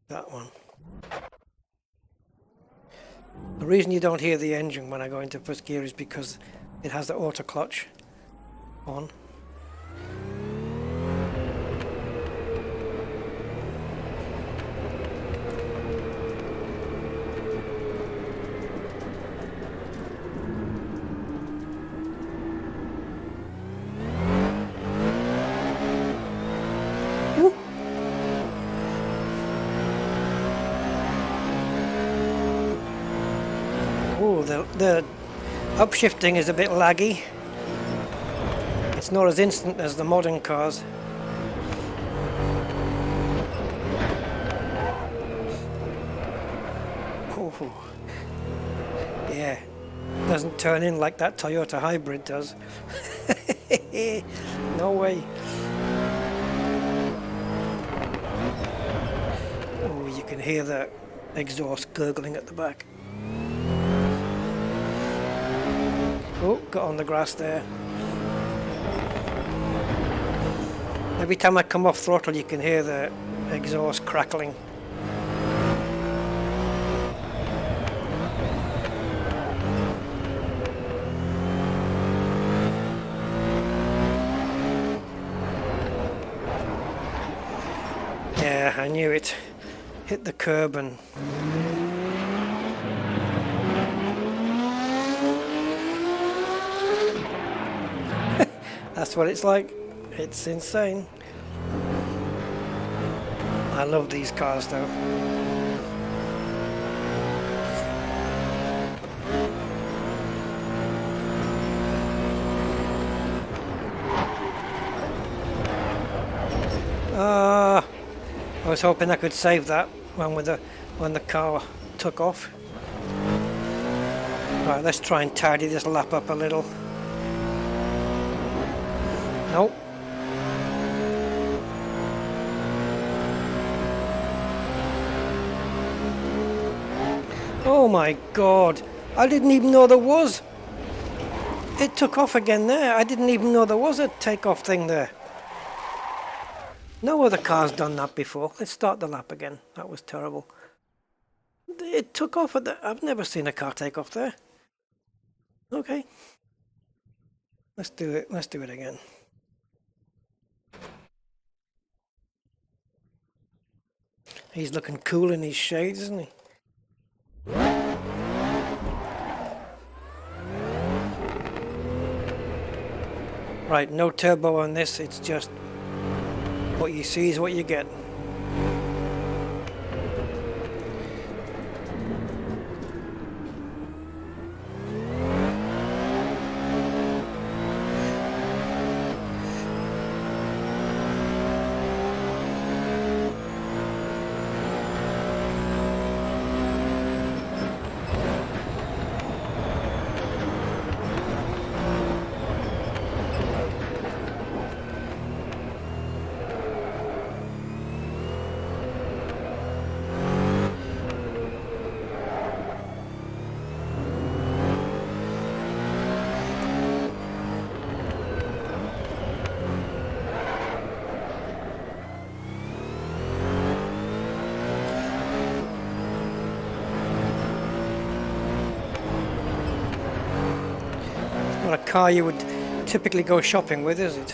That one. The reason you don't hear the engine when I go into first gear is because it has the auto clutch on. The upshifting is a bit laggy. It's not as instant as the modern cars. Oh, yeah, doesn't turn in like that Toyota hybrid does. No way. Oh, you can hear the exhaust gurgling at the back. Oh, got on the grass there. Every time I come off throttle, you can hear the exhaust crackling. Yeah, I knew it. Hit the curb and... That's what it's like. It's insane. I love these cars though. I was hoping I could save that when the car took off. Right, let's try and tidy this lap up a little. Nope. Oh my god, I didn't even know there was. It took off again there. I didn't even know there was a takeoff thing there. No other car's done that before. Let's start the lap again. That was terrible. It took off at the... I've never seen a car take off there. Okay. Let's do it. Let's do it again. He's looking cool in his shades, isn't he? Right, no turbo on this. It's just what you see is what you get. Not a car you would typically go shopping with, is it?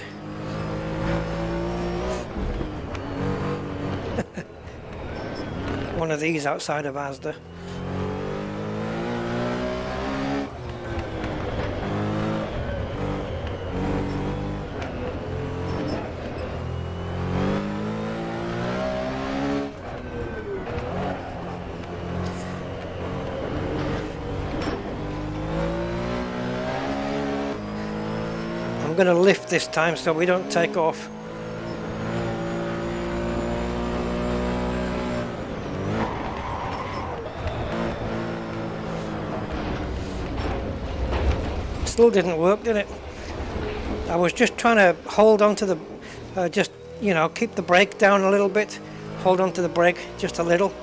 One of these outside of Asda. I'm going to lift this time so we don't take off. Still didn't work, did it? I was just trying to hold on to the, just, you know, keep the brake down a little bit, hold on to the brake just a little,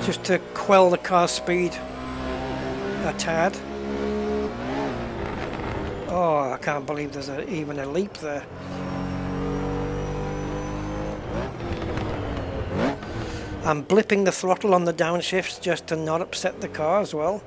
just to quell the car's speed a tad. Oh, I can't believe there's even a leap there. I'm blipping the throttle on the downshifts just to not upset the car as well.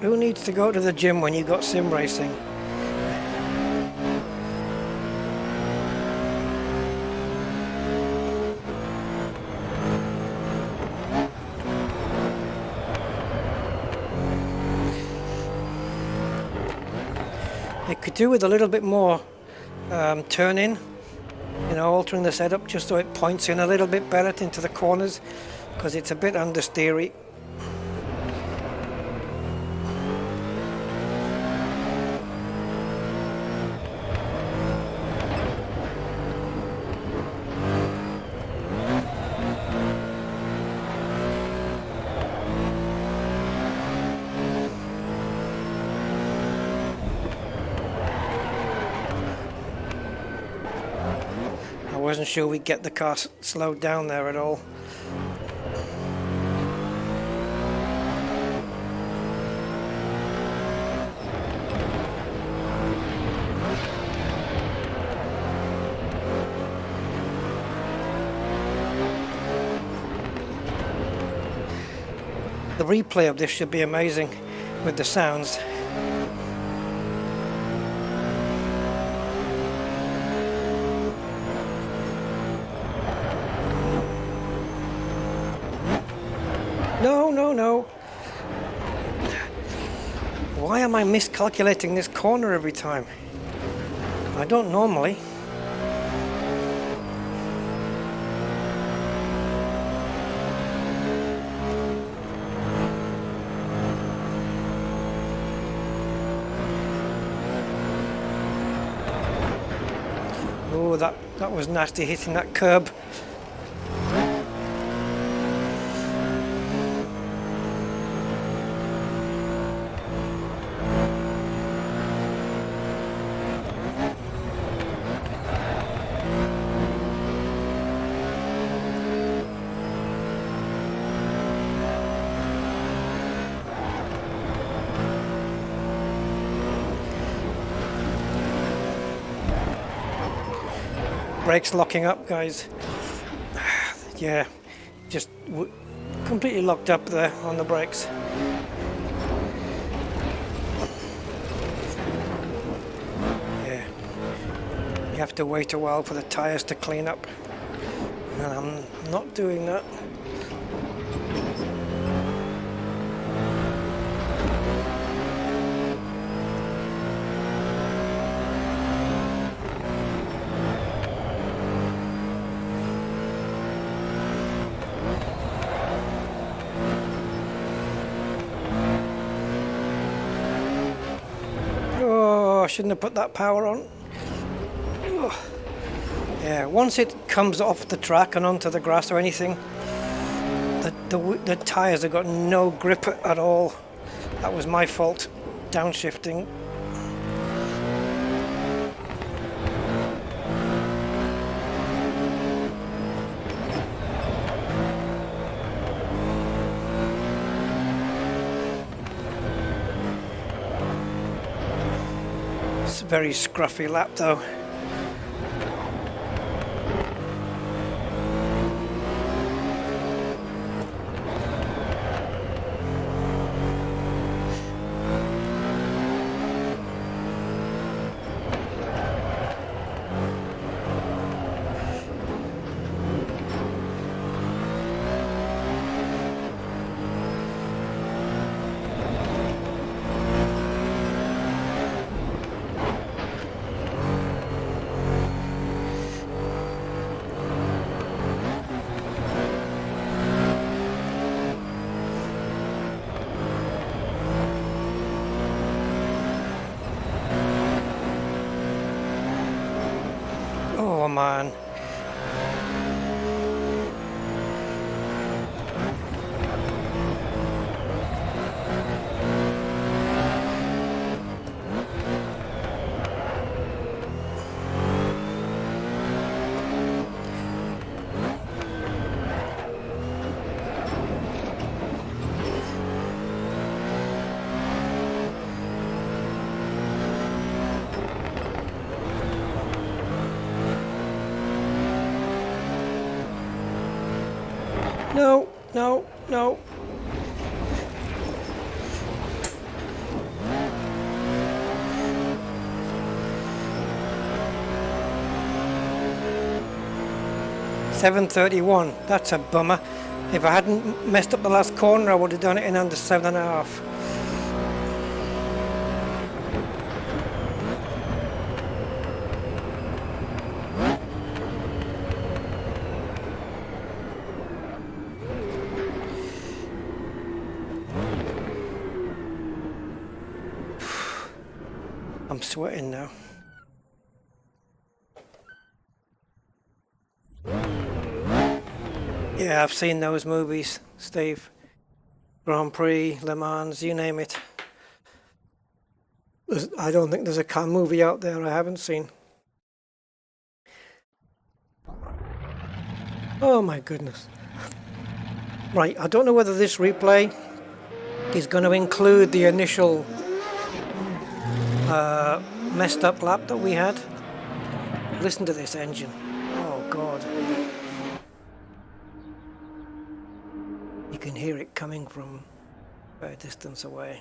Who needs to go to the gym when you got sim racing? Could do with a little bit more turn in, you know, altering the setup just so it points in a little bit better into the corners, because it's a bit understeery. I wasn't sure we'd get the car slowed down there at all. The replay of this should be amazing with the sounds. No, no, no. Why am I miscalculating this corner every time? I don't normally. Oh, that was nasty hitting that curb. Brakes locking up, guys. Yeah, just completely locked up there on the brakes. Yeah, you have to wait a while for the tires to clean up, and I'm not doing that. I shouldn't have put that power on. Ugh. Yeah, once it comes off the track and onto the grass or anything, the tyres have got no grip at all. That was my fault, downshifting. Very scruffy lap though. Oh man. No, no, no. $7.31. That's a bummer. If I hadn't messed up the last corner, I would have done it in under 7.5. I'm sweating now. Yeah, I've seen those movies, Steve. Grand Prix, Le Mans, you name it. I don't think there's a car movie out there I haven't seen. Oh my goodness. Right, I don't know whether this replay is going to include the initial messed up lap that we had. Listen to this engine. Oh God. You can hear it coming from a distance away.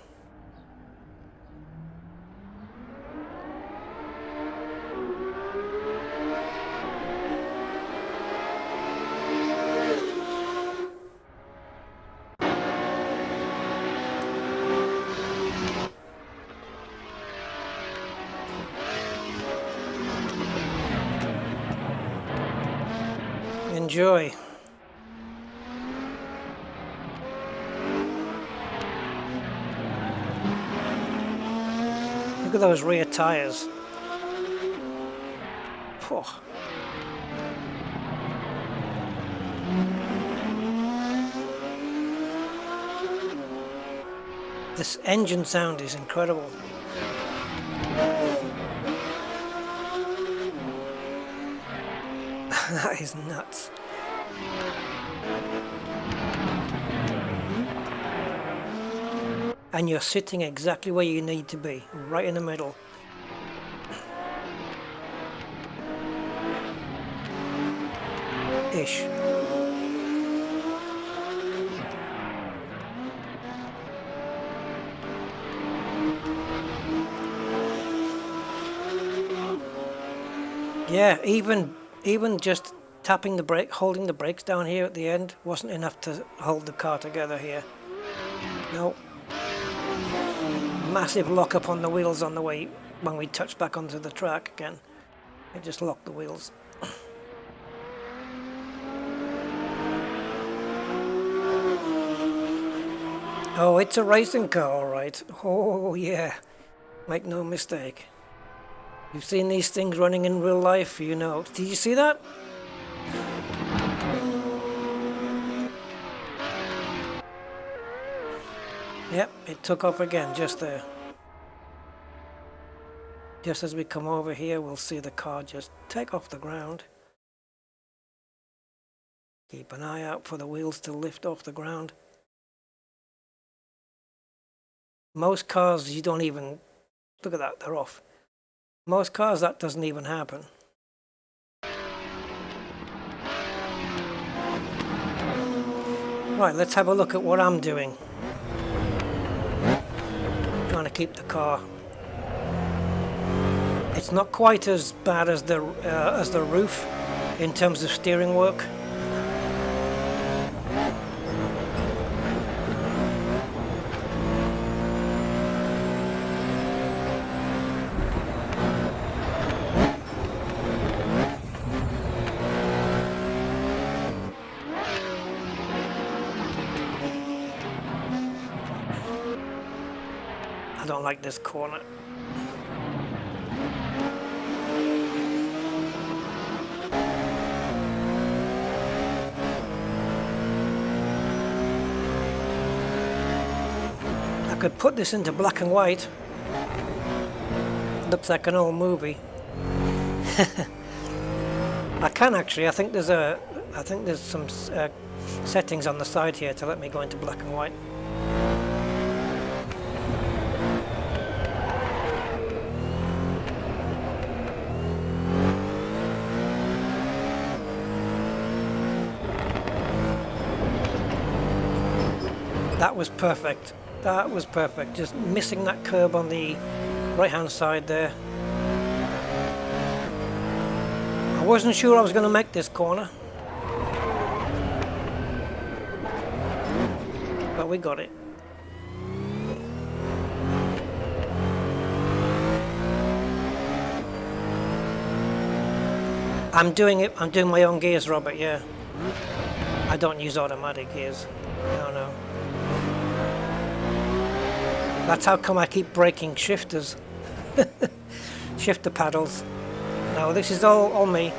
Enjoy. Look at those rear tires. Oh. This engine sound is incredible. That is nuts. And you're sitting exactly where you need to be, right in the middle. Ish. Yeah, even just tapping the brake, holding the brakes down here at the end wasn't enough to hold the car together here. No. Massive lock up on the wheels on the way when we touched back onto the track again. It just locked the wheels. Oh, it's a racing car, all right. Oh, yeah. Make no mistake. You've seen these things running in real life, you know. Did you see that? Yep, it took off again just there. Just as we come over here, we'll see the car just take off the ground. Keep an eye out for the wheels to lift off the ground. Most cars, you don't even... Look at that, they're off. Most cars, that doesn't even happen. Right, let's have a look at what I'm doing. Trying to keep the car. It's not quite as bad as the roof in terms of steering work. I don't like this corner. I could put this into black and white. Looks like an old movie. I can actually. I think there's some settings on the side here to let me go into black and white. That was perfect. That was perfect. Just missing that curb on the right-hand side there. I wasn't sure I was going to make this corner, but we got it. I'm doing my own gears, Robert, yeah. I don't use automatic gears. No. That's how come I keep breaking shifters. shift the paddles. Now this is all on me.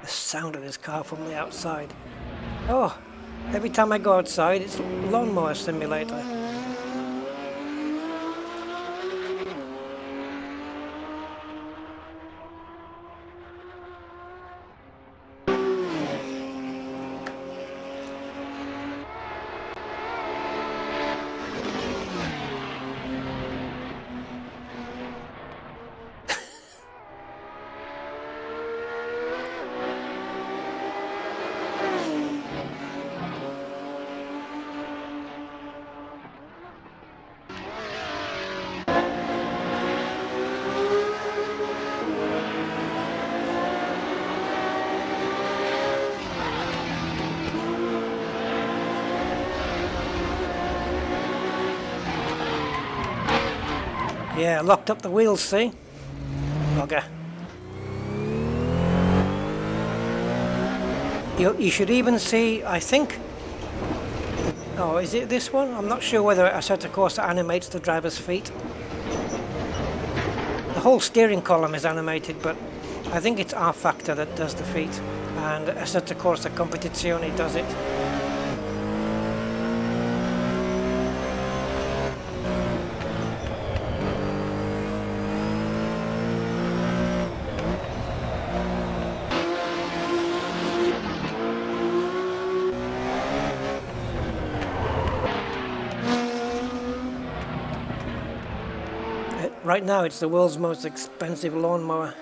The sound of this car from the outside. Oh, every time I go outside, it's lawnmower simulator. Yeah, locked up the wheels, see? Bugger. You should even see, I think... Oh, is it this one? I'm not sure whether Assetto Corsa animates the driver's feet. The whole steering column is animated, but I think it's R-Factor that does the feet. And Assetto Corsa Competitzione does it. Right now it's the world's most expensive lawnmower.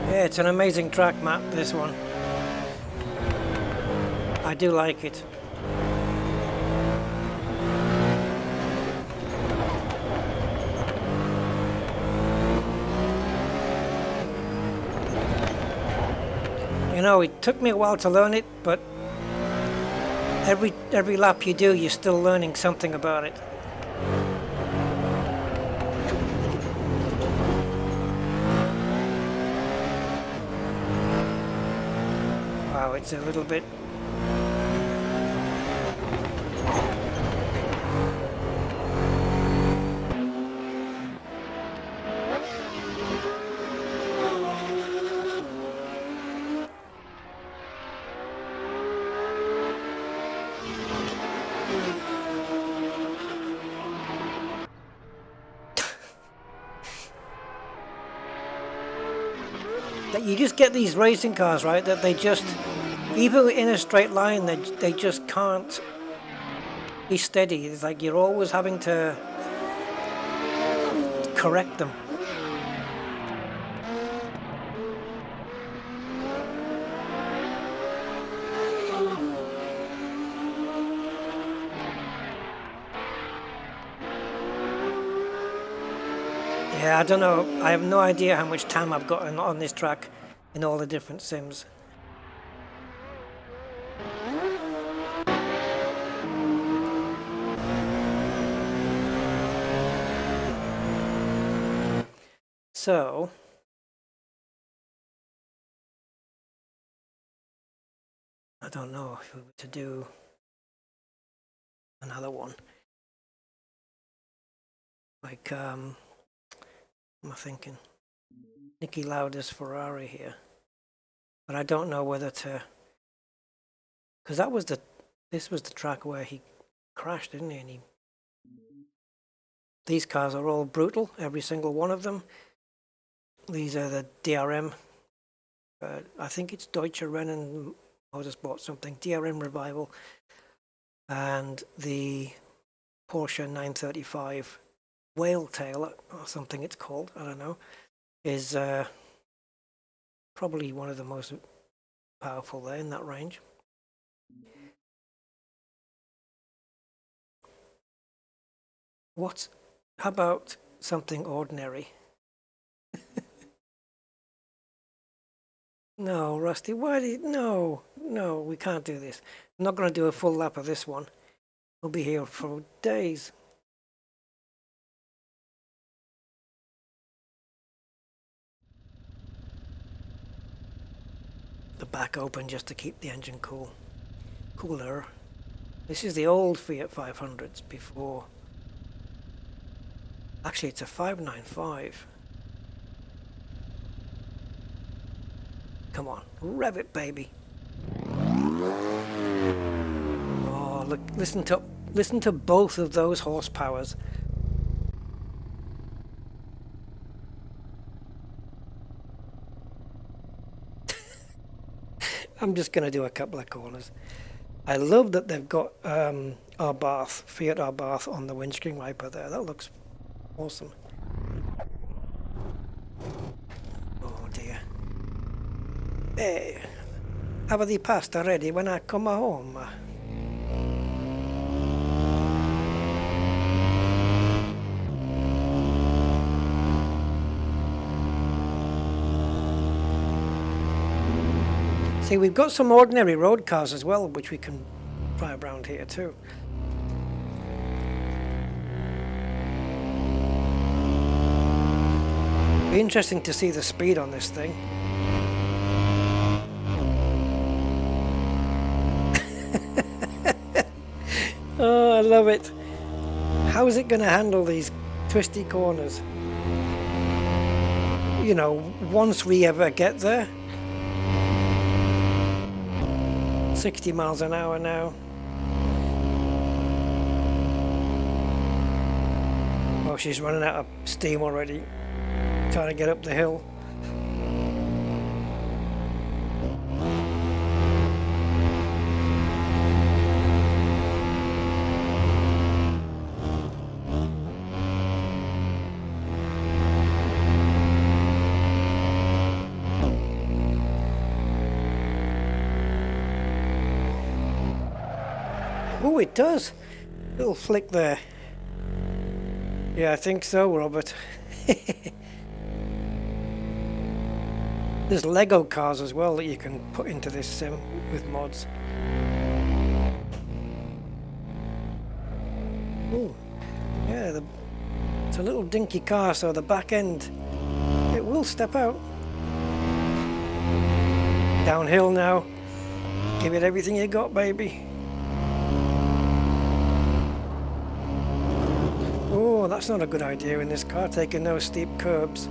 Yeah, it's an amazing track map, this one. I do like it. You know, it took me a while to learn it, but every lap you do, you're still learning something about it. Wow, it's a little bit... You just get these racing cars, right, that they just, even in a straight line, they just can't be steady. It's like you're always having to correct them. Yeah, I don't know. I have no idea how much time I've got on this track in all the different sims. So, I don't know if we were to do another one. Like, what am I thinking? Niki Lauda's Ferrari here. But I don't know whether to... Because this was the track where he crashed, didn't he? And these cars are all brutal, every single one of them. These are the DRM. I think it's Deutsche Rennen Motorsport something. DRM Revival. And the Porsche 935 Whale Tail, or something it's called, I don't know, is probably one of the most powerful there in that range. How about something ordinary? No, Rusty, why did... No, no, we can't do this. I'm not going to do a full lap of this one. We'll be here for days. The back open just to keep the engine cooler. This is the old Fiat 500s before. Actually, it's a 595. Come on, rev it, baby. Oh, look! Listen to both of those horsepowers. I'm just gonna do a couple of corners. I love that they've got our bath, Fiat our bath on the windscreen wiper there. That looks awesome. Oh dear. Hey, have the pasta ready when I come home? See, we've got some ordinary road cars as well, which we can drive around here too. Be interesting to see the speed on this thing. Oh, I love it. How is it going to handle these twisty corners? You know, once we ever get there. 60 miles an hour now. Oh, she's running out of steam already. Trying to get up the hill. Oh, it does. Little flick there. Yeah, I think so, Robert. There's Lego cars as well that you can put into this sim with mods. Oh, yeah, it's a little dinky car, so the back end, it will step out. Downhill now. Give it everything you got, baby. Oh, that's not a good idea in this car, taking those steep curbs.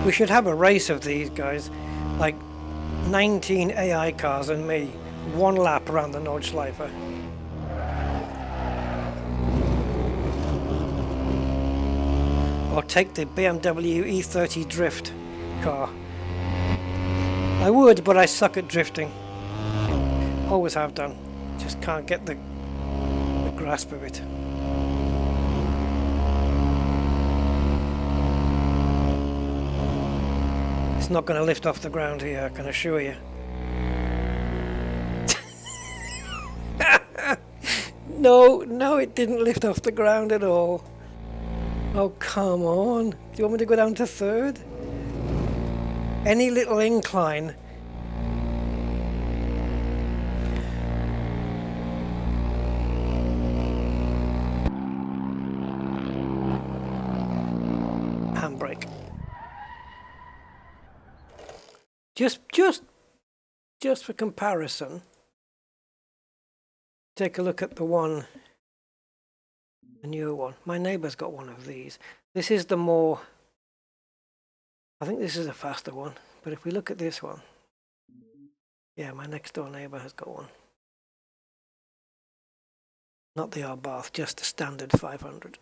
We should have a race of these guys, like 19 AI cars and me, one lap around the Nordschleife. Or take the BMW E30 Drift car. I would, but I suck at drifting. Always have done. Just can't get the grasp of it. It's not going to lift off the ground here, I can assure you. No, it didn't lift off the ground at all. Oh, come on. Do you want me to go down to third? Any little incline. Handbrake. Just for comparison, take a look at the newer one. My neighbour's got one of these. This is the more, I think this is a faster one, but if we look at this one, yeah, my next door neighbour has got one. Not the R-Bath, just the standard 500.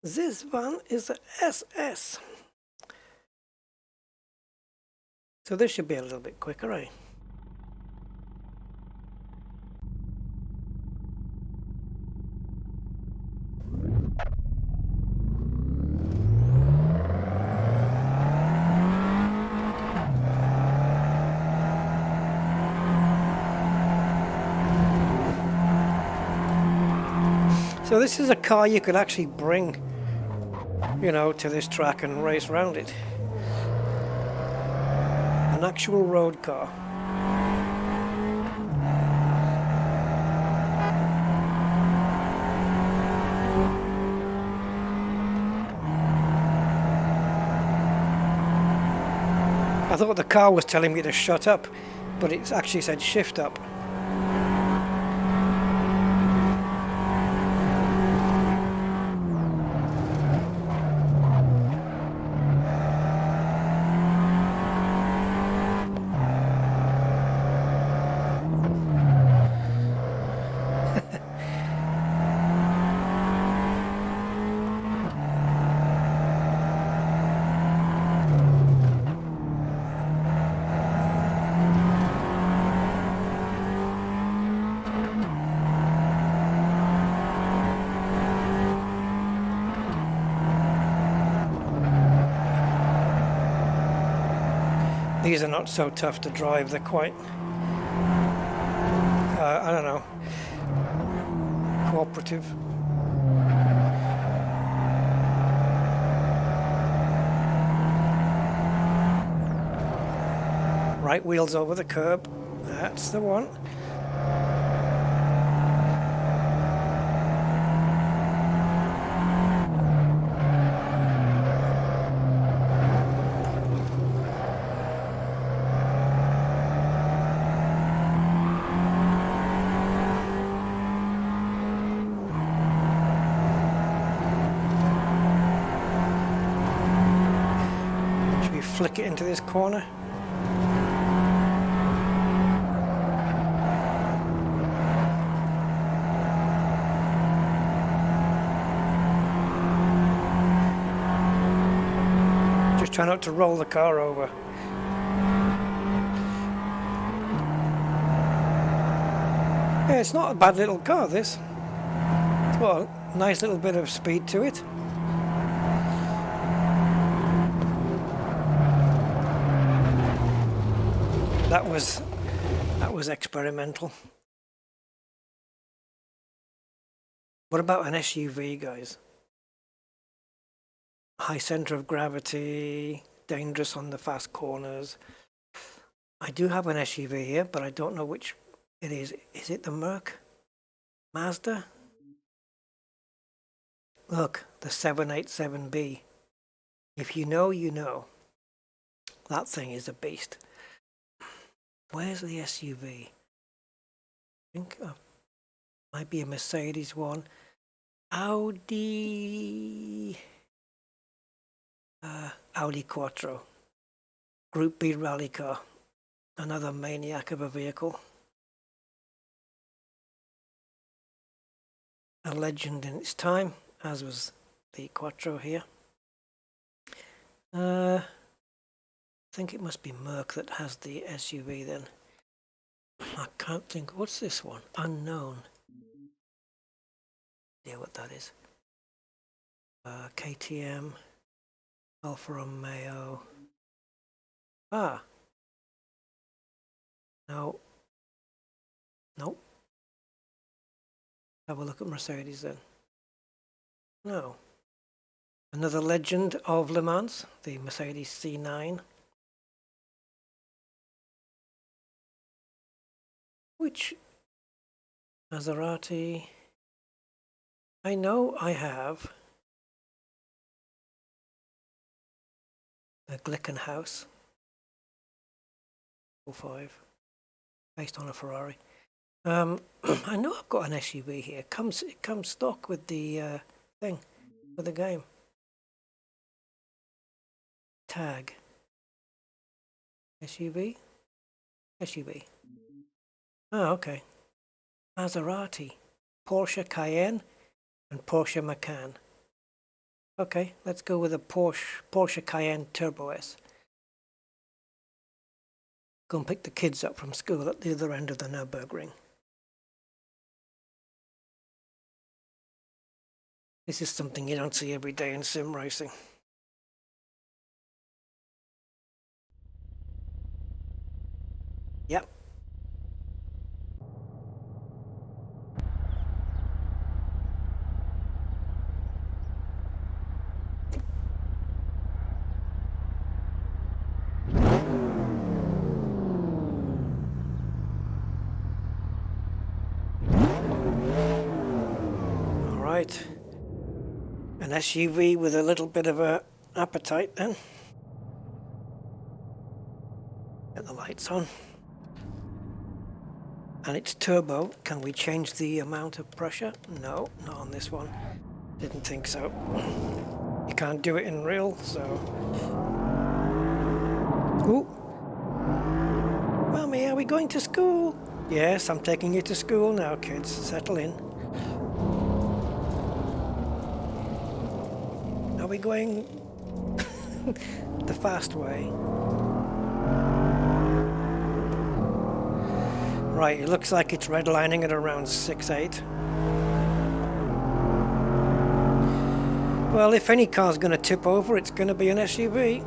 This one is a SS. So this should be a little bit quicker, eh? So this is a car you could actually bring, you know, to this track and race around it. An actual road car. I thought the car was telling me to shut up, but it actually said shift up. These are not so tough to drive, they're quite, I don't know, cooperative. Right wheel's over the curb, that's the one. Flick it into this corner. Just try not to roll the car over. Yeah, it's not a bad little car, this. It's got a nice little bit of speed to it. That was experimental. What about an SUV, guys? High center of gravity, dangerous on the fast corners. I do have an SUV here, but I don't know which it is. Is it the Merc? Mazda? Look, the 787B. If you know, you know. That thing is a beast. Where's the SUV? I think might be a Mercedes one. Audi Quattro. Group B rally car. Another maniac of a vehicle. A legend in its time, as was the Quattro here. I think it must be Merc that has the SUV then. I can't think. What's this one? Unknown. Yeah, what that is. KTM. Alfa Romeo. Ah. No. Nope. Have a look at Mercedes then. No. Another legend of Le Mans, the Mercedes C9. Which Maserati? I know I have the Glickenhaus 05, based on a Ferrari. I know I've got an SUV here. It comes stock with the thing, with the game. Tag. SUV? SUV. Oh, okay. Maserati, Porsche Cayenne, and Porsche Macan. Okay, let's go with a Porsche Cayenne Turbo S. Go and pick the kids up from school at the other end of the Nürburgring. This is something you don't see every day in sim racing. Yep. Right. An SUV with a little bit of a appetite then. Get the lights on. And it's turbo. Can we change the amount of pressure? No, not on this one. Didn't think so. You can't do it in real, so... Ooh. Mommy, are we going to school? Yes, I'm taking you to school now, kids. Settle in. Are we going the fast way? Right, it looks like it's redlining at around 6.8. Well, if any car's going to tip over, it's going to be an SUV.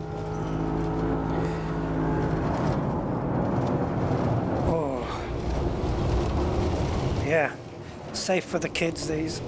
Oh. Yeah, safe for the kids, these.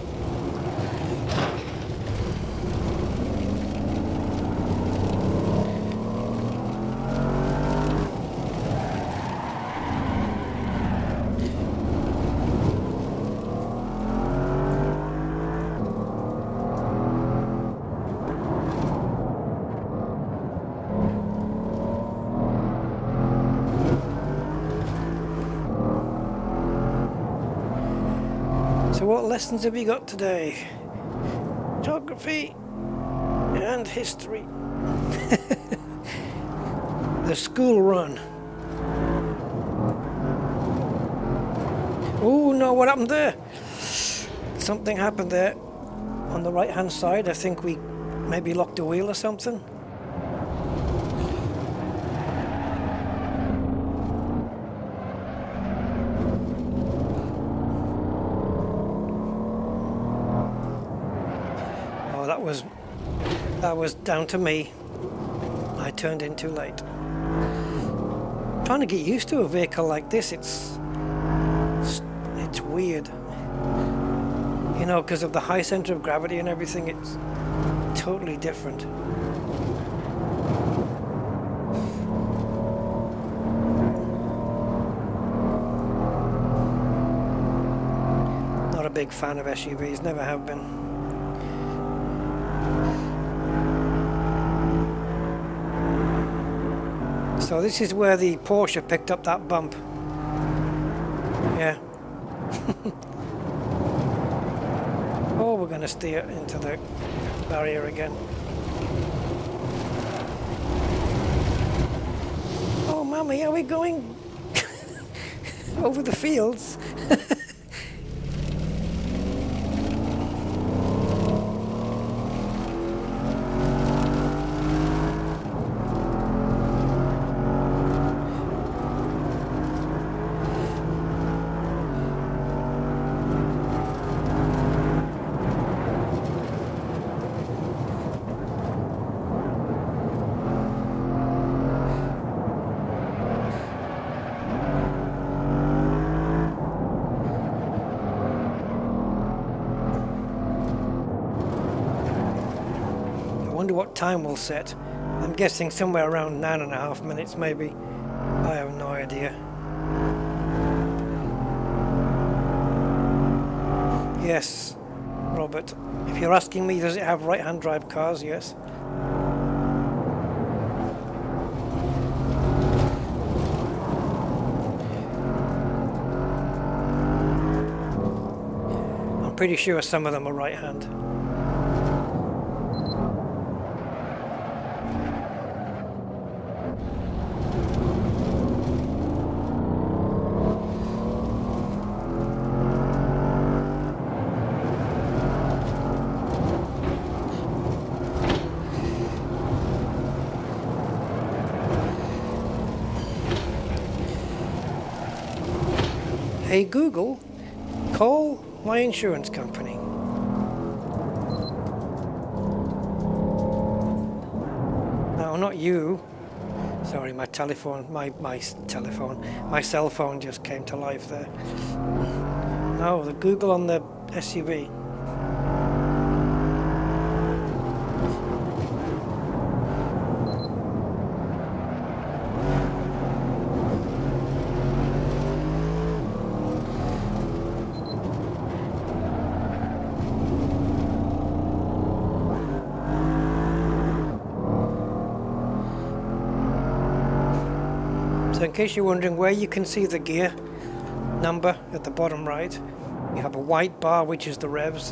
So what lessons have you got today? Geography and history. The school run. Oh no, what happened there? Something happened there on the right hand side. I think we maybe locked a wheel or something. That was down to me. I turned in too late. Trying to get used to a vehicle like this, it's weird. You know, because of the high center of gravity and everything, it's totally different. Not a big fan of SUVs, never have been. So this is where the Porsche picked up that bump. Yeah. Oh, we're going to steer into the barrier again. Oh, Mommy, are we going over the fields? I wonder what time we'll set. I'm guessing somewhere around 9.5 minutes maybe. I have no idea. Yes, Robert. If you're asking me, does it have right-hand drive cars? Yes. I'm pretty sure some of them are right-hand. Hey Google, call my insurance company. No, not you. Sorry, my cell phone just came to life there. No, the Google on the SUV. So in case you're wondering where you can see the gear number at the bottom right, you have a white bar which is the revs,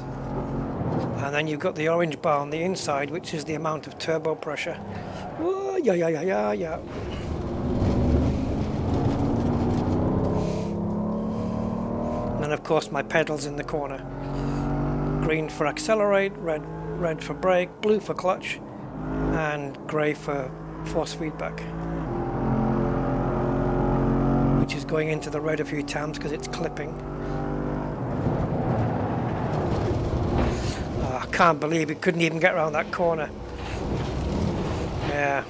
and then you've got the orange bar on the inside which is the amount of turbo pressure. Oh, yeah, yeah, yeah, yeah, yeah. And then of course my pedals in the corner. Green for accelerate, red for brake, blue for clutch, and grey for force feedback, which is going into the red a few times because it's clipping. Oh, I can't believe it couldn't even get around that corner. Yeah.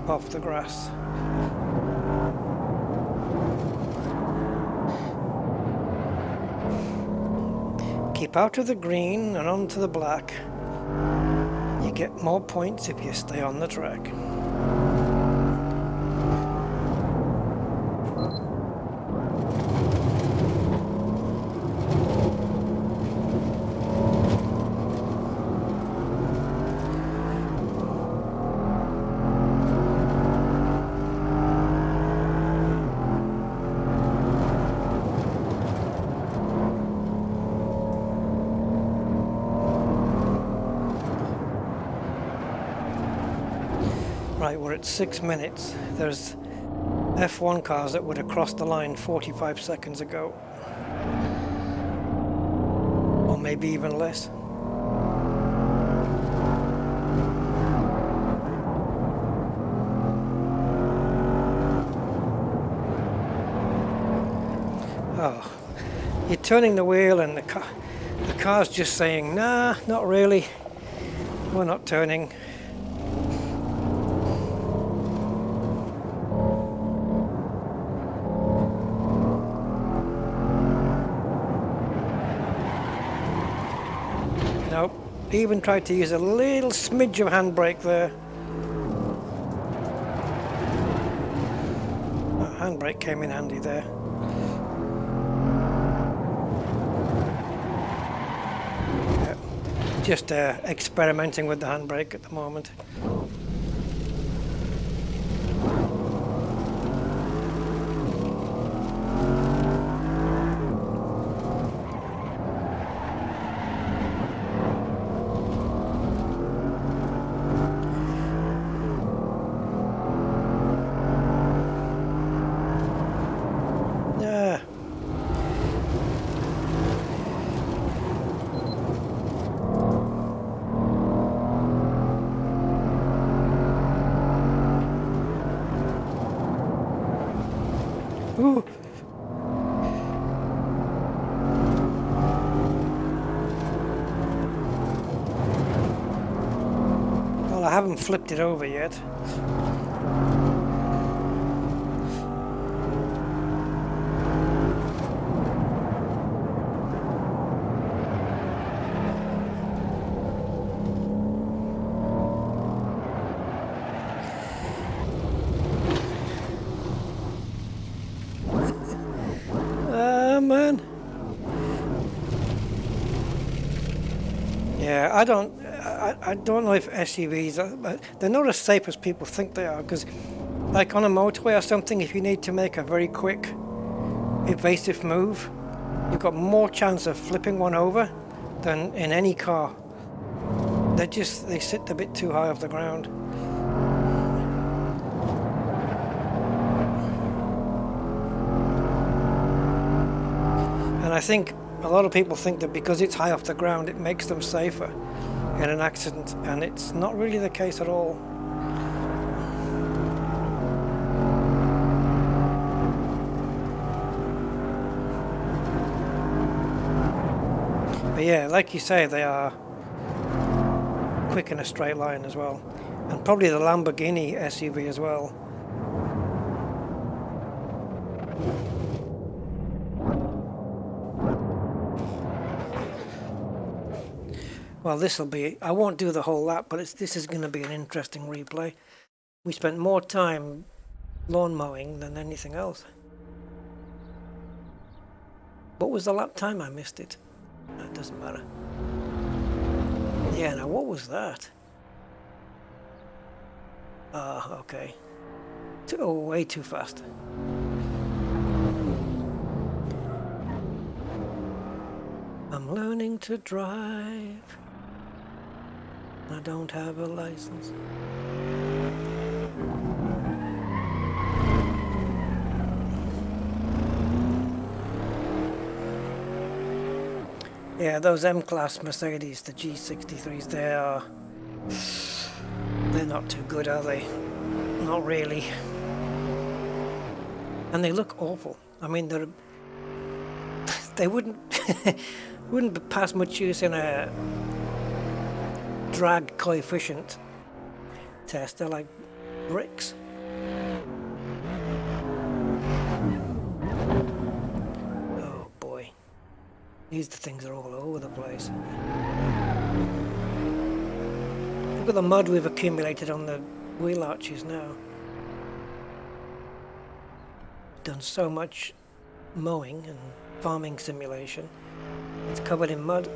Off the grass. Keep out of the green and onto the black. You get more points if you stay on the track. Right, we're at 6 minutes. There's F1 cars that would have crossed the line 45 seconds ago. Or maybe even less. Oh, you're turning the wheel and the car's just saying, nah, not really. We're not turning. Nope. Even tried to use a little smidge of handbrake there. Oh, handbrake came in handy there. Yeah. Just experimenting with the handbrake at the moment. Ooh. Well, I haven't flipped it over yet. Man. Yeah, I don't know if SUVs are, they're not as safe as people think they are, because like on a motorway or something, if you need to make a very quick evasive move, you've got more chance of flipping one over than in any car. They sit a bit too high off the ground. And I think a lot of people think that because it's high off the ground, it makes them safer in an accident, and it's not really the case at all. But yeah, like you say, they are quick in a straight line as well. And probably the Lamborghini SUV as well. Well, this'll be, I won't do the whole lap, but this is going to be an interesting replay. We spent more time lawn mowing than anything else. What was the lap time? I missed it. It doesn't matter. Yeah, now what was that? Okay. Oh, way too fast. I'm learning to drive. I don't have a license. Yeah, those M-Class Mercedes, the G63s, they're not too good, are they? Not really. And they look awful. I mean, they wouldn't pass much use in a drag coefficient test. They're like bricks. Oh boy, these things are all over the place. Look at the mud we've accumulated on the wheel arches now. Done so much mowing and farming simulation. It's covered in mud.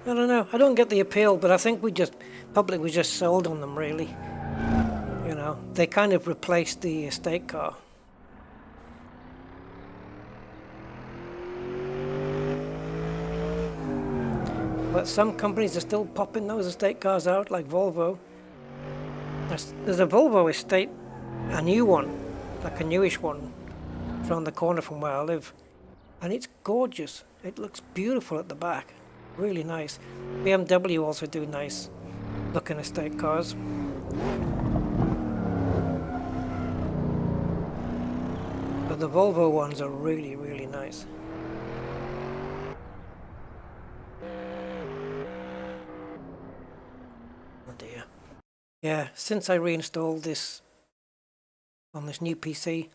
I don't know. I don't get the appeal, but I think public was just sold on them, really. You know, they kind of replaced the estate car. But some companies are still popping those estate cars out, like Volvo. There's a Volvo estate, a new one, like a newish one, around the corner from where I live. And it's gorgeous. It looks beautiful at the back. Really nice. BMW also do nice looking estate cars. But the Volvo ones are really, really nice. Oh dear. Yeah, since I reinstalled this on this new PC,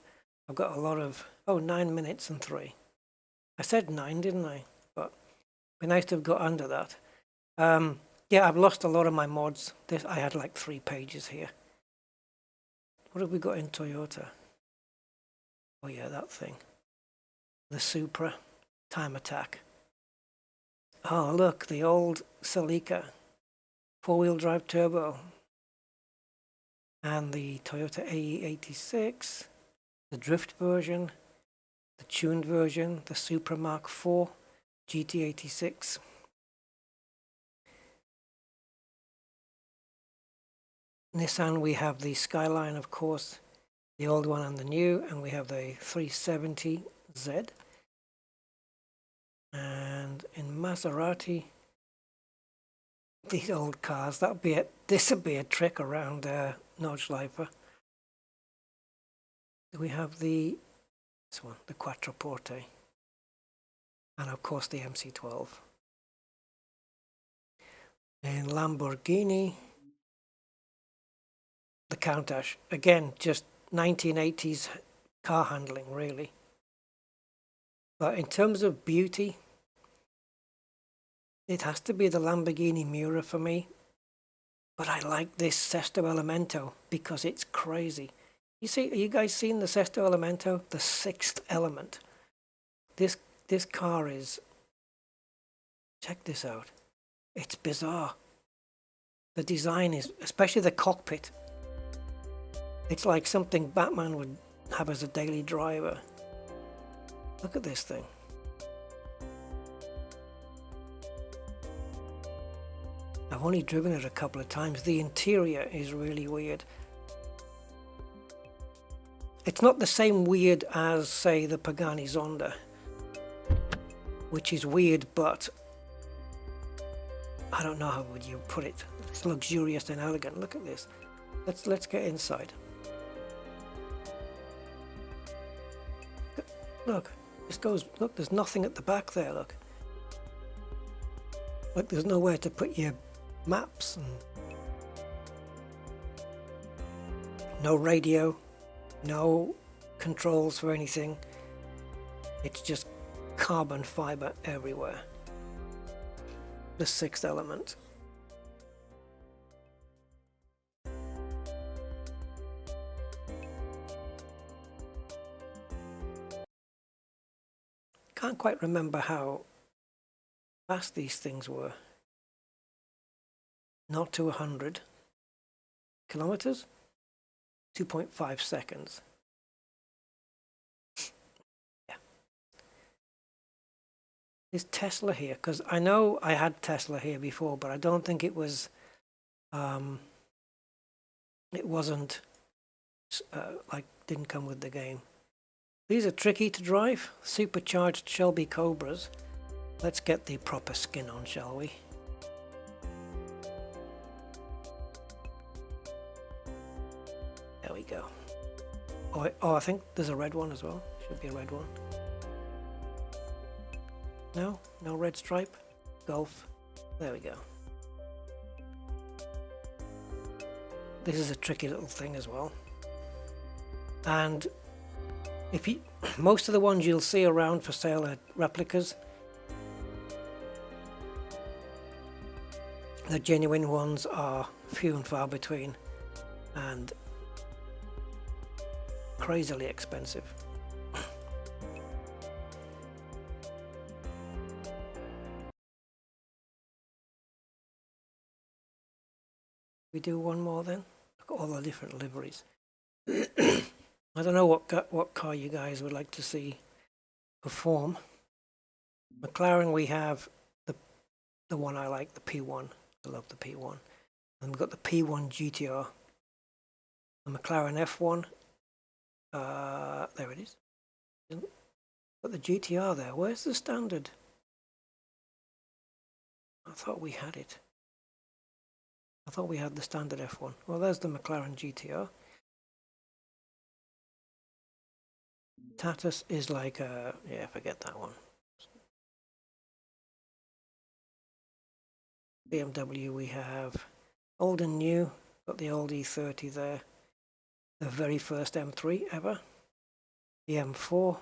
I've got a lot of 9 minutes and 3. I said 9, didn't I? But it'd be nice to have got under that. Yeah, I've lost a lot of my mods. I had like 3 pages here. What have we got in Toyota? Oh yeah, that thing. The Supra, Time Attack. Oh look, the old Celica, 4-wheel drive turbo. And the Toyota AE86, the drift version, the tuned version, the Supra Mark IV, GT86. Nissan, we have the Skyline, of course, the old one and the new, and we have the 370Z. And in Maserati, these old cars, this would be a trick around Nordschleife. We have this one, the Quattroporte, and of course the MC12. In Lamborghini, the Countach, again, just 1980s car handling, really. But in terms of beauty, it has to be the Lamborghini Miura for me. But I like this Sesto Elemento because it's crazy. Are you guys seen the Sesto Elemento? The 6th element. This car is, check this out. It's bizarre. The design is, especially the cockpit. It's like something Batman would have as a daily driver. Look at this thing. I've only driven it a couple of times. The interior is really weird. It's not the same weird as, say, the Pagani Zonda, which is weird, but I don't know how would you put it. It's luxurious and elegant. Look at this. Let's get inside. Look, this goes. Look, there's nothing at the back there. Look, there's nowhere to put your maps and No radio, no controls for anything. It's just carbon fiber everywhere. The sixth element. Can't quite remember how fast these things were. Not to 100 kilometers, 2.5 seconds. Yeah. Is Tesla here? Because I know I had Tesla here before, but I don't think it was. It wasn't like didn't come with the game. These are tricky to drive. Supercharged Shelby Cobras. Let's get the proper skin on, shall we? There we go. Oh, I think there's a red one as well. Should be a red one. No? No red stripe? Golf. There we go. This is a tricky little thing as well. And if you, most of the ones you'll see around for sale are replicas. The genuine ones are few and far between and crazily expensive. We do one more then? Look at all the different liveries. I don't know what car you guys would like to see perform. McLaren, we have the one I like, the P1. I love the P1. And we've got the P1 GTR. The McLaren F1. There it is. Got the GTR there. Where's the standard? I thought we had it. I thought we had the standard F1. Well, there's the McLaren GTR. Tatus is like yeah, forget that one. BMW we have old and new, got the old E30 there, the very first M3 ever, the M4,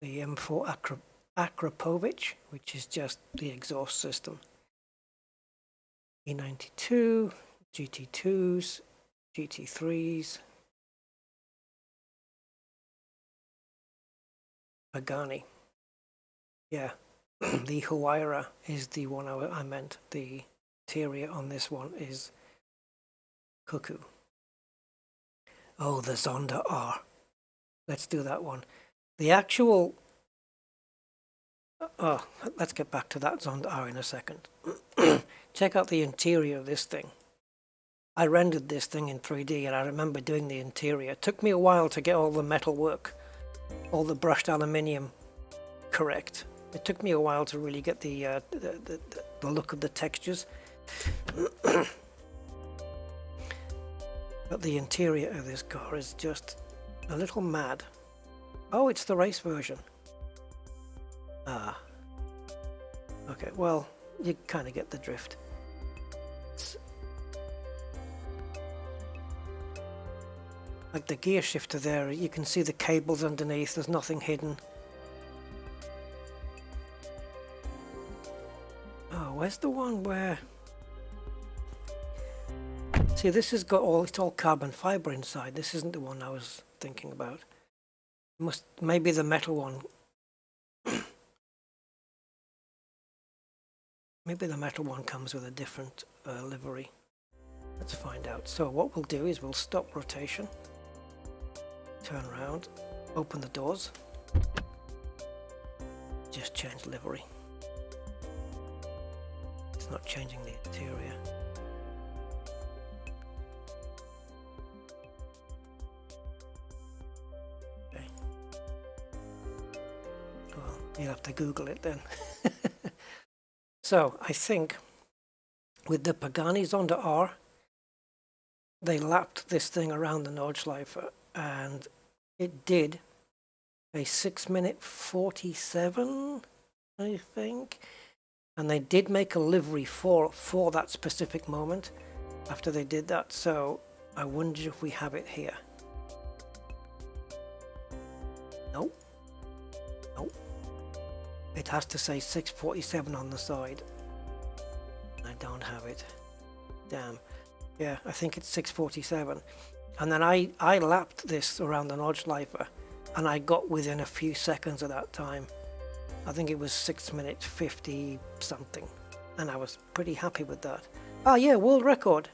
the M4 Akrapovic, which is just the exhaust system, E92, GT2s, GT3s, Pagani. Yeah, the Huayra is the one I meant. The interior on this one is Cuckoo. Oh, the Zonda R. Let's do that one. The actual... Oh, let's get back to that Zonda R in a second. Check out the interior of this thing. I rendered this thing in 3D and I remember doing the interior. It took me a while to get all the metal work, all the brushed aluminium correct. It took me a while to really get the look of the textures. But the interior of this car is just a little mad. Oh, it's the race version. Ah. Okay, well, you kind of get the drift. Like the gear shifter there, you can see the cables underneath, there's nothing hidden. Oh, where's the one where... See, this has got all, it's all carbon fiber inside. This isn't the one I was thinking about. Maybe the metal one. Maybe the metal one comes with a different livery. Let's find out. So what we'll do is we'll stop rotation, turn around, open the doors, just change livery. It's not changing the interior. Okay. Well, you'll have to Google it then. So I think with the Pagani Zonda R, they lapped this thing around the Nordschleife and it did a 6-minute 47, I think. And they did make a livery for that specific moment after they did that. So I wonder if we have it here. Nope. Nope. It has to say 647 on the side. I don't have it. Damn. Yeah, I think it's 647. And then I lapped this around the notch lifer, and I got within a few seconds of that time. I think it was 6 minutes 50 something, and I was pretty happy with that. Ah yeah, world record.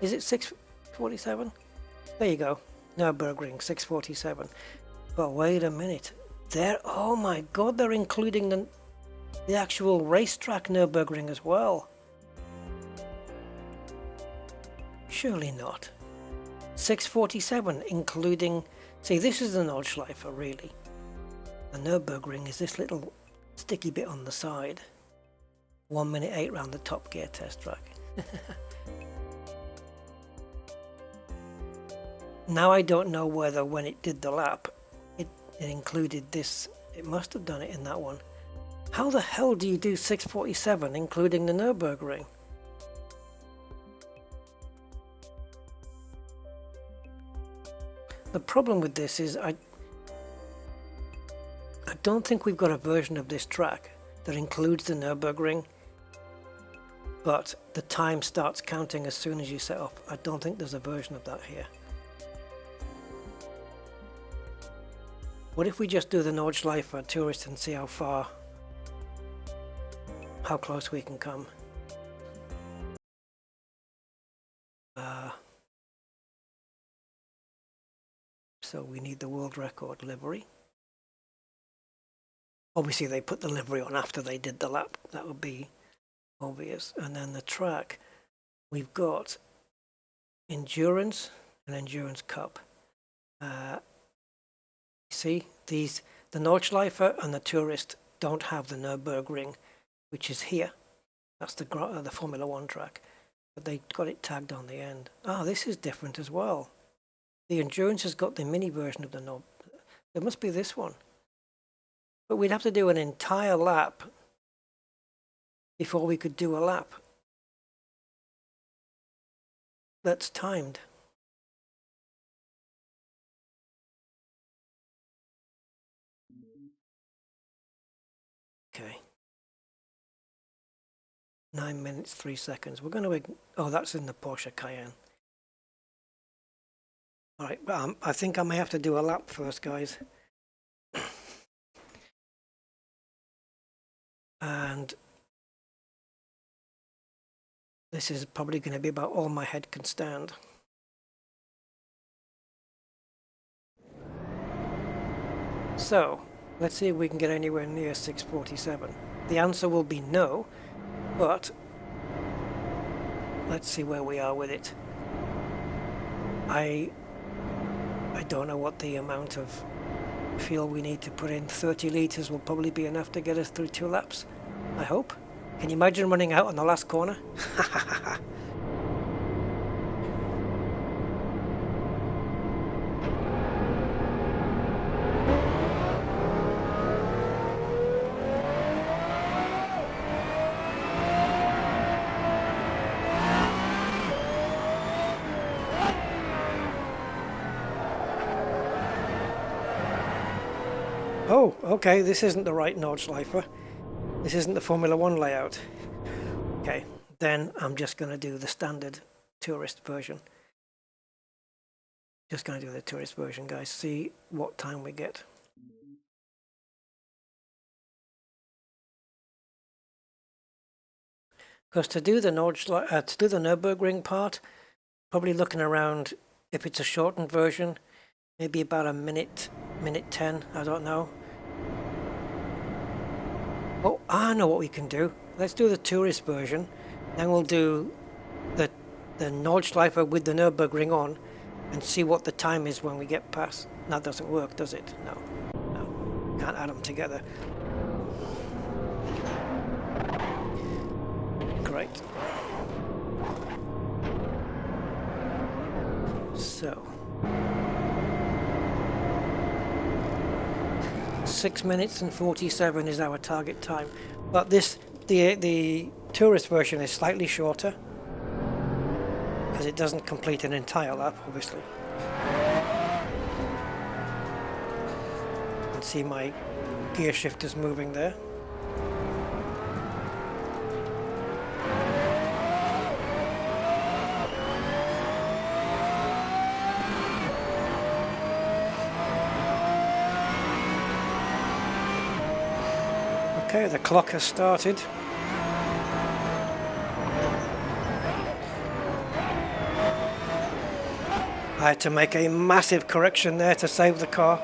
Is it 647? There you go. Nürburgring 647. But wait a minute. There, oh my god, they're including the actual racetrack Nürburgring as well. Surely not. 647 including, see, this is the Nordschleifer really. The Nürburgring is this little sticky bit on the side. 1 minute 8 round the Top Gear test track. Now I don't know whether when it did the lap it included this. It must have done it in that one. How the hell do you do 647 including the Nürburgring? The problem with this is I don't think we've got a version of this track that includes the Nürburgring, but the time starts counting as soon as you set up. I don't think there's a version of that here. What if we just do the Nordschleifer Tourist and see how close we can come? So we need the world record livery. Obviously they put the livery on after they did the lap. That would be obvious. And then the track, we've got Endurance and Endurance Cup. See, the Nordschleifer and the Tourist don't have the Nürburgring, which is here. That's the Formula 1 track. But they got it tagged on the end. Ah, this is different as well. The Endurance has got the mini version of the knob. It must be this one. But we'd have to do an entire lap before we could do a lap that's timed. Okay. 9 minutes, 3 seconds. We're going to... Oh, that's in the Porsche Cayenne. Alright, I think I may have to do a lap first, guys. And this is probably going to be about all my head can stand. So, let's see if we can get anywhere near 647. The answer will be no, but let's see where we are with it. I don't know what the amount of fuel we need to put in. 30 litres will probably be enough to get us through 2 laps, I hope. Can you imagine running out on the last corner? Oh, okay, this isn't the right Nordschleifer. This isn't the Formula 1 layout. Okay, then I'm just going to do the standard tourist version. Just going to do the tourist version, guys. See what time we get. Because to do the Nürburgring part, probably looking around, if it's a shortened version, maybe about a minute 10, I don't know. Oh, I know what we can do. Let's do the tourist version, then we'll do the Nordschleifer with the Nürburgring on and see what the time is when we get past. That doesn't work, does it? No. Can't add them together. Great. So 6 minutes and 47 is our target time, but the tourist version is slightly shorter as it doesn't complete an entire lap, obviously. You can see my gear shifters moving there. Okay, the clock has started. I had to make a massive correction there to save the car.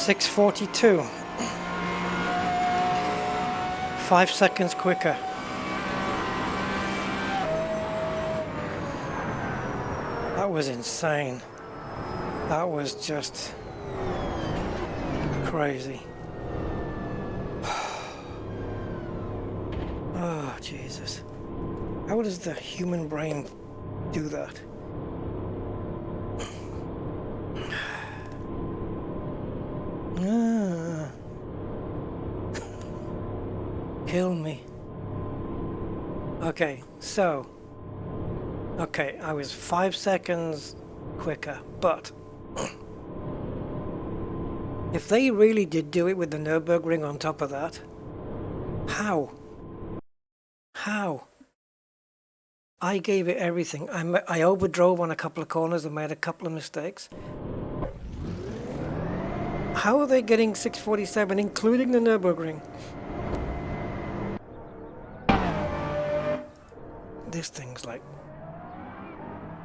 6:42. 5 seconds quicker. That was insane. That was just crazy. Oh, Jesus. How does the human brain do that? Kill me. Okay, so. Okay, I was 5 seconds quicker, but if they really did do it with the Nürburgring on top of that, how? How? I gave it everything. I overdrove on a couple of corners and made a couple of mistakes. How are they getting 647, including the Nürburgring? This thing's like...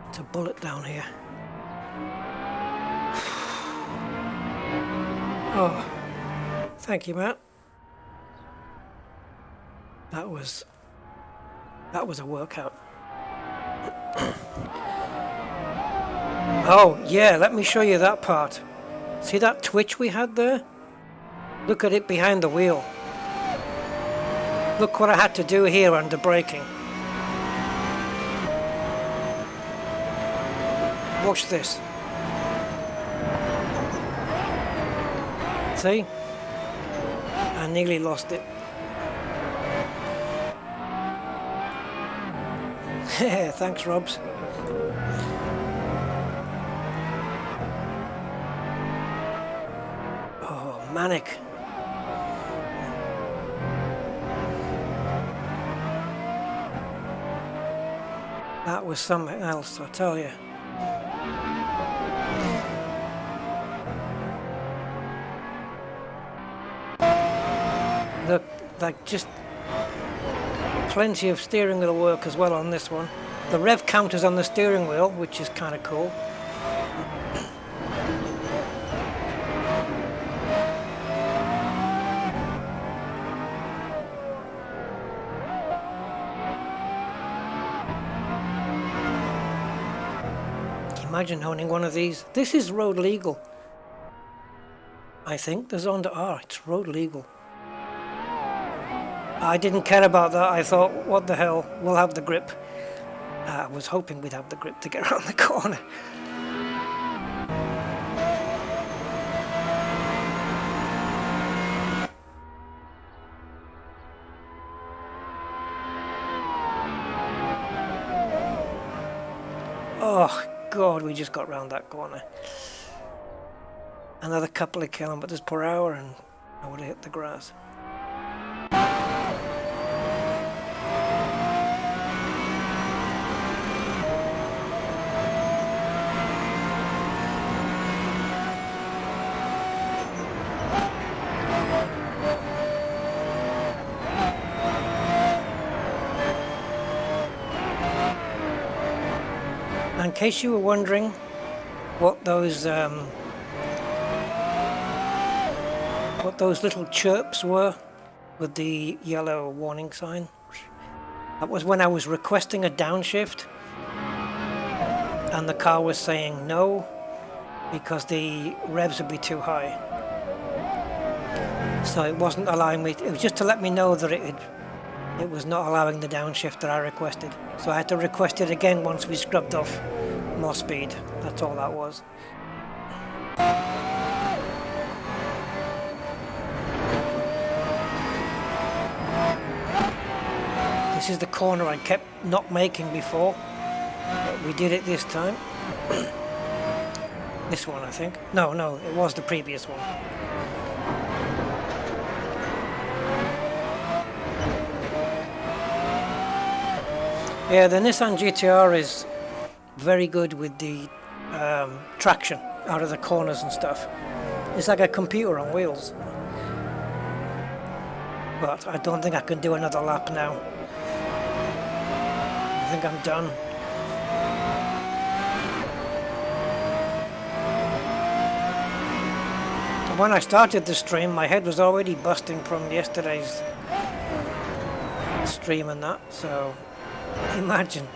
It's a bullet down here. Oh, thank you, Matt. That was a workout. Oh, yeah, let me show you that part. See that twitch we had there? Look at it behind the wheel. Look what I had to do here under braking. Watch this. See? I nearly lost it. Thanks, Robs. Oh, manic. That was something else, I tell you. Look, like just plenty of steering wheel work as well on this one. The rev counter's on the steering wheel, which is kind of cool. Can you imagine owning one of these? This is road legal. I think the Zonda R, it's road legal. I didn't care about that. I thought, what the hell, we'll have the grip. I was hoping we'd have the grip to get around the corner. Oh, God, we just got round that corner. Another couple of kilometers per hour and I would have hit the grass. In case you were wondering what those little chirps were with the yellow warning sign, that was when I was requesting a downshift and the car was saying no because the revs would be too high. So it wasn't allowing me, it was just to let me know that it was not allowing the downshift that I requested. So I had to request it again once we scrubbed off more speed. That's all that was. This is the corner I kept not making before, but we did it this time. This one, I think. No, it was the previous one. Yeah, the Nissan GT-R is very good with the traction out of the corners and stuff. It's like a computer on wheels. But I don't think I can do another lap now. I think I'm done. When I started the stream, my head was already busting from yesterday's stream and that, so imagine.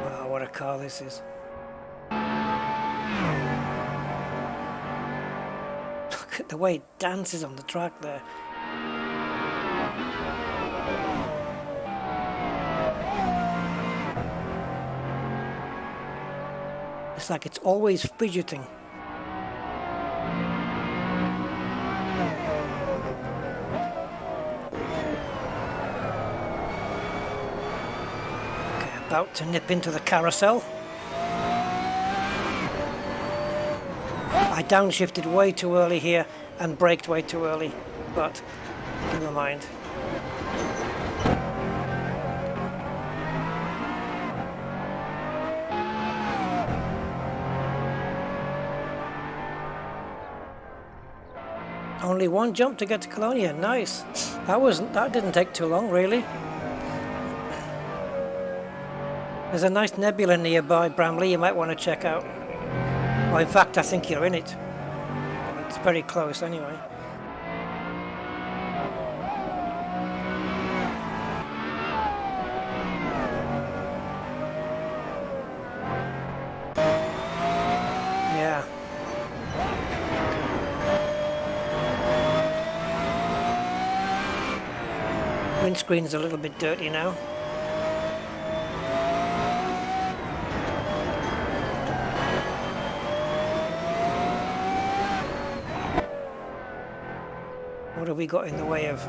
Wow, what a car this is. Look at the way it dances on the track there. It's like it's always fidgeting. Okay, about to nip into the carousel. I downshifted way too early here and braked way too early, but never mind. Only one jump to get to Colonia. Nice. That didn't take too long, really. There's a nice nebula nearby, Bramley, you might want to check out. Well, in fact, I think you're in it. It's very close anyway. Yeah. Windscreen's a little bit dirty now. What have we got in the way of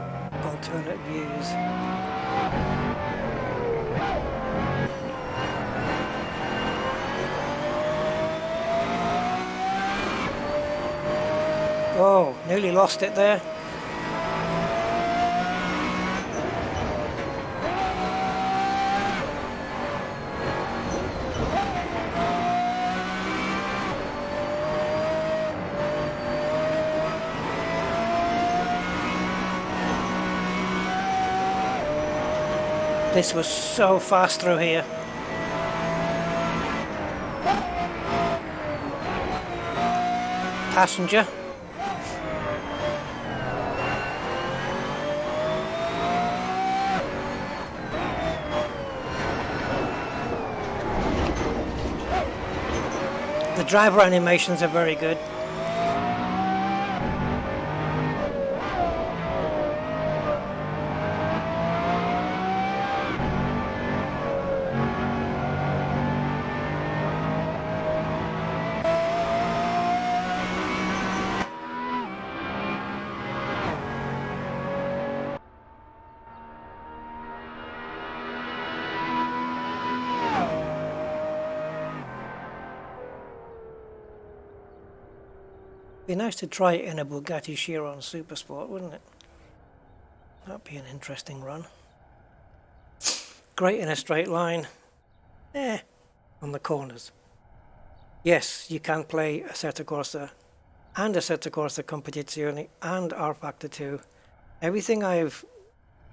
alternate views? Oh, nearly lost it there. This was so fast through here. Passenger. The driver animations are very good. Be nice to try it in a Bugatti Chiron Supersport, wouldn't it? That'd be an interesting run. Great in a straight line. On the corners. Yes, you can play Assetto Corsa and Assetto Corsa Competitzione and R Factor 2. Everything I've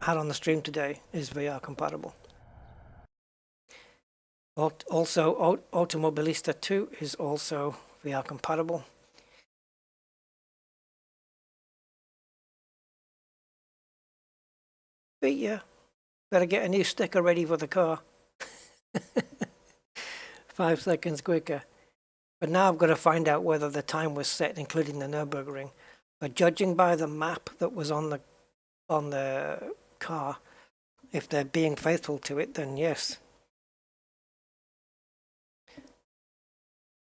had on the stream today is VR compatible. Also, Automobilista 2 is also VR compatible. But yeah, better get a new sticker ready for the car. 5 seconds quicker. But now I've got to find out whether the time was set, including the Nürburgring. But judging by the map that was on the car, if they're being faithful to it, then yes.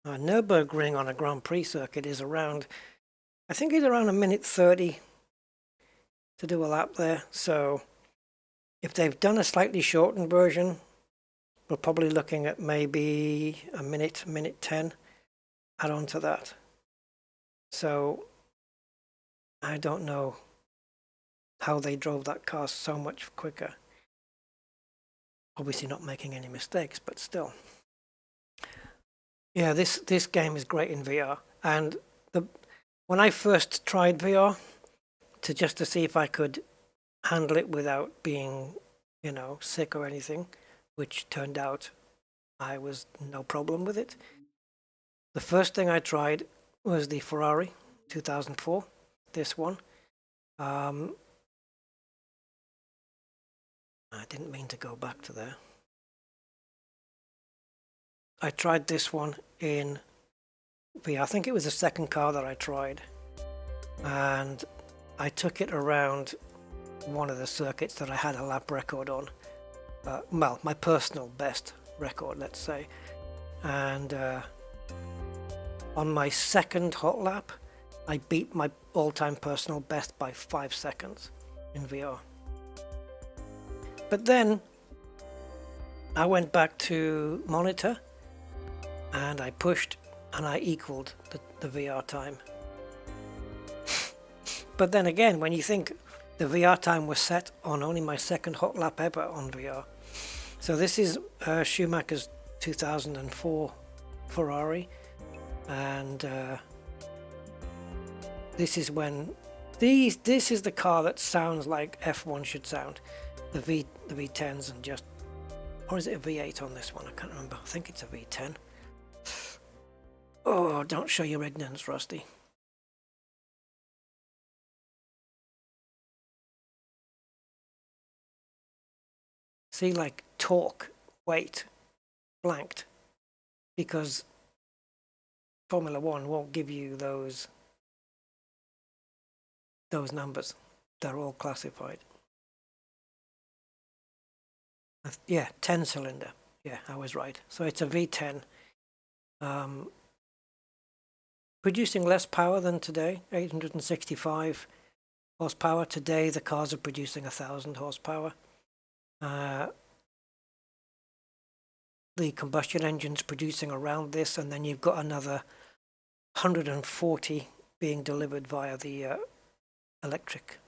Nürburgring on a Grand Prix circuit is around, I think it's around 1:30 to do a lap there. So if they've done a slightly shortened version, we're probably looking at maybe a minute 10 add on to that. So I don't know how they drove that car so much quicker. Obviously not making any mistakes, but still. Yeah, this game is great in VR, and when I first tried VR just to see if I could handle it without being, sick or anything, which turned out I was no problem with it. The first thing I tried was the Ferrari 2004, this one. I didn't mean to go back to there. I tried this one in VR. I think it was the second car that I tried. And I took it around one of the circuits that I had a lap record on. Well, my personal best record, let's say. And on my second hot lap, I beat my all-time personal best by 5 seconds in VR. But then I went back to monitor and I pushed and I equaled the VR time. But then again, when you think the VR time was set on only my second hot lap ever on VR. So this is Schumacher's 2004 Ferrari, and this is when this is the car that sounds like F1 should sound. The V10s and just, or is it a V8 on this one? I can't remember. I think it's a V10. Oh, don't show your ignorance, Rusty. See, like torque, weight, blanked, because Formula One won't give you those numbers. They're all classified. Yeah, 10 cylinder. Yeah, I was right. So it's a V10. Producing less power than today, 865 horsepower. Today the cars are producing 1,000 horsepower. The combustion engine's producing around this, and then you've got another 140 being delivered via the electric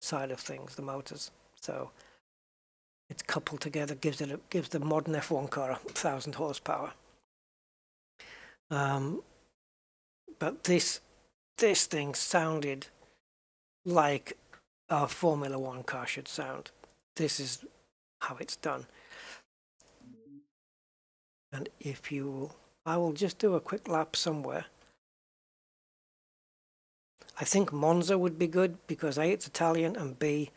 side of things, the motors. So it's coupled together, gives the modern F1 car 1,000 horsepower. But this thing sounded like a Formula One car should sound. This is how it's done. And I will just do a quick lap somewhere. I think Monza would be good because A, it's Italian, and B,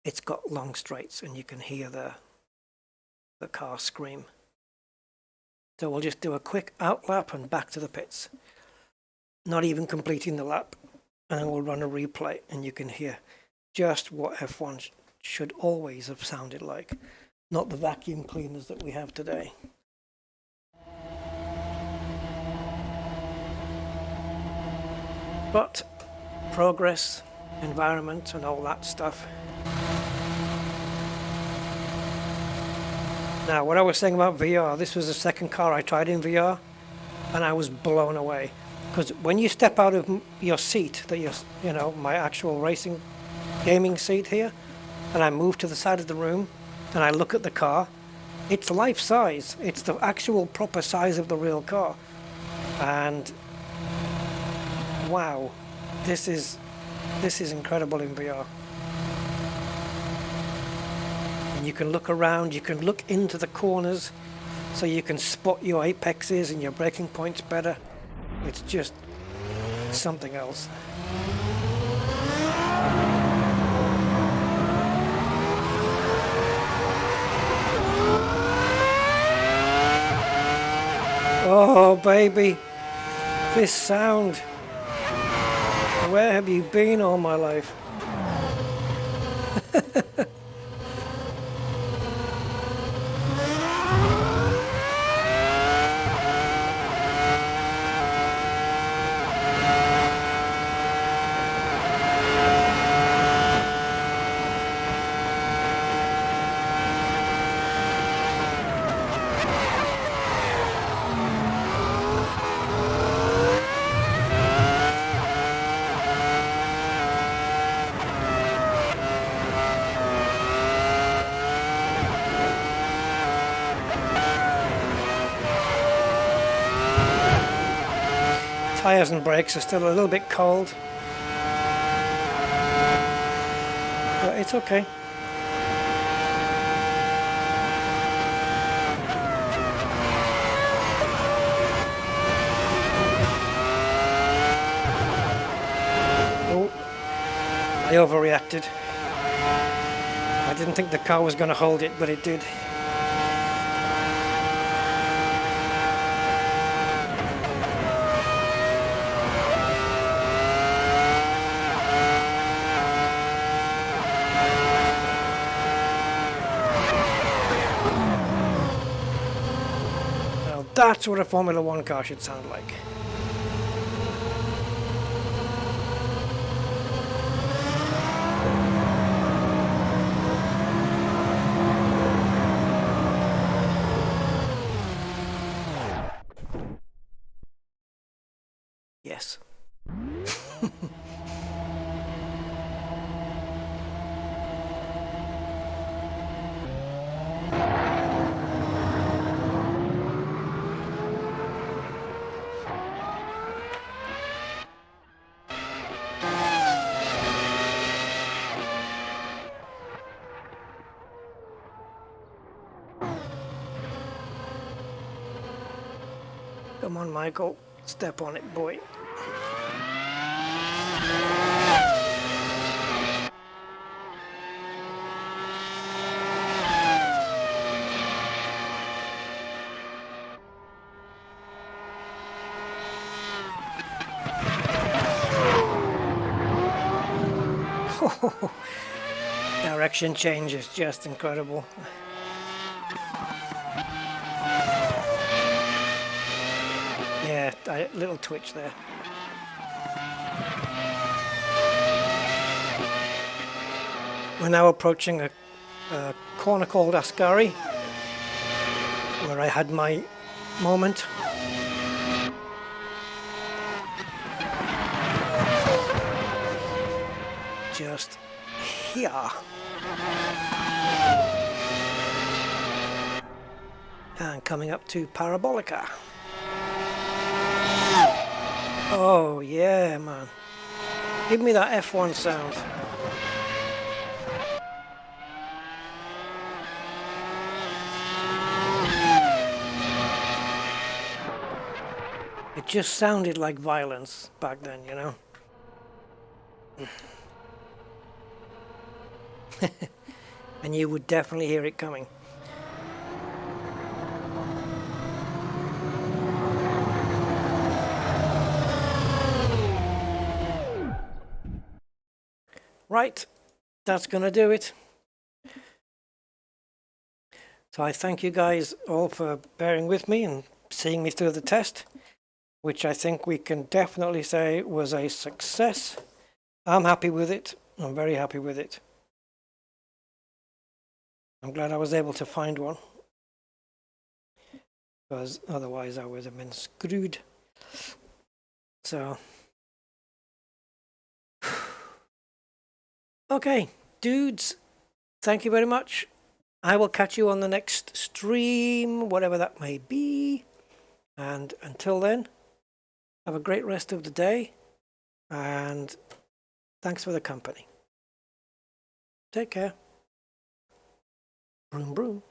it's got long straights and you can hear the car scream. So we'll just do a quick out lap and back to the pits. Not even completing the lap. And then we'll run a replay and you can hear just what F1 should always have sounded like. Not the vacuum cleaners that we have today. But progress, environment, and all that stuff. Now, what I was saying about VR, this was the second car I tried in VR, and I was blown away. Because when you step out of your seat, my actual racing gaming seat here, and I move to the side of the room, and I look at the car, it's life size. It's the actual proper size of the real car. And wow, this is incredible in VR. And you can look around, you can look into the corners, so you can spot your apexes and your braking points better. It's just something else. Oh, baby, this sound. Where have you been all my life? Tires and brakes are still a little bit cold, but it's okay. Oh, I overreacted. I didn't think the car was going to hold it, but it did. Now that's what a Formula One car should sound like. Yes. Come on, Michael. Step on it, boy. Direction change is just incredible. Yeah, little twitch there. We're now approaching a corner called Ascari, where I had my moment. Just here. And coming up to Parabolica. Oh yeah, man. Give me that F1 sound. It just sounded like violence back then, you know? And you would definitely hear it coming. Right, that's gonna do it. So I thank you guys all for bearing with me and seeing me through the test, which I think we can definitely say was a success. I'm happy with it. I'm very happy with it. I'm glad I was able to find one, because otherwise I would have been screwed. So, okay, dudes, thank you very much. I will catch you on the next stream, whatever that may be. And until then, have a great rest of the day, and thanks for the company. Take care. Broom, broom.